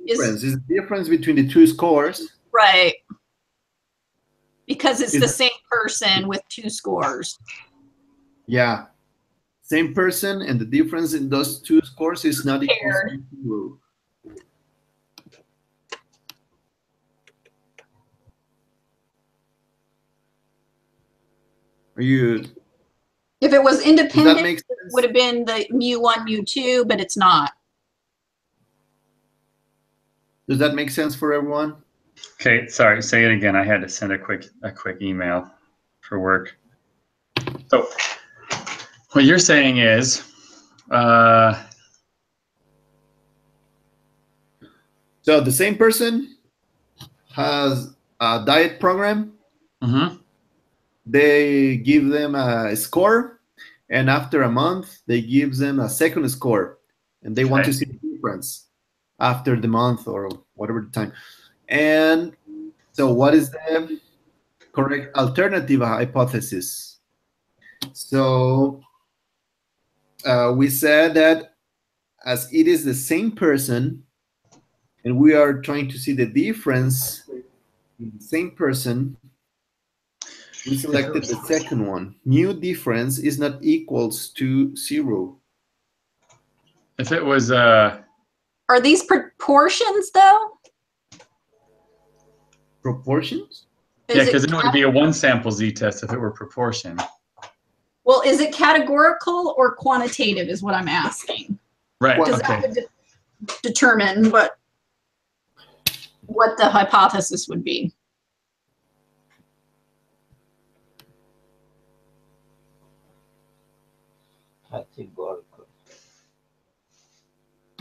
the difference between the two scores. Right. Because it's the same person with 2 scores. Yeah. Same person, and the difference in those two scores is not equal to 0. Are you? If it was Does that independent, make it sense? would have been the mu1, mu2, but it's not. Does that make sense for everyone? Okay, sorry, say it again. I had to send a quick email for work. So what you're saying is, so the same person has a diet program. They give them a score, and after a month, they give them a second score, and they want to see the difference after the month or whatever the time. And so what is the correct alternative hypothesis? So we said that as it is the same person, and we are trying to see the difference in the same person, we selected the second one. Mu difference is not equals to 0. If it was Are these proportions though? Proportions? Yeah, because then it would be a one sample z-test if it were proportion. Well, is it categorical or quantitative is what I'm asking. Right, because okay. that would determine what the hypothesis would be. Categorical.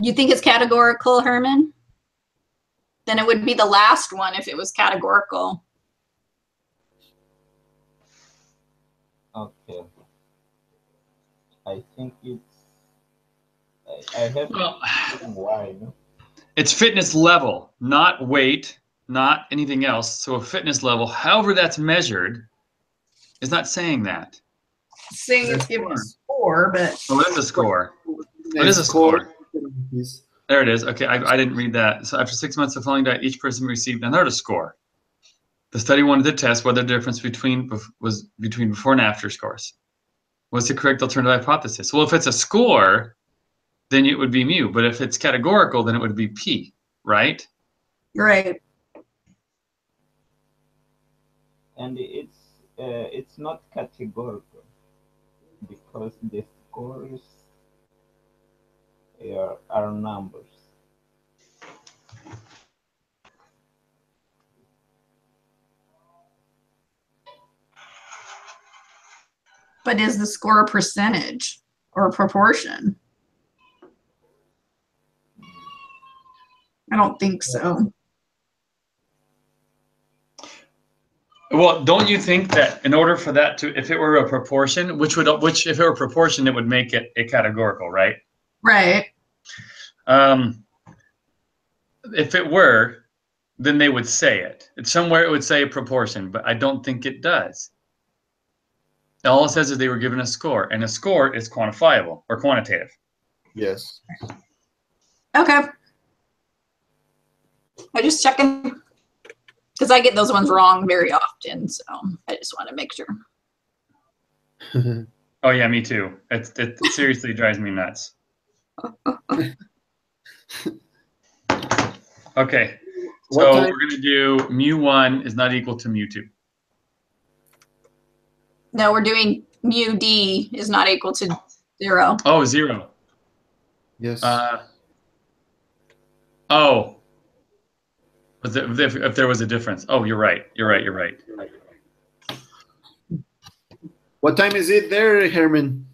You think it's categorical, Herman? Then it would be the last one if it was categorical. Okay. I think it's. I have why. No? It's fitness level, not weight, not anything else. So a fitness level, however that's measured, is not saying that. It's saying it's giving a score, but. Oh, it is a score. It is a score. There it is. Okay, I didn't read that. So after 6 months of following diet, each person received another score. The study wanted to test whether the difference was between before and after scores. What's the correct alternative hypothesis? Well, if it's a score, then it would be mu. But if it's categorical, then it would be p, right? Right. And it's not categorical because the scores are numbers. But is the score a percentage or a proportion? I don't think so. Well, don't you think that in order for that to, if it were a proportion, which if it were a proportion, it would make it a categorical, right? Right. If it were, then they would say it. It's somewhere it would say a proportion, but I don't think it does. All it says is they were given a score, and a score is quantifiable or quantitative. Yes. Okay. I just checking because I get those ones wrong very often, so I just want to make sure. Oh yeah, me too. It seriously drives me nuts. Okay, so we're going to do mu1 is not equal to mu2. No, we're doing mu d is not equal to 0. Oh, 0. Yes. Oh. If there was a difference. Oh, you're right. You're right. What time is it there, Herman?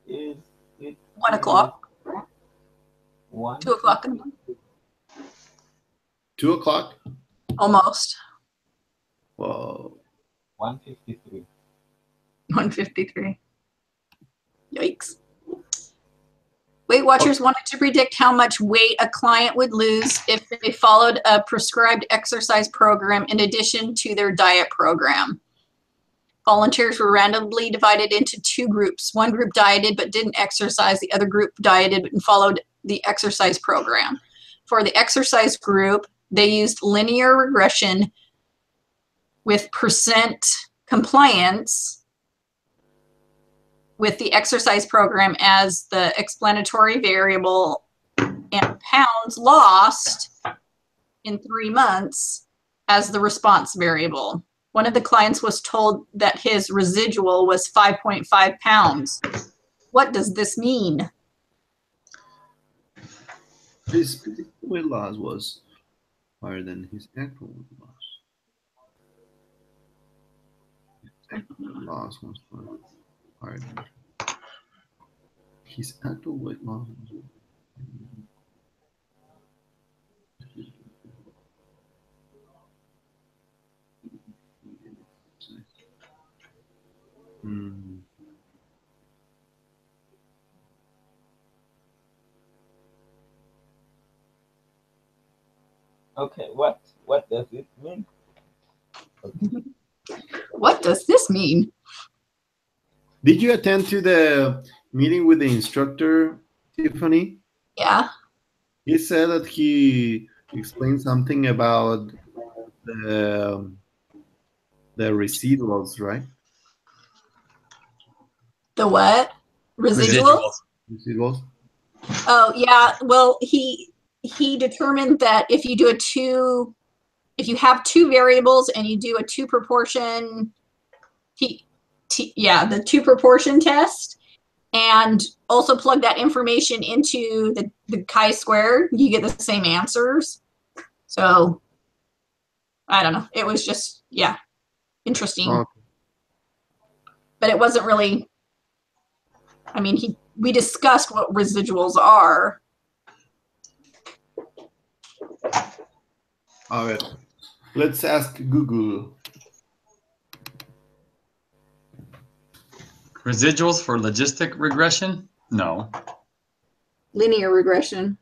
Is it 1 o'clock. 2 o'clock in the morning. 2 o'clock? Almost. Whoa. 1:53. 1:53. Yikes. Weight Watchers wanted to predict how much weight a client would lose if they followed a prescribed exercise program in addition to their diet program. Volunteers were randomly divided into 2 groups. One group dieted but didn't exercise. The other group dieted and followed the exercise program. For the exercise group, they used linear regression with percent compliance with the exercise program as the explanatory variable and pounds lost in 3 months as the response variable. One of the clients was told that his residual was 5.5 pounds. What does this mean? His weight loss was higher than his actual weight loss. His actual loss was higher than his actual weight loss was. Okay, what does it mean? Okay. What does this mean? Did you attend to the meeting with the instructor, Tiffany? Yeah. He said that he explained something about the residuals, right? The what? Residuals? Residuals. Oh, yeah. Well, he determined that if you do if you have two variables and you do a two proportion, the two proportion test, and also plug that information into the chi-square, you get the same answers. So I don't know. It was just, yeah, interesting. Okay. But it wasn't really, I mean, we discussed what residuals are. All right. Let's ask Google. Residuals for logistic regression? No. Linear regression.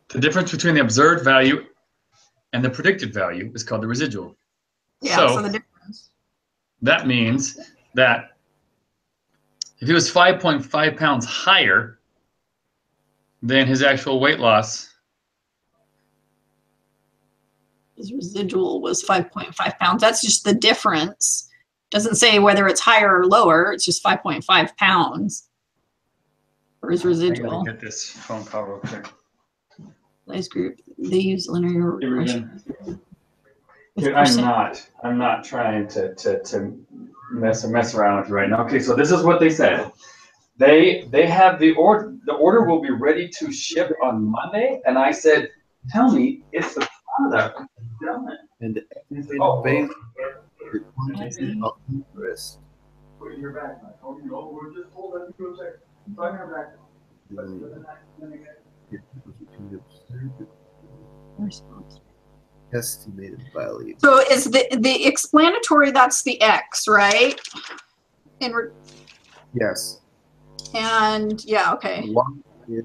The difference between the observed value and the predicted value is called the residual. Yeah, so the difference. That means that if he was 5.5 pounds higher than his actual weight loss, his residual was 5.5 pounds. That's just the difference. Doesn't say whether it's higher or lower. It's just 5.5 pounds for his residual. I gotta get this phone call real quick. Size group. They use linear regression. Dude, I'm not trying to mess around with you right now. Okay, so this is what they said. They have the order will be ready to ship on Monday, and I said, tell me if the product is done. And the estimated the quantity of interest. Put it in your backpack. Oh, no, we're just hold on to a second. Put it in your Response. Estimated value. So is the explanatory, that's the X, right? Yes. And yeah, okay. One is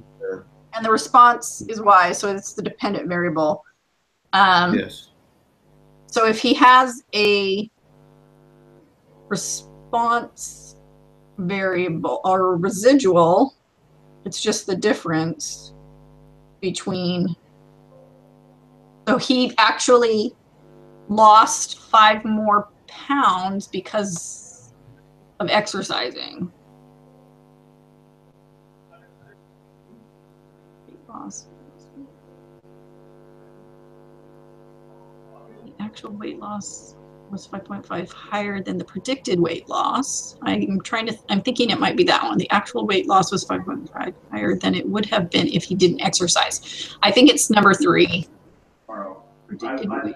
and the response is Y, so it's the dependent variable. Yes. So if he has a response variable or residual, it's just the difference between. So he actually lost 5 more pounds because of exercising. The actual weight loss was 5.5 higher than the predicted weight loss. I'm thinking it might be that one. The actual weight loss was 5.5 higher than it would have been if he didn't exercise. I think it's number 3. Predicted weight.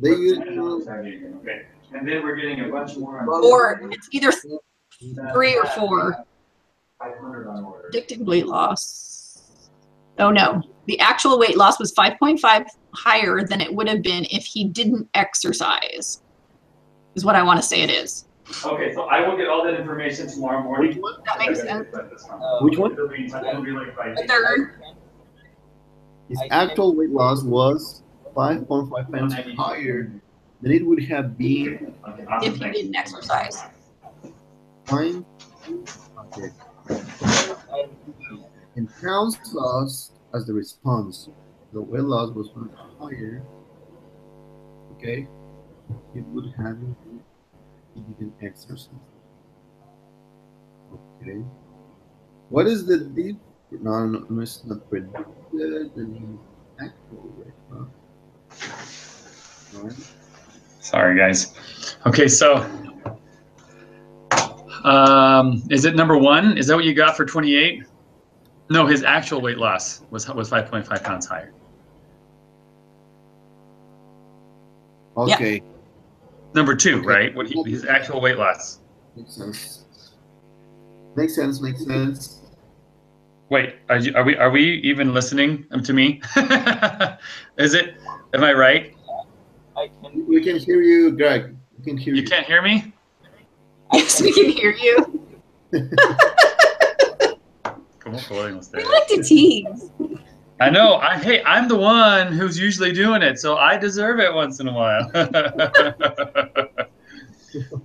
They use okay. And then we're getting a bunch more. Or it's either 3 or 4. 500 on order. Predicted weight loss. Oh no, the actual weight loss was 5.5 higher than it would have been if he didn't exercise, is what I want to say it is. Okay, so I will get all that information tomorrow morning. Which one? That makes sense. Which one? It'll be like by The third. His actual weight loss was 5.5 pounds higher than it would have been Okay, awesome, If you thanks. didn't exercise. fine. Okay. In pounds lost as the response, the weight loss was much higher. Okay. It would have if you didn't exercise. Okay. What is the deep? No, it's not predicted. The actual weight loss. Right. Sorry, guys. Okay, so is it number 1? Is that what you got for 28? No, his actual weight loss was 5.5 pounds higher. Okay. Number 2, Okay. right? His actual weight loss. Makes sense. Makes sense. Makes sense. Wait, are we even listening to me? Is it? Am I right? I can. We can hear you, Greg. We can hear you. You can't hear me? Yes, we can hear you. ¿Cómo podemos We hacer? like to tease. I know. Hey, I'm the one who's usually doing it, so I deserve it once in a while.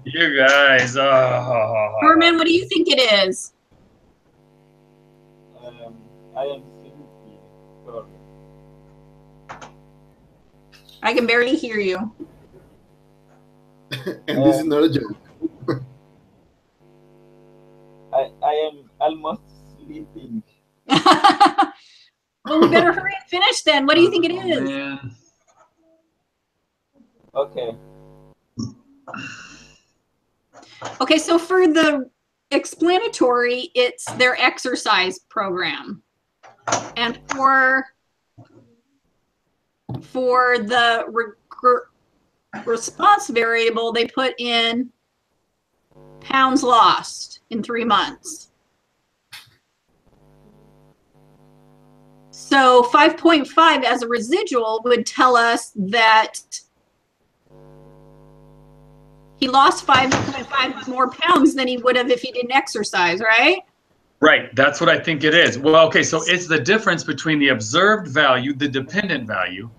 You guys. Oh. Herman, what do you think it is? I am simply sorry. I can barely hear you. And this is not a joke. I am almost sleeping. Well, we better hurry and finish then. What do you think it is? Man. Okay. Okay, so for the explanatory, it's their exercise program. And for the response variable, they put in pounds lost in 3 months. So 5.5 as a residual would tell us that he lost 5.5 more pounds than he would have if he didn't exercise, right? Right, that's what I think it is. Well, okay, so it's the difference between the observed value, the dependent value,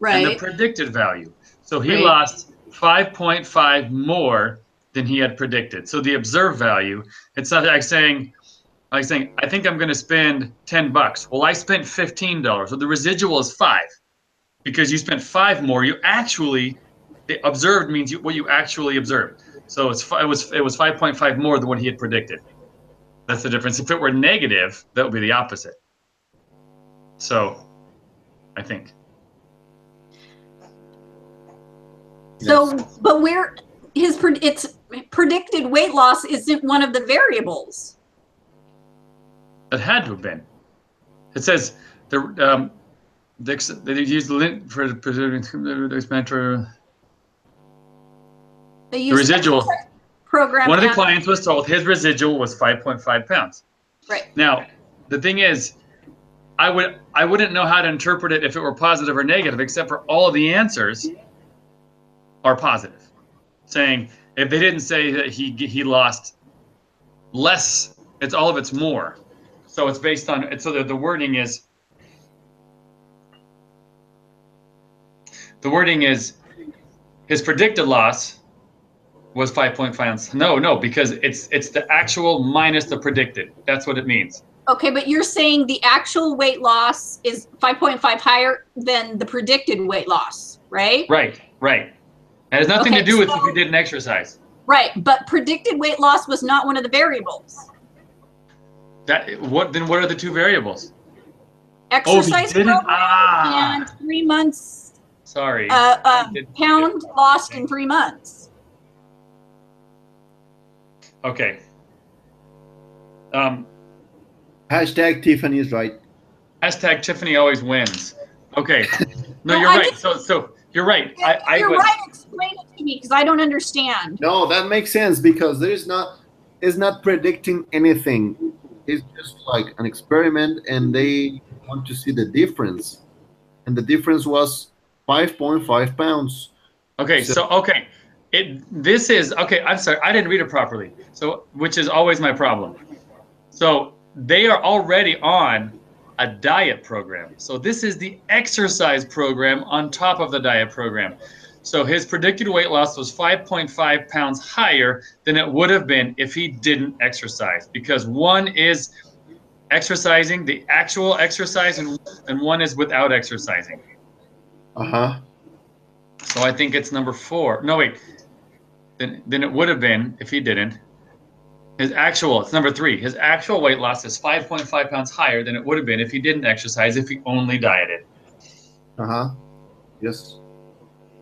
and the Right. predicted value. So he Right. lost 5.5 more than he had predicted. So the observed value, it's not like saying, I think I'm going to spend $10. Well, I spent $15. So the residual is 5 because you spent 5 more. You actually, the observed means what you actually observed. So it was 5.5 more than what he had predicted. That's the difference. If it were negative, that would be the opposite. So, I think. So, but where it's predicted weight loss isn't one of the variables. It had to have been. It says they use the lint for the explanatory. They The use residual. program. One of the and- clients was told his residual was 5.5 pounds. Right. Now, the thing is, I wouldn't know how to interpret it if it were positive or negative, except for all of the answers are positive, saying if they didn't say that he lost less, it's all of it's more. So it's based on it. So the wording is his predicted loss was 5.5 pounds. No, because it's the actual minus the predicted. That's what it means. Okay, but you're saying the actual weight loss is 5.5 higher than the predicted weight loss, right? Right. It has nothing to Okay, do with so- if you didn't exercise. Right, but predicted weight loss was not one of the variables. Then what are the two variables? Exercise didn't? program Ah. and 3 months, Sorry. pound lost in 3 months. Okay. Hashtag Tiffany is right. Hashtag Tiffany always wins. Okay. No, No, you're I right. just- So you're right. You're right, explain it to me because I don't understand. No, that makes sense because it's not predicting anything. It's just like an experiment, and they want to see the difference, and the difference was 5.5 pounds. Okay. So okay. This is okay. I'm sorry, I didn't read it properly. So, which is always my problem. So they are already on a diet program. So this is the exercise program on top of the diet program. So his predicted weight loss was 5.5 pounds higher than it would have been if he didn't exercise, because one is exercising, the actual exercise, and one is without exercising. Uh-huh. So I think it's number 4. No, wait. Then it would have been if he didn't. It's number 3. His actual weight loss is 5.5 pounds higher than it would have been if he didn't exercise, if he only dieted. Uh-huh. Yes.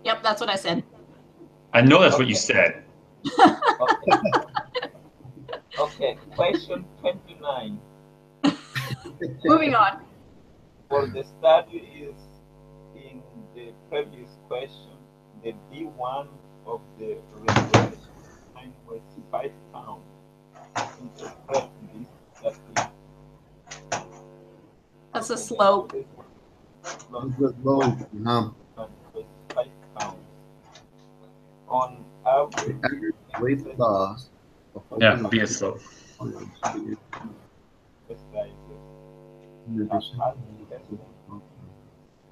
Yep, that's what I said. I know that's what you said. Okay, question 29. Moving on. For the study is in the previous question, the B1 of the research time was 5 pounds. Interpret this that That's a slope. Uh-huh. was 5 pounds. On average, Average weight loss. Yeah, be a slope.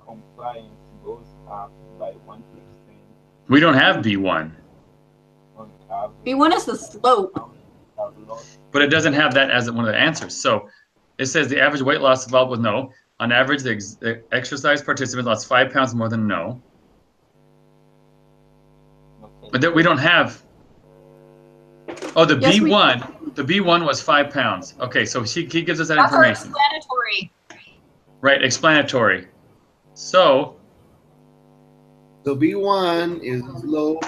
compliance goes up by 1%. We don't have B1, On average, B1 is the slope. have lost but it doesn't have that as one of the answers. So it says the average weight loss involved with no. On average, the exercise participant lost 5 pounds more than no. okay. But we don't have. Oh, the Yes, B1. The B1 was 5 pounds. Okay, so he gives us that That's our information. explanatory. Right, explanatory. So B1 is low,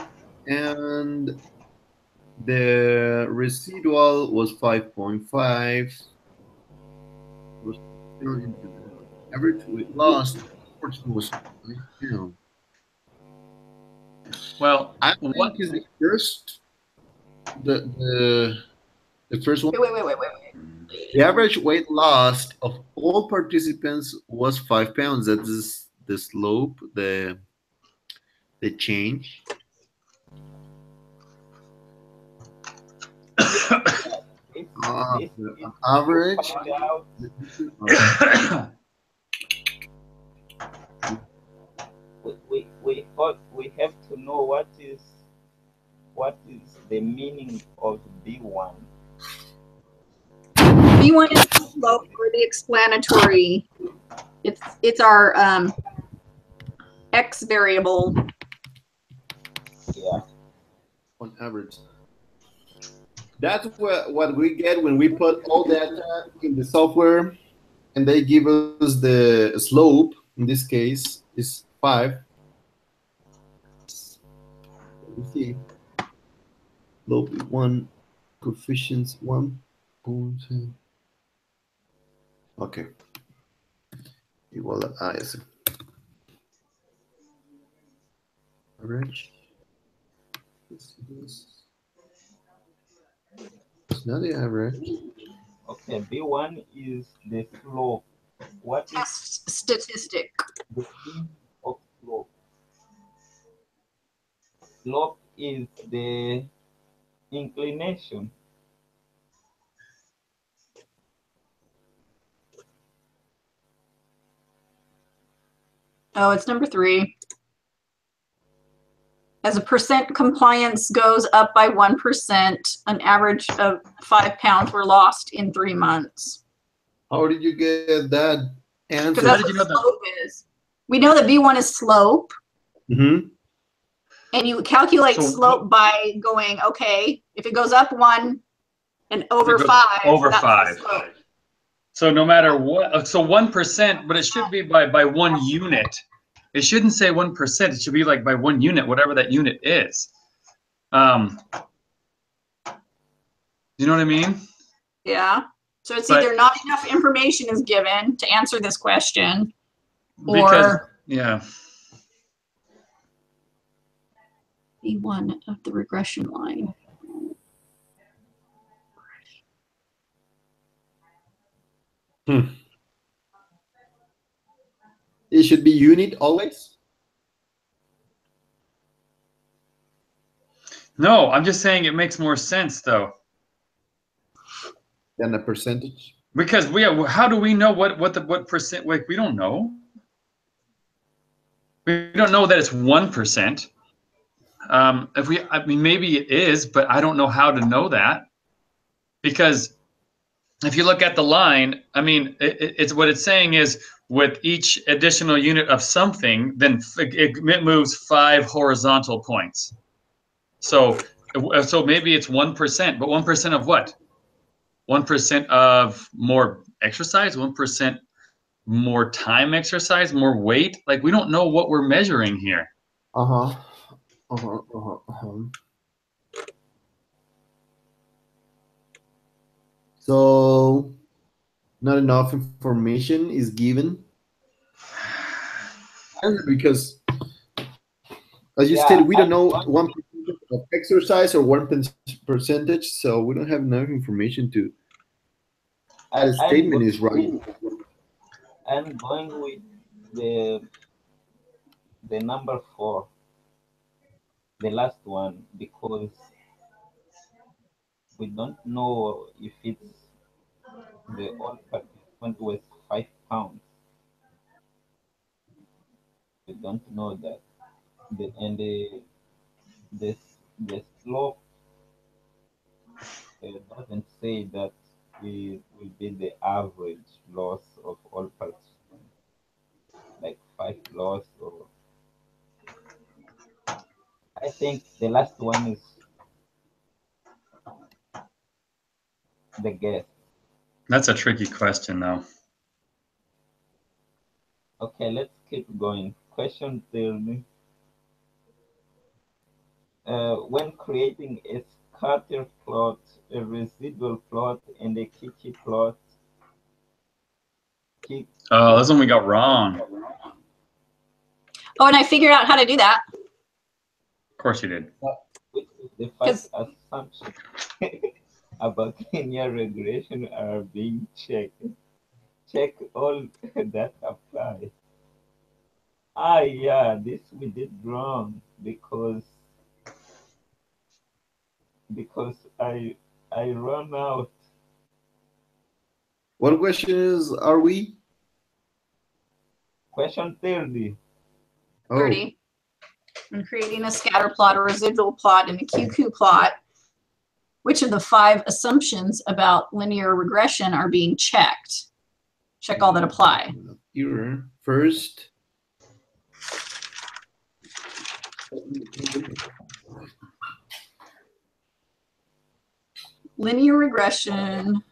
and the residual was 5.5. Average weight loss was 5 pounds. well, I think is the first, the first one. Wait. The average weight loss of all participants was 5 pounds. That is the slope, the change. The average. We have to know what is the meaning of B1. B1 is the slope or the explanatory. It's our X variable. Yeah. On average. That's what we get when we put all data in the software, and they give us the slope. In this case, is 5. Let me see. Slope 1, coefficients 1. Okay. Igual a ese. Average. It's not the average. Okay, B1 is the slope. What is Test statistic. the meaning of slope? Slope is the inclination. Oh, it's number 3. As a percent compliance goes up by 1%, an average of 5 pounds were lost in 3 months. How did you get that answer? Because that's what slope is. We know that B1 is slope. Mm-hmm. And you calculate slope by going, okay, if it goes up 1 and over 5. Over that's 5. the slope. So no matter what, so 1%, but it should be by 1 unit. It shouldn't say 1%. It should be like by 1 unit, whatever that unit is. You know what I mean? Yeah. So it's either not enough information is given to answer this question, or yeah. B1 of the regression line. It should be unit always. No, I'm just saying it makes more sense though. Than a percentage? Because how do we know what percent? Like we don't know. We don't know that it's 1%. I mean, maybe it is, but I don't know how to know that, because if you look at the line, I mean, it's what it's saying is with each additional unit of something, then it moves 5 horizontal points. So maybe it's 1%, but 1% of what? 1% of more exercise, 1% more time exercise, more weight. Like we don't know what we're measuring here. So not enough information is given. Because as you stated, we don't know 1% of exercise or 1%, so we don't have enough information to. That statement is right. I'm going with the number 4, the last one, because we don't know if it's the all participant with 5 pounds. We don't know that. The slope doesn't say that it will be the average loss of all participants, like 5 loss, or I think the last one is the guess. That's a tricky question, though. Okay, let's keep going. Question 30. When creating a scatter plot, a residual plot, and a Kiki plot. Oh, that's one we got wrong. Oh, and I figured out how to do that. Of course you did. Which is the first assumption about linear regression are being checked. Check all that apply. Yeah, this we did wrong because I run out. What question are we? Question 30. 30. I'm creating a scatter plot, a residual plot, and a QQ plot. Which of the 5 assumptions about linear regression are being checked? Check all that apply. Here, first. Linear regression,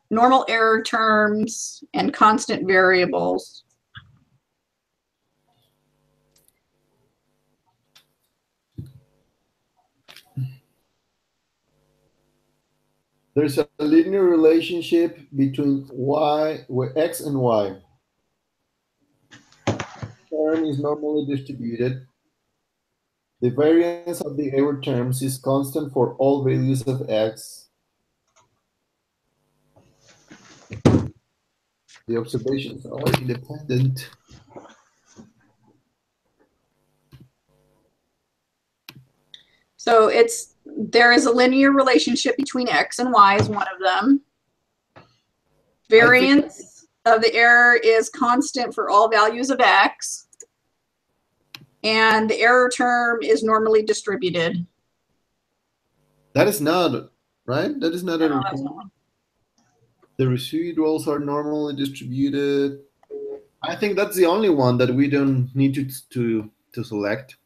normal error terms, and constant variables. There's a linear relationship between x and y. Term is normally distributed. The variance of the error terms is constant for all values of x. The observations are independent. So there is a linear relationship between x and y is one of them. Variance of the error is constant for all values of x. And the error term is normally distributed. That is not, right? That is not a requirement. The residuals are normally distributed. I think that's the only one that we don't need to select.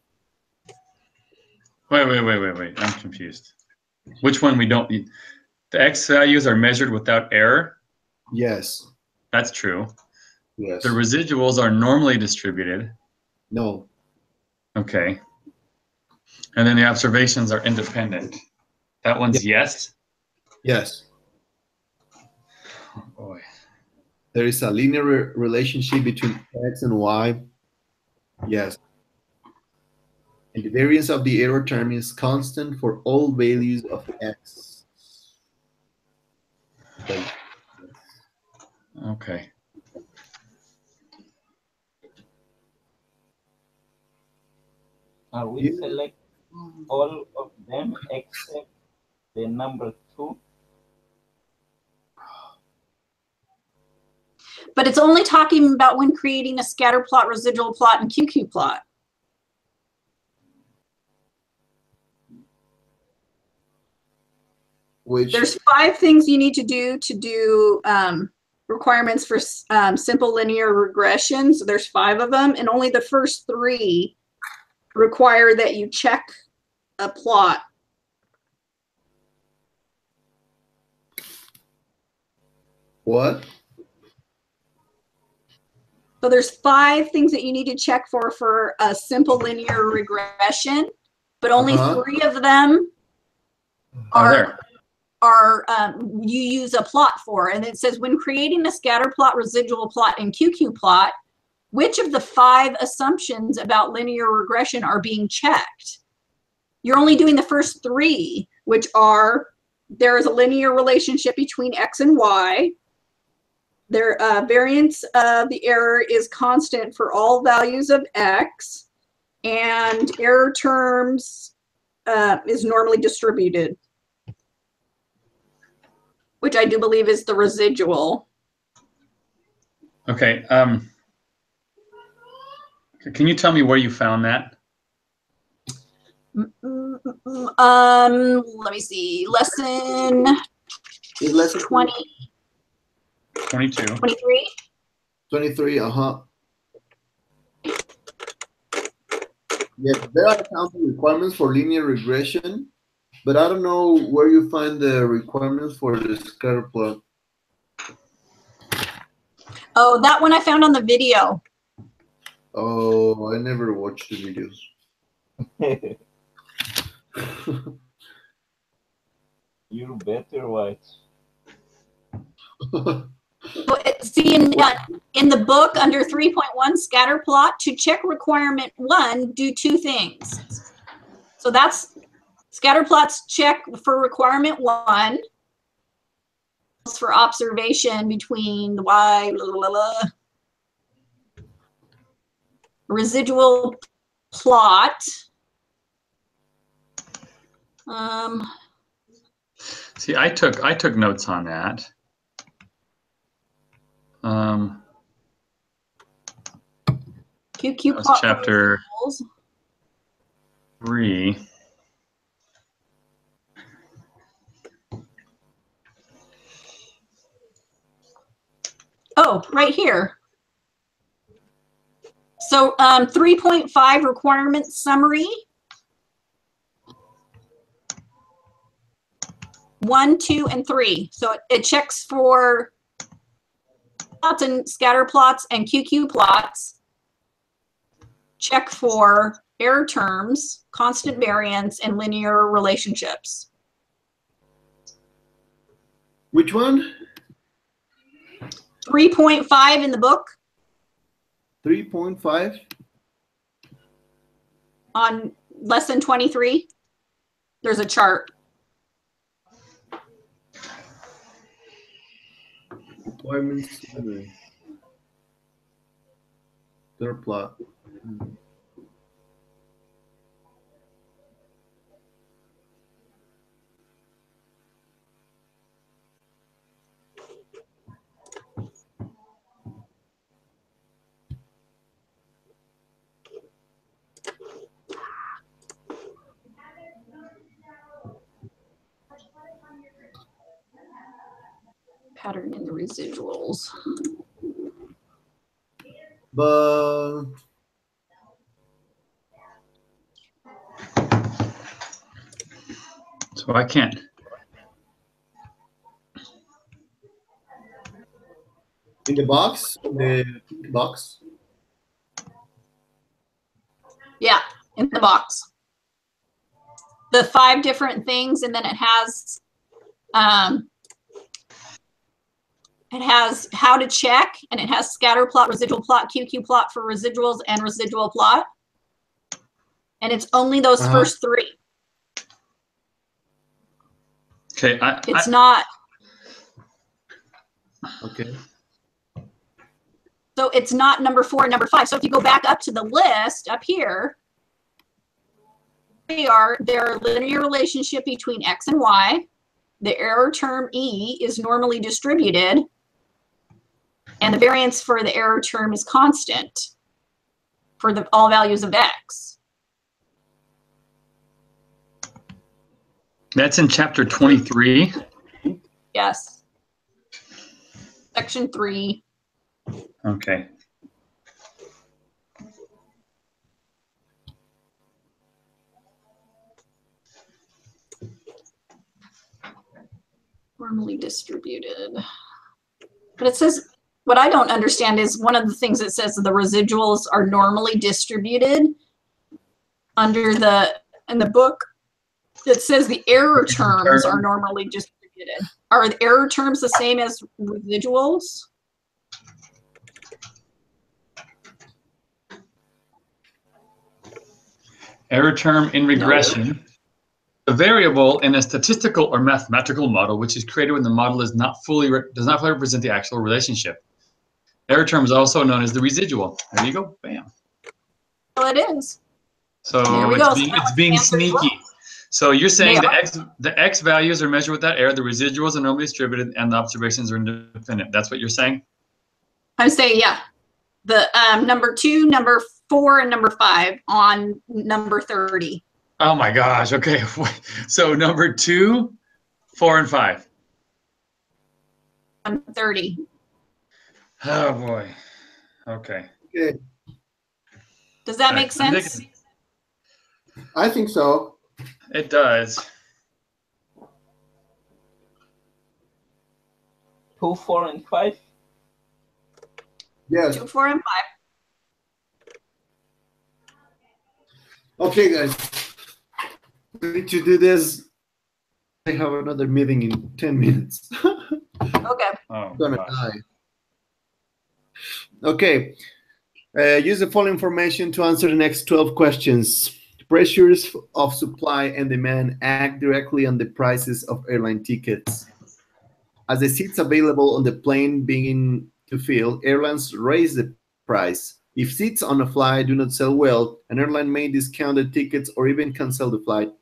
Wait. I'm confused. Which one we don't need? The x values are measured without error? Yes. That's true. Yes. The residuals are normally distributed? No. Okay. And then the observations are independent. That one's yes? Yes. Oh, boy. There is a linear relationship between x and y. Yes. And the variance of the error term is constant for all values of x. Okay. Are we selecting all of them except the number 2? But it's only talking about when creating a scatter plot, residual plot, and QQ plot. There's 5 things you need to do requirements for simple linear regression. So there's 5 of them, and only the first 3 require that you check a plot. What? So there's 5 things that you need to check for a simple linear regression, but only 3 of them are you use a plot for. And it says when creating a scatter plot, residual plot, and QQ plot, which of the 5 assumptions about linear regression are being checked? You're only doing the first 3, which are there is a linear relationship between X and Y. Their variance of the error is constant for all values of X, and error terms is normally distributed, which I do believe is the residual. Okay. Can you tell me where you found that? Let me see. Lesson 20. 22. 23. 23, Yeah, there are counting requirements for linear regression, but I don't know where you find the requirements for the scatter plot. Oh, that one I found on the video. Oh, I never watched the videos. You better watch. See, in the book under 3.1 scatter plot, to check requirement 1, do 2 things. So that's scatter plots check for requirement 1 for observation between the Y, residual plot. See, I took notes on that. QQ plot chapter 3. Oh, right here. So 3.5 requirement summary. 1, 2, and 3. So it checks for plots and scatter plots and QQ plots. Check for error terms, constant variance, and linear relationships. Which one? 3.5 in the book. 3.5? On lesson 23, there's a chart. Requirements summary. Their plot. Pattern in the residuals. But so I can't. in the box, the box. Yeah, in the box. The 5 different things, and then it has how to check, and it has scatter plot, residual plot, QQ plot for residuals, and residual plot. And it's only those first 3. Okay, it's not. Okay. So it's not number 4 and number 5. So if you go back up to the list up here, they are a linear relationship between X and Y. The error term E is normally distributed, and the variance for the error term is constant for all values of X. That's in chapter 23. Yes. Section 3. Okay. Normally distributed. But it says, what I don't understand is one of the things that says the residuals are normally distributed under in the book. It says the error terms are normally distributed. Are the error terms the same as residuals? Error term in regression. No. A variable in a statistical or mathematical model which is created when the model is not fully does not fully represent the actual relationship. Error term is also known as the residual. There you go. Bam. Well, it is. So it's being sneaky. Well. So you're saying the x values are measured with that error, the residuals are normally distributed, and the observations are independent. That's what you're saying? I'm saying, yeah. The number 2, number 4, and number 5 on number 30. Oh my gosh. Okay. So number 2, 4, and 5. 30. Oh boy. Okay. Okay. Does that make sense? I think so. It does. 2, 4, and 5. Yes. 2, 4, and 5. Okay, guys. We need to do this. I have another meeting in 10 minutes. Okay. Oh, I'm gonna die. Okay. Use the following information to answer the next 12 questions. Pressures of supply and demand act directly on the prices of airline tickets. As the seats available on the plane begin to fill, airlines raise the price. If seats on a flight do not sell well, an airline may discount the tickets or even cancel the flight.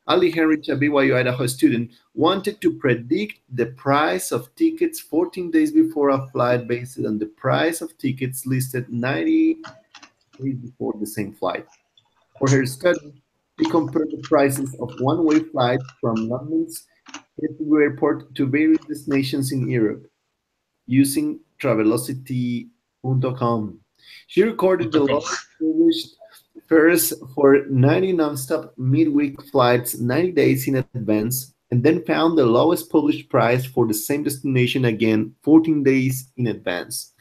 Ali Henrich, a BYU Idaho student, wanted to predict the price of tickets 14 days before a flight based on the price of tickets listed 90 days before the same flight. For her study, she compared the prices of one-way flights from London's Heathrow Airport to various destinations in Europe using Travelocity.com. She recorded the lowest published fares for 90 nonstop midweek flights 90 days in advance, and then found the lowest published price for the same destination again 14 days in advance.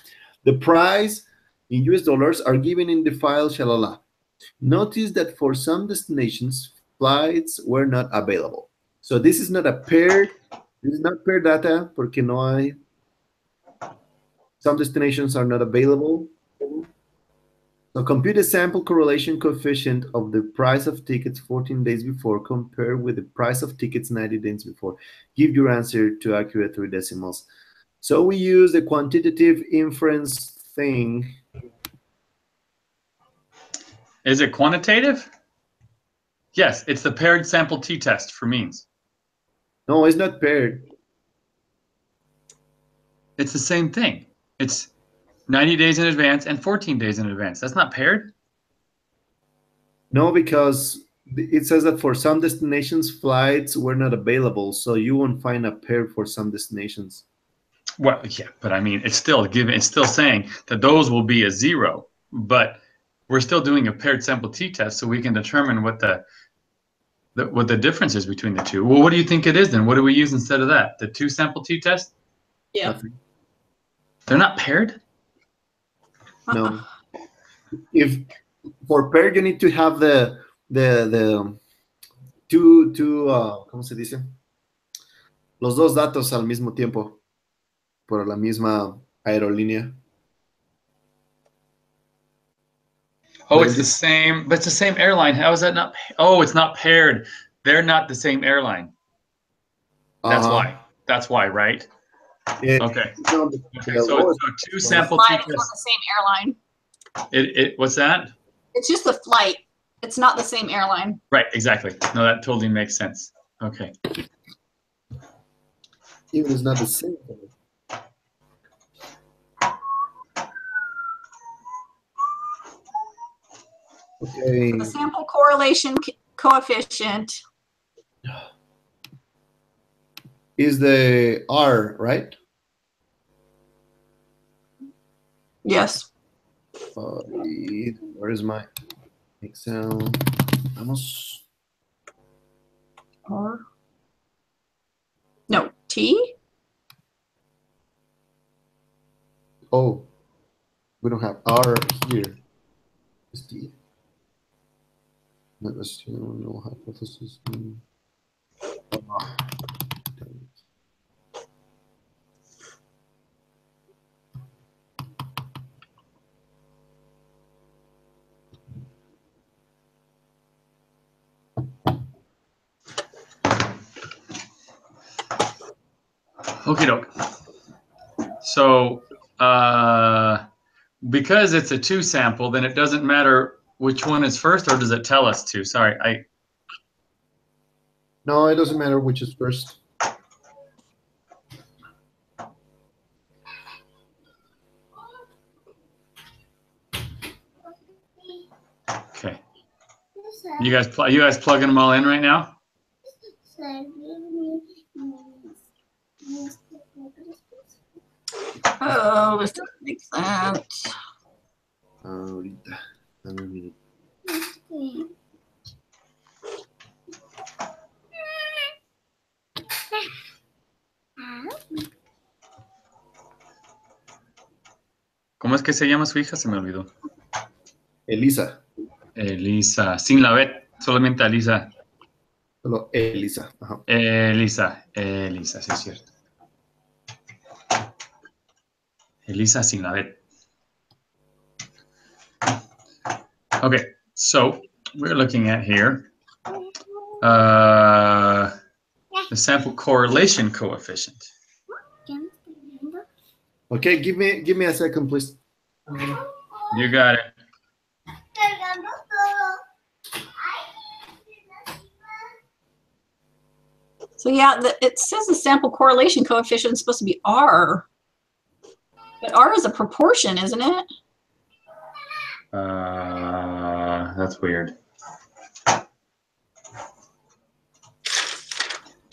The price in US dollars are given in the file shalala. Notice that for some destinations, flights were not available. So this is not paired data porque no hay. Some destinations are not available. So compute a sample correlation coefficient of the price of tickets 14 days before compared with the price of tickets 90 days before. Give your answer to accurate 3 decimals. So we use the quantitative inference thing. Is it quantitative? Yes, it's the paired sample t-test for means. No, it's not paired. It's the same thing. It's 90 days in advance and 14 days in advance. That's not paired? No, because it says that for some destinations, flights were not available, so you won't find a pair for some destinations. Well, yeah, but I mean, it's still given. It's still saying that those will be a 0, but we're still doing a paired sample t-test, so we can determine what the difference is between the two. Well, what do you think it is then? What do we use instead of that? The 2 sample t-test? Yeah. Nothing. They're not paired? No. If for paired, you need to have the two ¿cómo se dice? Los dos datos al mismo tiempo por la misma aerolínea. Oh, it's the same, but it's the same airline. How is that not? Oh, it's not paired. They're not the same airline. That's why. That's why, right? Okay. Okay. So 2 sample t-tests. It's not the same airline. What's that? It's just a flight. It's not the same airline. Right, exactly. No, that totally makes sense. Okay. Even it's not the same. Okay. The sample correlation coefficient Is the R, right? Yes. Where is my Excel? Vamos. R. No, T? Oh, we don't have R here. It's T. Not assume no hypothesis. Oh, damn it. Okie doke. So because it's a 2 sample, then it doesn't matter which one is first, or does it tell us to? Sorry, No, it doesn't matter which is first. okay. You guys plugging them all in right now? Oh, this doesn't make sense. Ahorita. Dame un minuto. ¿Cómo es que se llama su hija? Se me olvidó. Elisa. Elisa, sin la B, solamente Elisa. Solo Elisa. Ajá. Elisa, sí es cierto. Elisa sin la B. Okay, so we're looking at here the sample correlation coefficient. Okay, give me a second, please. You got it. So yeah, it says the sample correlation coefficient is supposed to be R. But R is a proportion, isn't it? That's weird.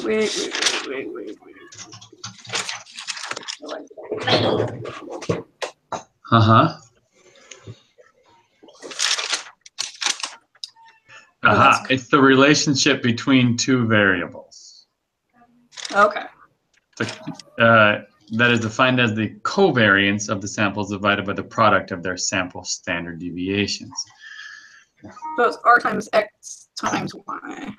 Wait. Uh-huh. It's the relationship between 2 variables. Okay. That is defined as the covariance of the samples divided by the product of their sample standard deviations. So it's R times X times Y.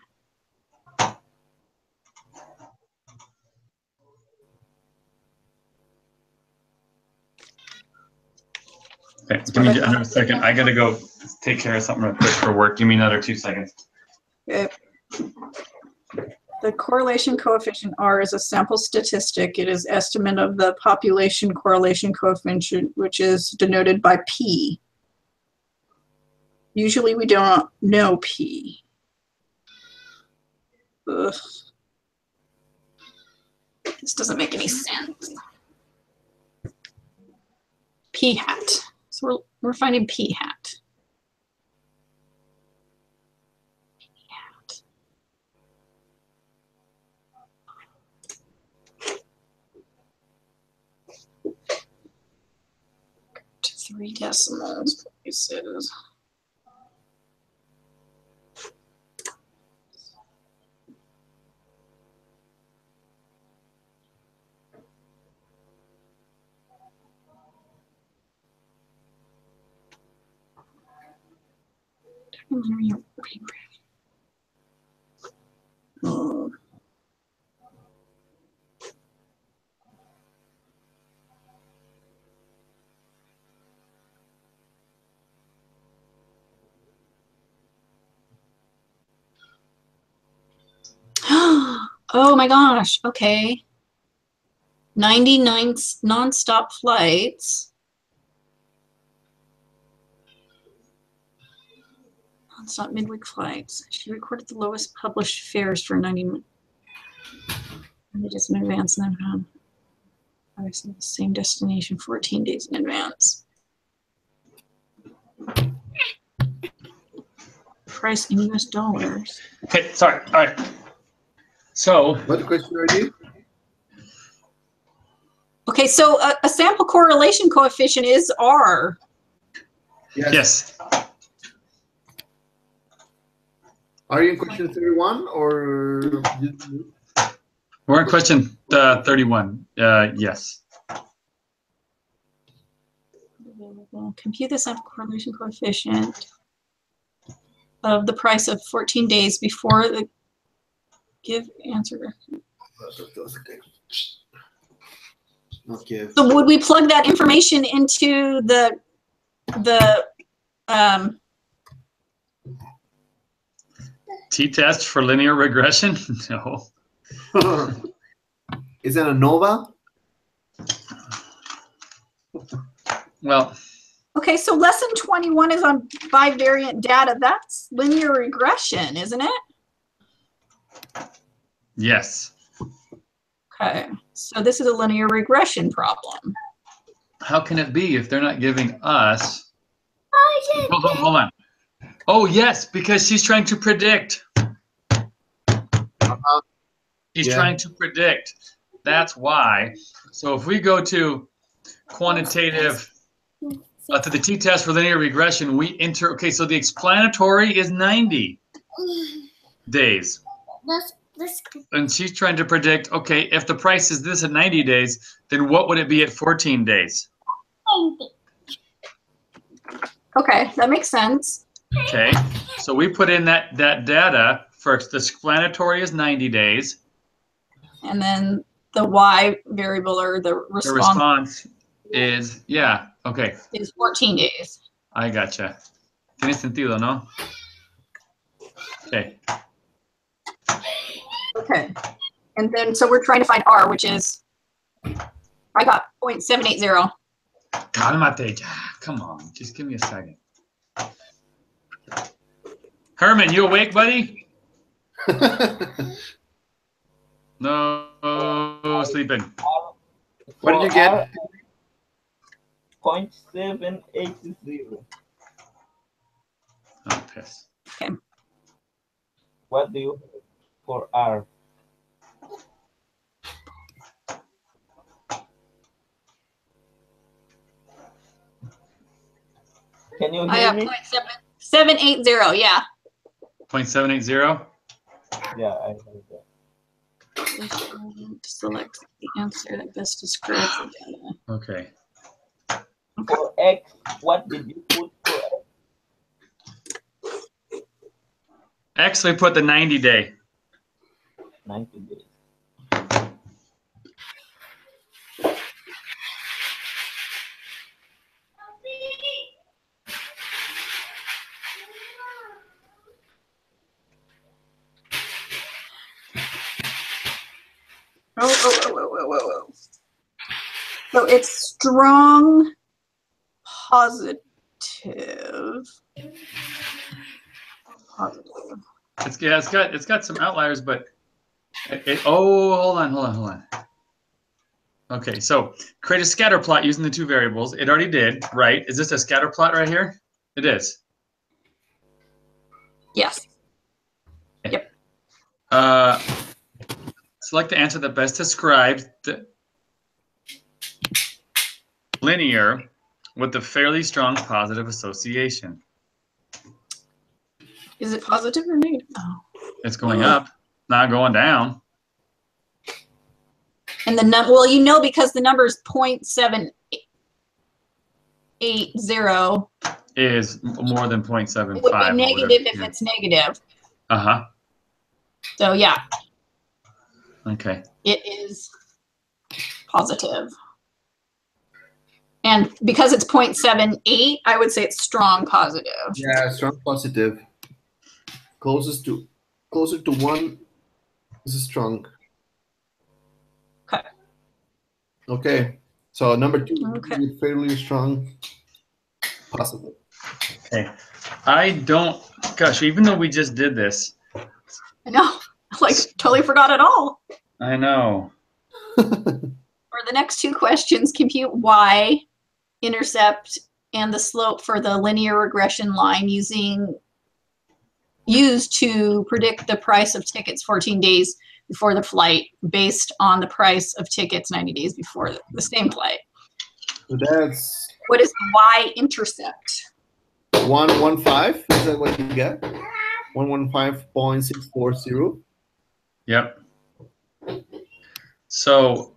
Okay, give me another second. I gotta go take care of something real quick for work. Give me another 2 seconds. Okay. The correlation coefficient R is a sample statistic. It is estimate of the population correlation coefficient, which is denoted by P. Usually we don't know P. Ugh. This doesn't make any sense. P hat. So we're finding P hat. To 3 decimals, places. Oh. Oh my gosh, okay. 99 nonstop flights. It's not midweek flights. She recorded the lowest published fares for 90 days in advance, and then obviously the same destination 14 days in advance. Price in US dollars. Okay, sorry. All right. So What question are you? Okay, so a sample correlation coefficient is R. yes. Are you in question 31 or? We're in question 31. Yes. Compute the sample correlation coefficient of the price of 14 days before the give answer. Okay. So would we plug that information into the T-test for linear regression? No. Is that a NOVA? Well, okay, so lesson 21 is on bivariate data. That's linear regression, isn't it? yes. Okay, so this is a linear regression problem. How can it be if they're not giving us? Hold on. Oh, yes, because she's trying to predict. He's trying to predict. That's why. So if we go to quantitative, to the t-test for linear regression, we enter, okay, so the explanatory is 90 days. And she's trying to predict, okay, if the price is this at 90 days, then what would it be at 14 days? Okay, that makes sense. Okay, so we put in that data first. The explanatory is 90 days. And then the Y variable or the The response is, yeah, okay. is 14 days. I gotcha. Tiene sentido, ¿no? Okay. Okay. And then, so we're trying to find R, which is, I got 0.780. Cálmate, ya. Come on, just give me a second. Herman, you awake, buddy? No, sleeping. What did you get? 0.780. Oh, piss. Okay. What do you have for R? Can you I hear got me? 0.780, yeah. 0.780? Yeah, I heard that. Select the answer that best describes the data. Okay. For X, what did you put for X? Actually, put the 90 day. 90 days. Whoa. So it's strong positive. It's got some outliers, but hold on. Okay, so create a scatter plot using the two variables. It already did, right? Is this a scatter plot right here? It is. Yes. Yep. Select the answer that best describes the linear with a fairly strong positive association. Is it positive or negative? Oh. It's going up, not going down. And the well, you know, because the number is 0.780 is more than 0.75. It would be negative if it's negative. Uh-huh. So yeah. Okay. It is positive. And because it's 0.78, I would say it's strong positive. Yeah, strong positive. Closer to 1 is strong. Okay. Okay. So number 2, okay. Fairly strong positive. Okay. I don't Gosh, even though we just did this, I know, like totally forgot it all. I know. For the next two questions, compute y-intercept and the slope for the linear regression line used to predict the price of tickets 14 days before the flight based on the price of tickets 90 days before the same flight. So that's What is the y-intercept? 115. Is that what you get? 115.640. Yep. So,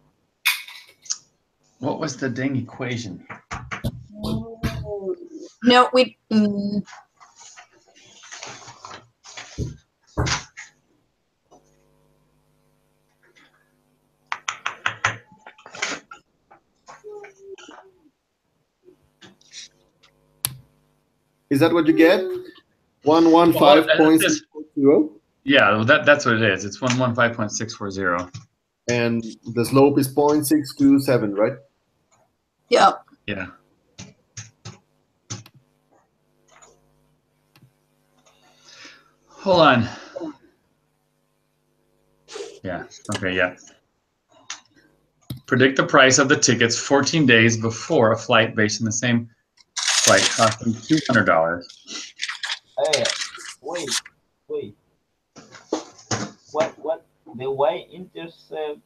what was the dang equation? No, we. Is that what you get? 115.640. Yeah, well, that's what it is. It's 115.640. And the slope is 0.627, right? Yep. Yeah. Hold on. Yeah. Okay. Yeah. Predict the price of the tickets 14 days before a flight based on the same flight costing $200. Hey, wait. What the y-intercept?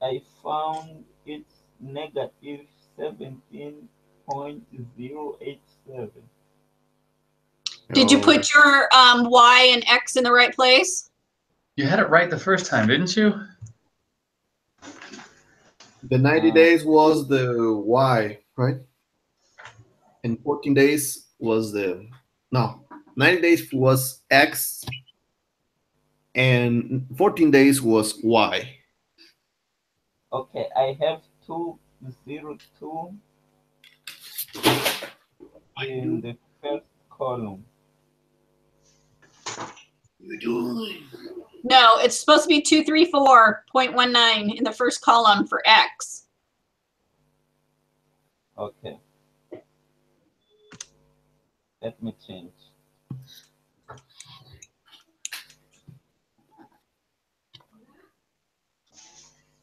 I found it's negative 17.087. Did you put your y and x in the right place? You had it right the first time, didn't you? The 90 days was the Y, right? And 14 days was the, no, 90 days was X and 14 days was Y. Okay, I have 202 in the first column. No, it's supposed to be 234.19 in the first column for x. Okay. Let me change.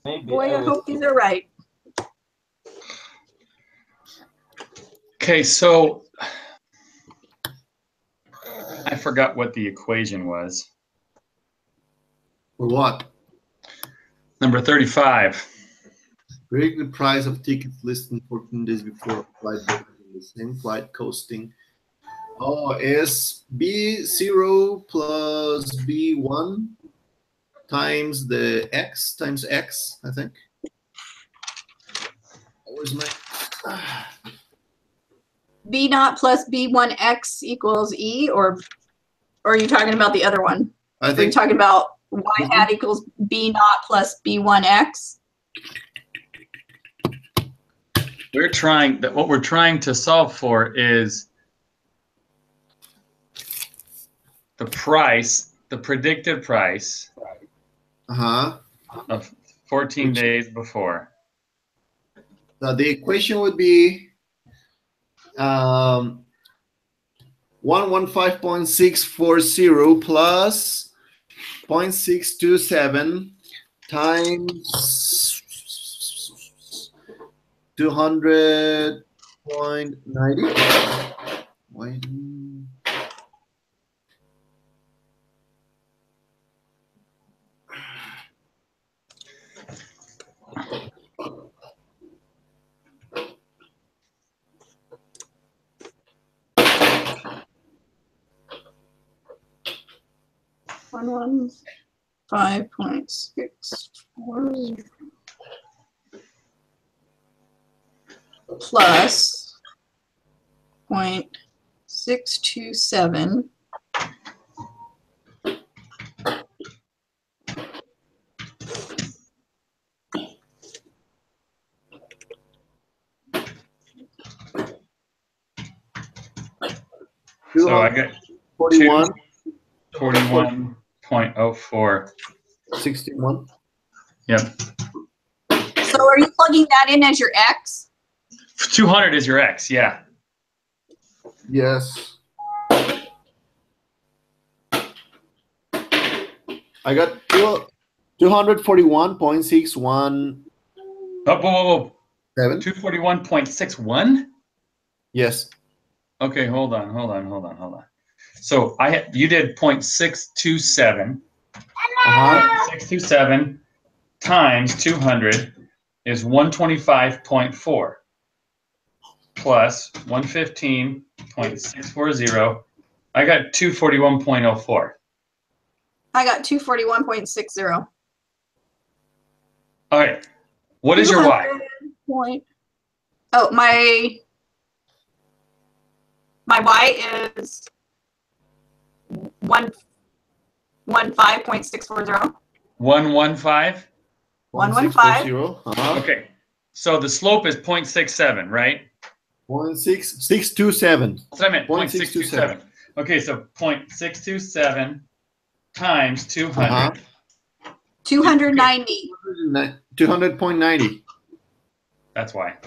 Maybe Boy, I hope these are right. Okay, so I forgot what the equation was. For what? Number 35. Predict the price of tickets listed 14 days before a flight the same flight costing. Oh, is B0 plus B1 times the X times X, I think. Where's my... B naught plus B1x equals E, or are you talking about the other one? I Are you think talking about y hat equals B naught plus B1x? What we're trying to solve for is the price, the predicted price of 14 days before. So the equation would be 115.640 plus 0.627 times 200.90. Wait. One 5.640 plus 0.627 So I got 41.04. 61. Yep. So are you plugging that in as your x? 200 is your X, yeah. Yes. I got 241.617. Oh, whoa. 241.61? Yes. Okay, hold on. So you did 0.627. 0.627 times 200 is 125.4 plus 115.640. I got 241.04. I got 241.60. All right. What is your Y? Oh, my Y is 115.640. 115? 115. Okay. So the slope is 0.67, right? 0.627. That's what I meant. 0.627. Okay, so 0.627 times 200. 290. 200.90. That's why.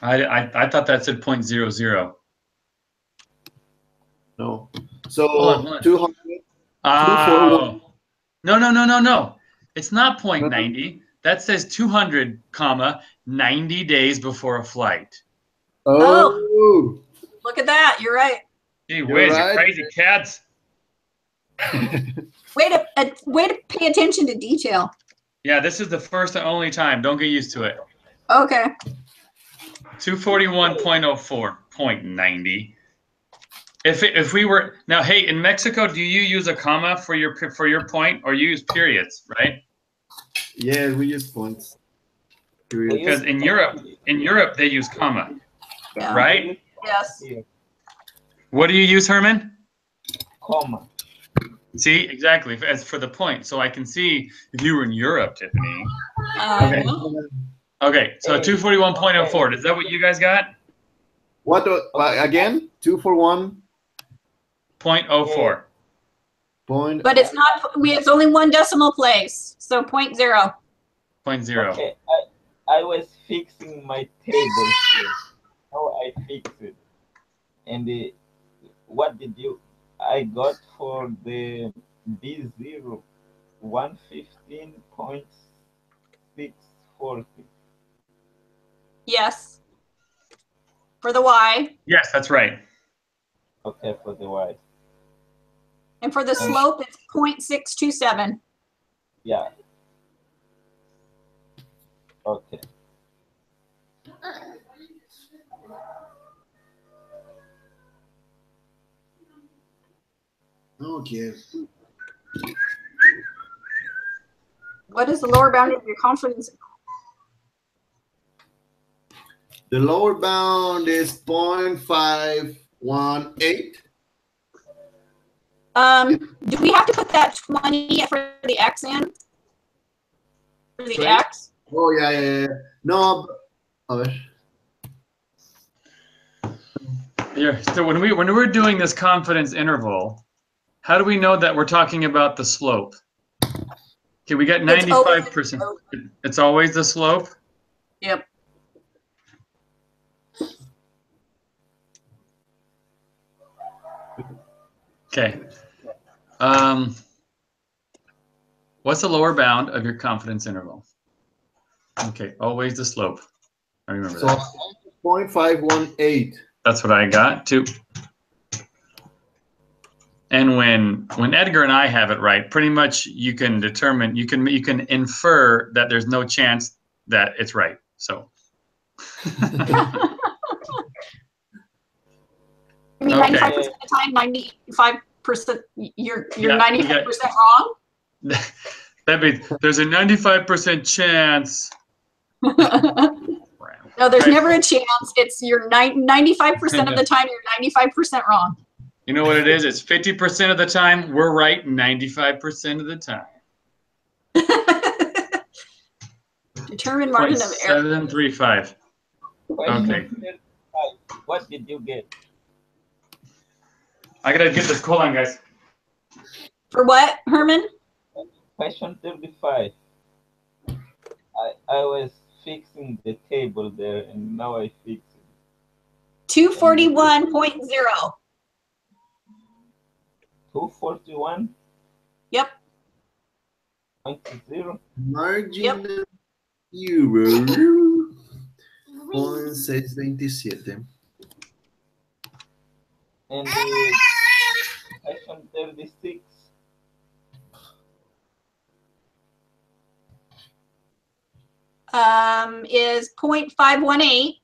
I thought that said 0.00. No. So Hold on. 200. Oh. No. It's not 0.90. That says 200, 90 days before a flight. Oh. Look at that. You're right. Gee whiz, you crazy cats. Way to pay attention to detail. Yeah, this is the first and only time. Don't get used to it. Okay. 241.04, 0.90. If we were now, hey, in Mexico, do you use a comma for your point, or you use periods, right? Yeah, we use points. Because in Europe they use comma, right? Yes. What do you use, Herman? Comma. See, exactly, as for the point. So I can see if you were in Europe, Tiffany. Okay, so 241.04. Is that what you guys got? What again? 241.04. But it's not. It's only one decimal place. So 0.0. 0.0. Okay, I was fixing my table here. How I fix it, and what did I got for the B0 115.640. Yes. For the Y. Yes, that's right. Okay, for the Y. And for the slope, it's 0.627. Yeah. Okay. Okay. What is the lower bound of your confidence? The lower bound is 0.518. Do we have to put that 20 for the X in? For the X? Oh, yeah. No. Yeah. So when we're doing this confidence interval, how do we know that we're talking about the slope? Okay, we got 95%. It's always the slope? Yep. Okay. What's the lower bound of your confidence interval? Okay, always the slope. I remember that. 0.518. That's what I got too. And when Edgar and I have it right, pretty much you can determine, you can infer that there's no chance that it's right. So. You mean 95% of the time, 95%, you're 95% wrong? There's a 95% chance. No, there's never a chance. It's you're 95% of the time, you're 95% wrong. You know what it is? It's 50% of the time we're right, 95% of the time. Determine margin of error. 735. Okay. What did you get? I gotta get this. Hold on, guys. For what, Herman? Question 35. I was fixing the table there, and now I fix it. 241.0. 241.0. Yep. Margin Yep. error 0.627. And the question 36. Is 0.518.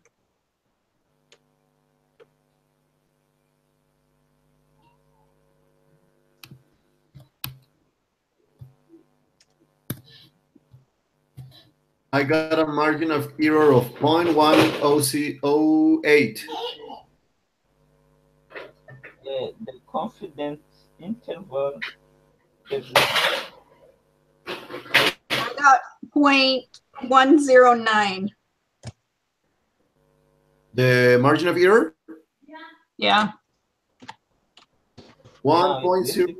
I got a margin of error of 0.1008. The confidence interval is I got 0.109. The margin of error? Yeah. 1.0.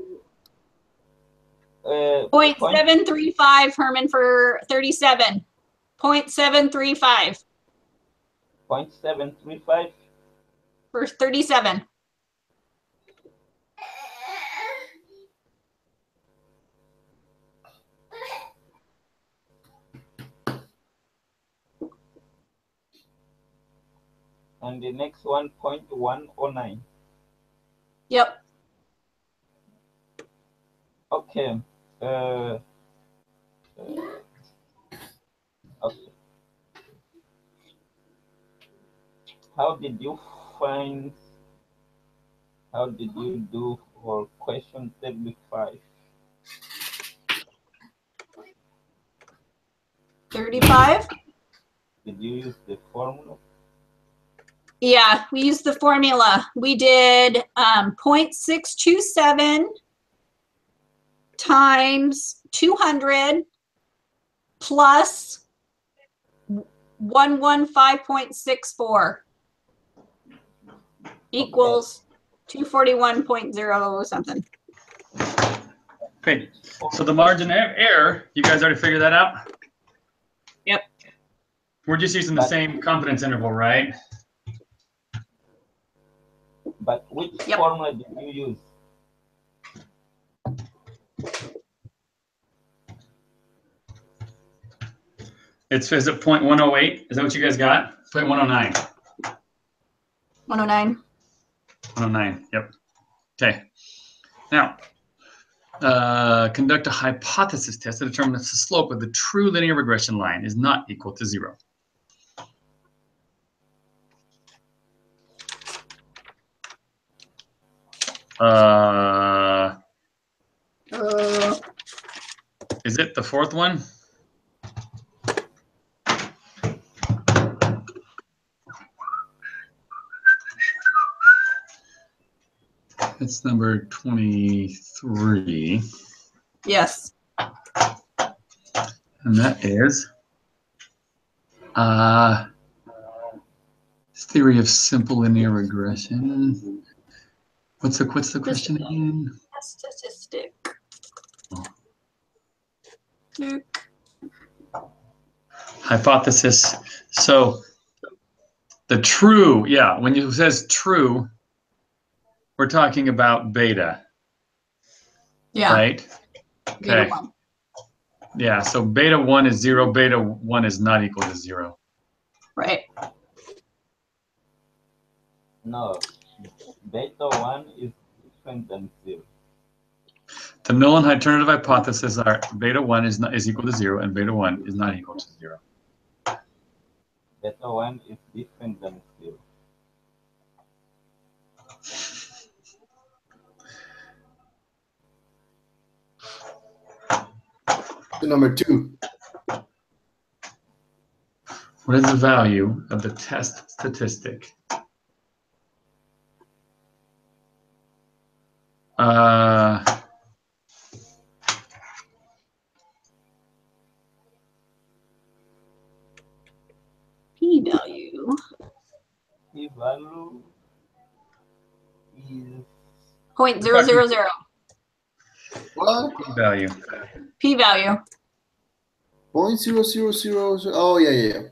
0.735, Herman, for 37. 0.735 0.735. for 37. And the next one, 0.109. Yep. Okay. Okay. How did you do for question 35? 35? Did you use the formula? Yeah, we used the formula. We did 0.627 times 200 plus 115.64 equals 241.0 something. Okay, so the margin of error, you guys already figured that out? Yep. We're just using the same confidence interval, right? But which Yep. formula did you use? Is it 0.108? Is that what you guys got? 0.109. 109. 109, yep. Okay. Now, conduct a hypothesis test to determine if the slope of the true linear regression line is not equal to 0. Is it the fourth one? It's number 23. Yes. And that is theory of simple linear regression. What's the question again? Statistic. Hypothesis. So the true, yeah, when it says true, we're talking about beta. Yeah. Right? Beta Okay. 1. Yeah, so beta 1 is 0, beta 1 is not equal to 0. Right. No, beta 1 is different than 0. The null and alternative hypotheses are beta 1 is equal to 0 and beta 1 is not equal to 0. Beta 1 is different than 0. Number 2. What is the value of the test statistic? P-value. P-value is 0.000. What? Value. P-value. 0.0000. Oh, yeah.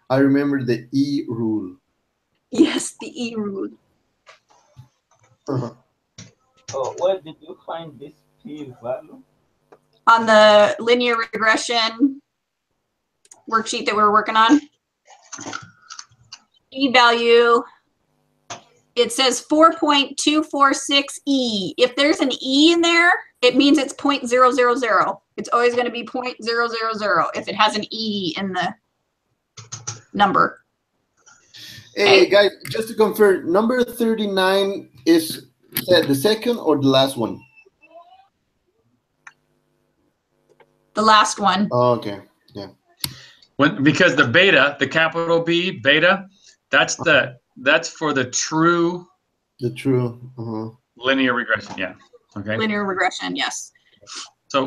I remember the E rule. Yes, the E rule. Oh, where did you find this p-value? On the linear regression worksheet that we're working on. P-value, it says 4.246E. If there's an E in there, it means it's 0.000. It's always going to be 0.000 if it has an E in the number. Hey, Okay. guys, just to confirm, number 39 is the second or the last one? The last one. Oh, okay. Yeah. Because the beta, the capital B beta, that's for the true The true. linear regression. Yeah. Okay. Linear regression, yes. So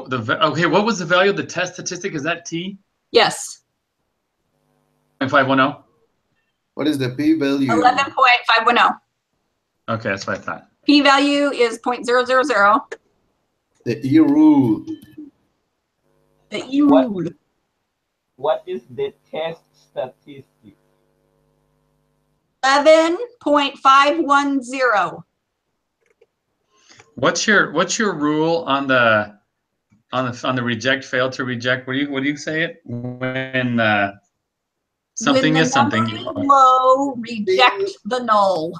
what was the value of the test statistic? Is that T? Yes. 510. What is the p-value? 11.510. Okay, that's what I thought. P-value is 0.000. The E rule. The E rule. What is the test statistic? 11.510. What's your rule on the reject, fail to reject? What do you say it when something when is something? When the number is low, reject the null.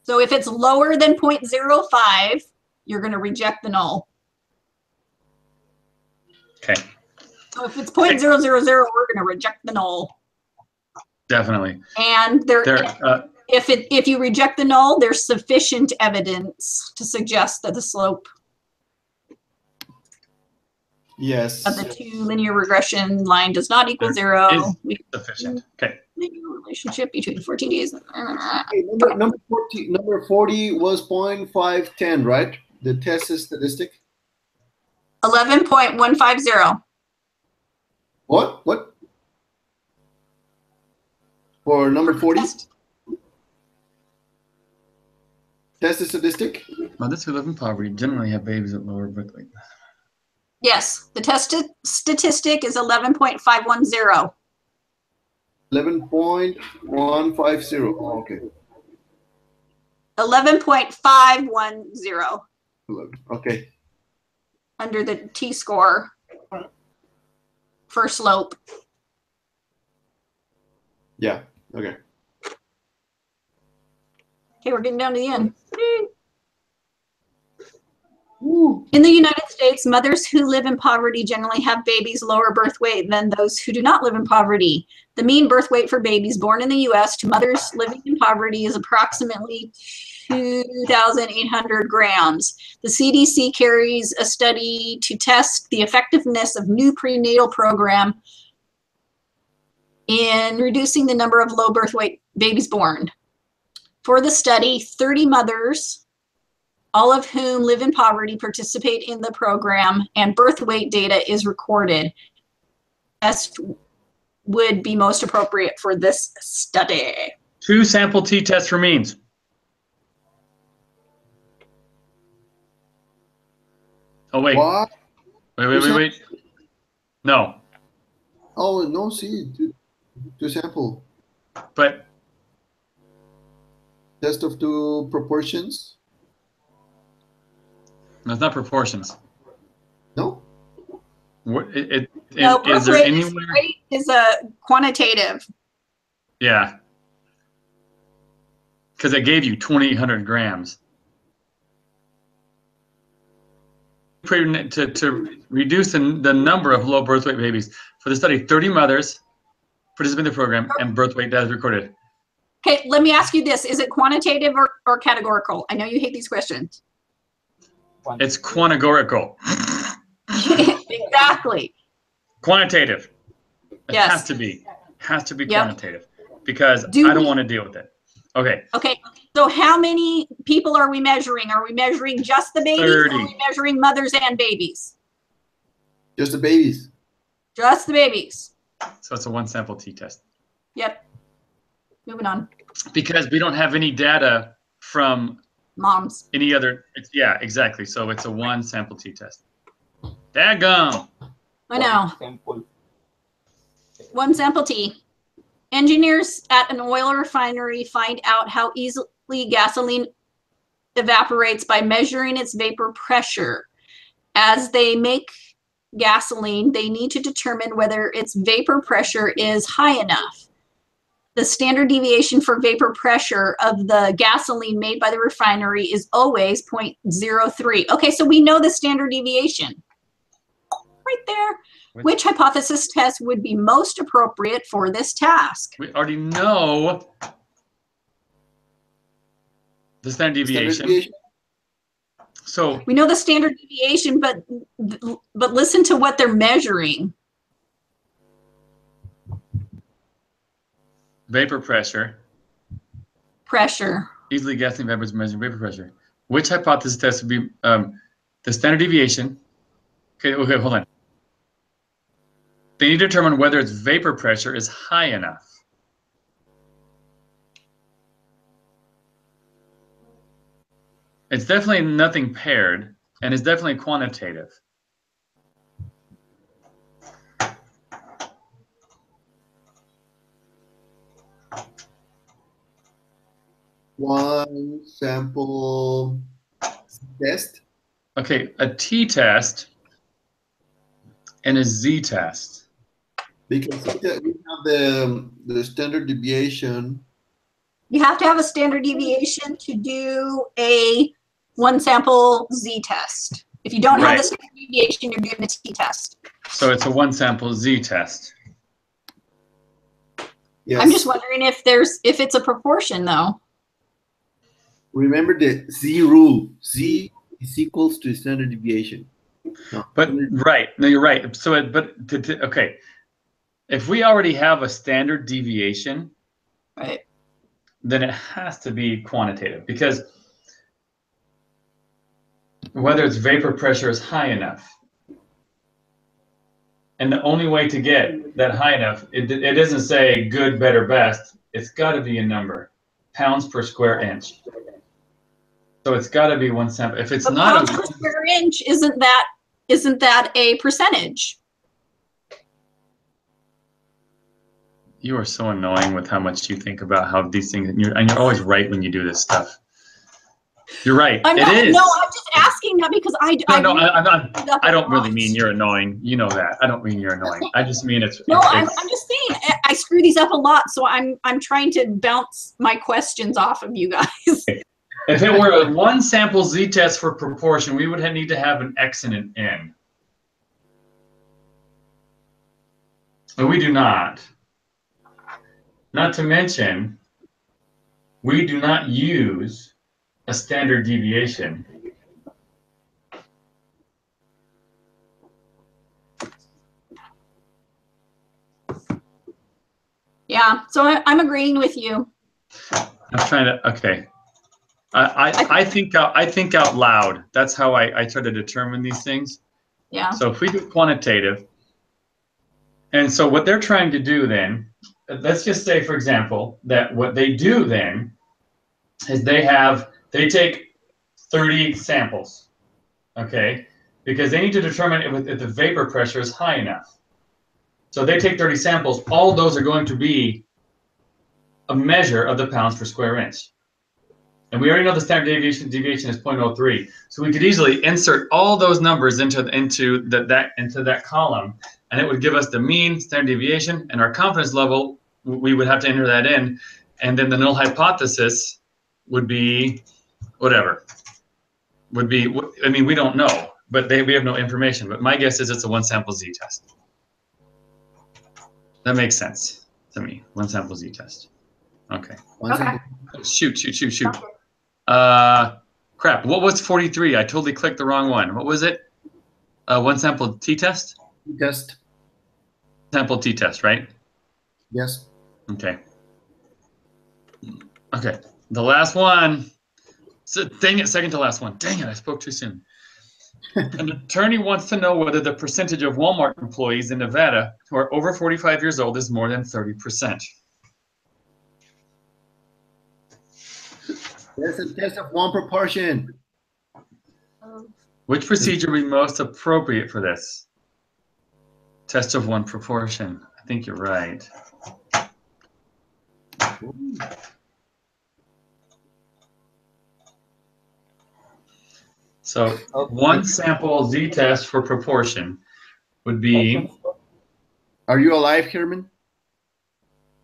So if it's lower than 0.05, you're going to reject the null. Okay. So if it's 0.000, we're going to reject the null. Definitely. And if you reject the null, there's sufficient evidence to suggest that the slope Yes. of the two linear regression line does not equal 0. Is sufficient. Okay. Relationship between 14 days. Okay, number 40 was 0.510, right? The test statistic. 11.150. What? For number 40? Test statistic? Mothers who live in poverty generally have babies at lower birth weight. Yes, the test statistic is 11.510. 11.150. Oh, okay. 11.510 Okay. under the T-score for slope. Yeah. Okay. Okay, we're getting down to the end. In the United States, mothers who live in poverty generally have babies lower birth weight than those who do not live in poverty. The mean birth weight for babies born in the U.S. to mothers living in poverty is approximately 2,800 grams. The CDC carries a study to test the effectiveness of new prenatal program in reducing the number of low birth weight babies born. For the study, 30 mothers, all of whom live in poverty, participate in the program, and birth weight data is recorded. Test would be most appropriate for this study. 2 sample t-tests for means. Oh, wait. What? Wait. No. Oh, no, see. To sample. But Test of two proportions? that's not proportions. No? No, Is there anywhere? Is a quantitative. Yeah. Because it gave you 2,800 grams. To reduce the number of low birth weight babies. For the study, 30 mothers participate in the program and birth weight data is recorded. Okay, let me ask you this. Is it quantitative or categorical? I know you hate these questions. It's quantigorical. Exactly. Quantitative. It Yes. has to be. Has to be Yep. quantitative because I don't want to deal with it. Okay. Okay, so how many people are we measuring? Are we measuring just the babies 30. or are we measuring mothers and babies? Just the babies. Just the babies. So it's a 1 sample t-test. Yep. Moving on. Because we don't have any data from Moms. any other. Yeah, exactly. So it's a 1 sample t-test. Daggum. I know. Sample. 1 sample T. Engineers at an oil refinery find out how easily gasoline evaporates by measuring its vapor pressure. As they make gasoline, they need to determine whether its vapor pressure is high enough. The standard deviation for vapor pressure of the gasoline made by the refinery is always 0.03. Okay, so we know the standard deviation. Right there. Which hypothesis test would be most appropriate for this task? We already know the standard deviation. So we know the standard deviation, but listen to what they're measuring. Vapor pressure. Pressure. Easily gasoline vapors measuring vapor pressure. Which hypothesis test would be the standard deviation? Okay, hold on. They need to determine whether its vapor pressure is high enough. It's definitely nothing paired, and it's definitely quantitative. One sample test. Okay, a t-test and a z-test. Because we have the standard deviation. You have to have a standard deviation to do a one sample z-test. If you don't have the standard deviation, you're doing a t-test. So it's a one sample z-test. Yes. I'm just wondering if it's a proportion though. Remember the z rule. Z is equals to standard deviation. No. But right, no, you're right. So, okay, if we already have a standard deviation, right, then it has to be quantitative, because whether its vapor pressure is high enough, and the only way to get that high enough, it doesn't say good, better, best. It's got to be a number, pounds per square inch. So it's got to be one sample. If it's not pounds per square inch, isn't that a percentage? You are so annoying with how much you think about how these things, and you're always right when you do this stuff. You're right. I'm it is. No, I'm just asking that because I don't really mean you're annoying. You know that. I don't mean you're annoying. I just mean it's. No, I'm just saying I screw these up a lot, so I'm trying to bounce my questions off of you guys. If it were a one sample z-test for proportion, we would need to have an x and an n. But we do not. Not to mention, we do not use a standard deviation. Yeah, so I'm agreeing with you. I'm trying to, okay. I think out loud. That's how I try to determine these things. Yeah. So if we do quantitative, and so what they're trying to do then, let's just say, for example, that what they do then is they take 30 samples, okay, because they need to determine if the vapor pressure is high enough. So they take 30 samples. All those are going to be a measure of the pounds per square inch. And we already know the standard deviation is 0.03. So we could easily insert all those numbers into that column, and it would give us the mean, standard deviation, and our confidence level. We would have to enter that in, and then the null hypothesis would be whatever. I mean, we don't know, but we have no information. But my guess is it's a one sample z-test. That makes sense to me. One sample z-test. Okay. Okay. Shoot. Crap. What was 43? I totally clicked the wrong one. What was it? One sample t-test? Test. Sample t-test, right? Yes. Okay. Okay. The last one. So, dang it, second to last one. Dang it, I spoke too soon. An attorney wants to know whether the percentage of Walmart employees in Nevada who are over 45 years old is more than 30%. There's a test of one proportion. Which procedure would be most appropriate for this? Test of one proportion. I think you're right. So Okay. one sample z-test for proportion would be, Question four. Are you alive, Herman?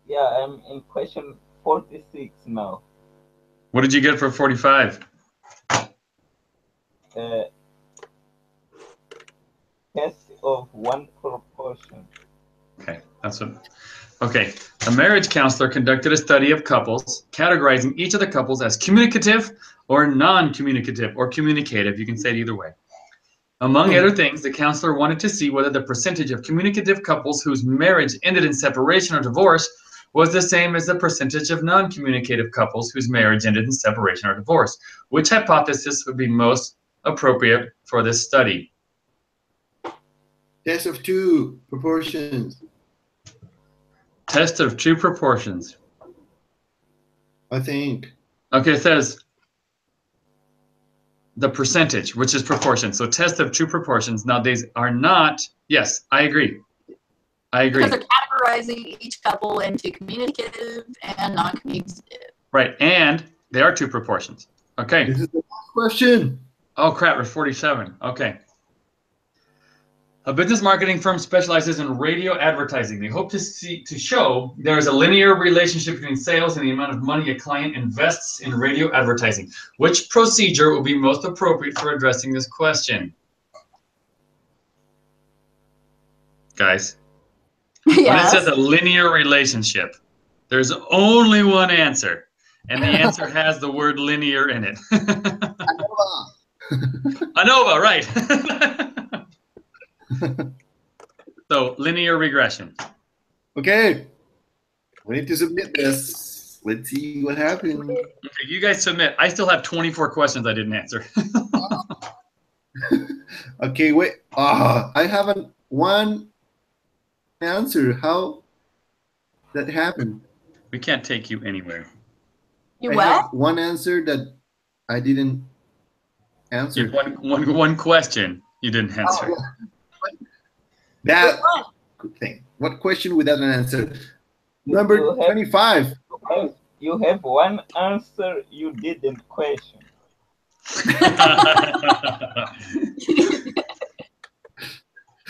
Yeah, I'm in question 46 now. what did you get for 45? Test of one proportion. Okay, that's what. Okay, a marriage counselor conducted a study of couples, categorizing each of the couples as communicative or non-communicative or communicative. You can say it either way. Among other things, the counselor wanted to see whether the percentage of communicative couples whose marriage ended in separation or divorce was the same as the percentage of non-communicative couples whose marriage ended in separation or divorce. Which hypothesis would be most appropriate for this study? Test of two proportions. Test of two proportions. I think. Okay, it says the percentage, which is proportion. So test of two proportions. Now these are not, yes, I agree. I agree. Because they're categorizing each couple into communicative and non-communicative. Right, and they are two proportions. Okay. This is the last question. Oh crap, we're 47. Okay. A business marketing firm specializes in radio advertising. They hope to show there is a linear relationship between sales and the amount of money a client invests in radio advertising. Which procedure will be most appropriate for addressing this question? Guys, when it says a linear relationship, there's only one answer, and the answer has the word linear in it. ANOVA, right. So linear regression. Okay. We need to submit this. Let's see what happens. Okay, you guys submit. I still have 24 questions I didn't answer. Okay, wait. I haven't one answer. How that happened? We can't take you anywhere. You I what? have one answer that I didn't answer. You have one question you didn't answer. That good thing. What question without an answer? Number 25. You have one answer you didn't question.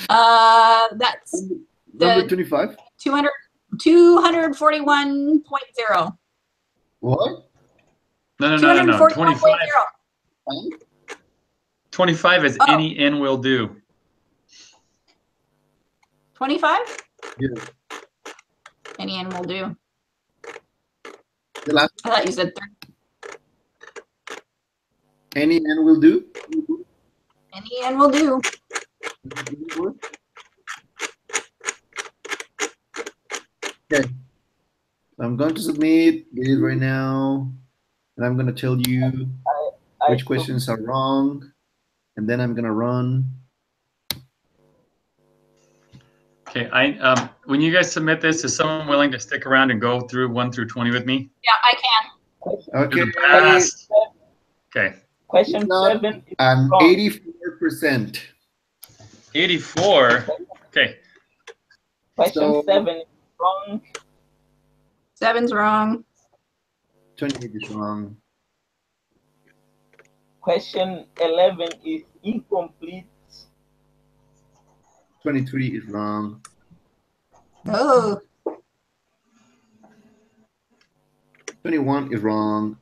That's Number 25. 241.0. What? No. 241.0. 25 is any N will do. 25? Yeah. Any N will do. The last. I thought you said 30. Any N will do. Any N will do. Okay. I'm going to submit it right now, and I'm going to tell you which questions are wrong, and then I'm going to run. Okay, when you guys submit this, is someone willing to stick around and go through 1 through 20 with me? Yeah, I can. Okay. Okay. Question 7 is wrong. 84%. 84. Okay. Question 7 is wrong. 7's wrong. 28 is wrong. Question 11 is incomplete. 23 is wrong. Oh. 21 is wrong.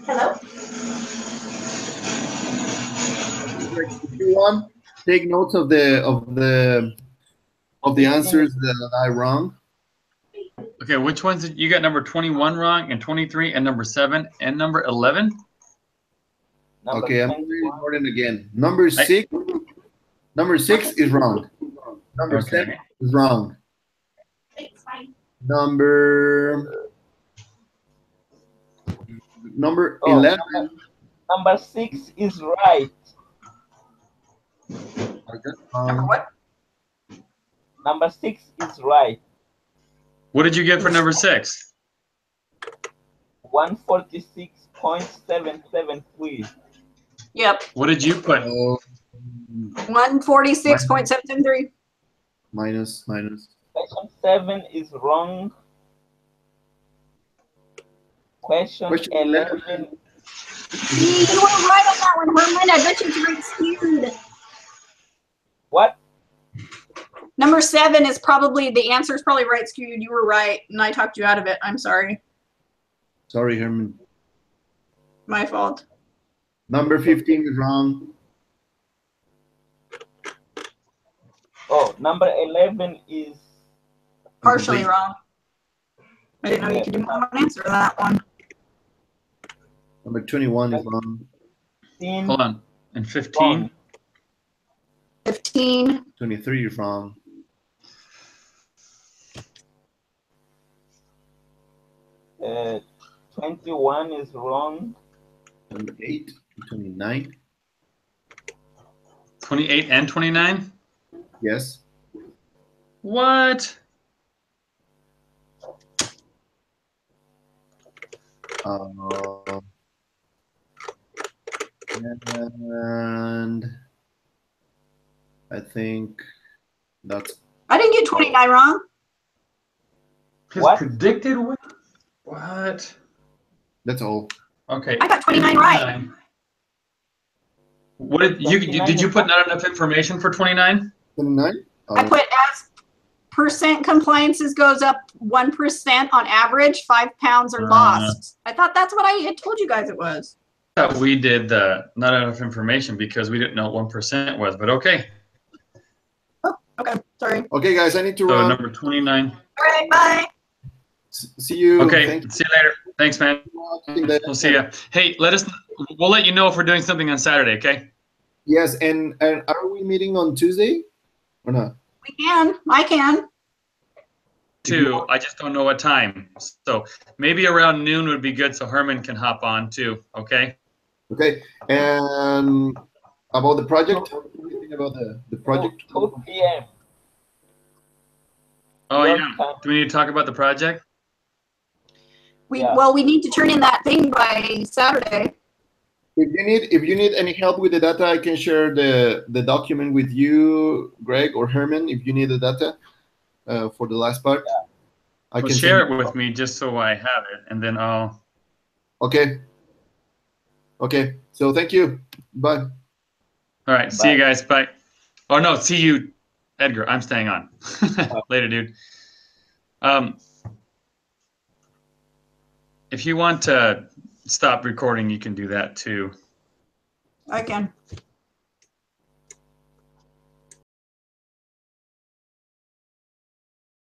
Hello? If you want, take notes of the answers that are wrong. Okay, which ones did you got? Number 21 wrong, and 23, and number 7, and number 11? Okay, I'm reading Gordon again. Number 6. Number 6 is wrong. Number 7 is wrong. Number 11. Number 6 is right. Number what? Number 6 is right. What did you get for number 6? 146.773. Yep. What did you put? 146.773. Minus. Question 7 is wrong. Question Question 11. You were right on that one, Herman. I bet you it's right skewed. What? Number 7 is probably, the answer is probably right skewed. You were right, and I talked you out of it. I'm sorry. Sorry, Herman. My fault. Number 15 is wrong. Oh, number 11 is Partially Incomplete. wrong. I didn't know you could do more than one answer to that one. Number 21 is wrong. 15. Hold on. And 15? Wrong. 15. 23 is wrong. 21 is wrong. 28, 29. 28 and 29? Yes. What? And I think that's I didn't get 29 wrong. His What? predicted win? What? that's all. Okay. I got 29 right. What did you 29 did you is put not enough information for 29? 29? I put as percent compliances goes up 1% on average, 5 pounds are lost. I thought that's what I had told you guys it was. I thought we did the not enough information because we didn't know what 1% was, but okay. Okay, sorry. Okay, guys, I need to So run. number 29. All right, bye. See you. Okay, Thank see you later. Thanks, man. you. We'll see you. Hey, we'll let you know if we're doing something on Saturday, okay? Yes, and are we meeting on Tuesday or not? We can. I can. Too. I just don't know what time. So maybe around noon would be good so Herman can hop on too, okay? Okay, and about the project? Anything about the project? 2 p.m. Oh, Your yeah. time. Do we need to talk about the project? Yeah. Well, we need to turn in that thing by Saturday. If you need any help with the data, I can share the document with you, Greg or Herman. If you need the data for the last part, I Well, can share send it with me just so I have it, and then I'll. Okay. Okay. So thank you. Bye. All right. See you guys. Bye. Oh no, see you, Edgar. I'm staying on. Later, dude. If you want to stop recording, you can do that too. I can.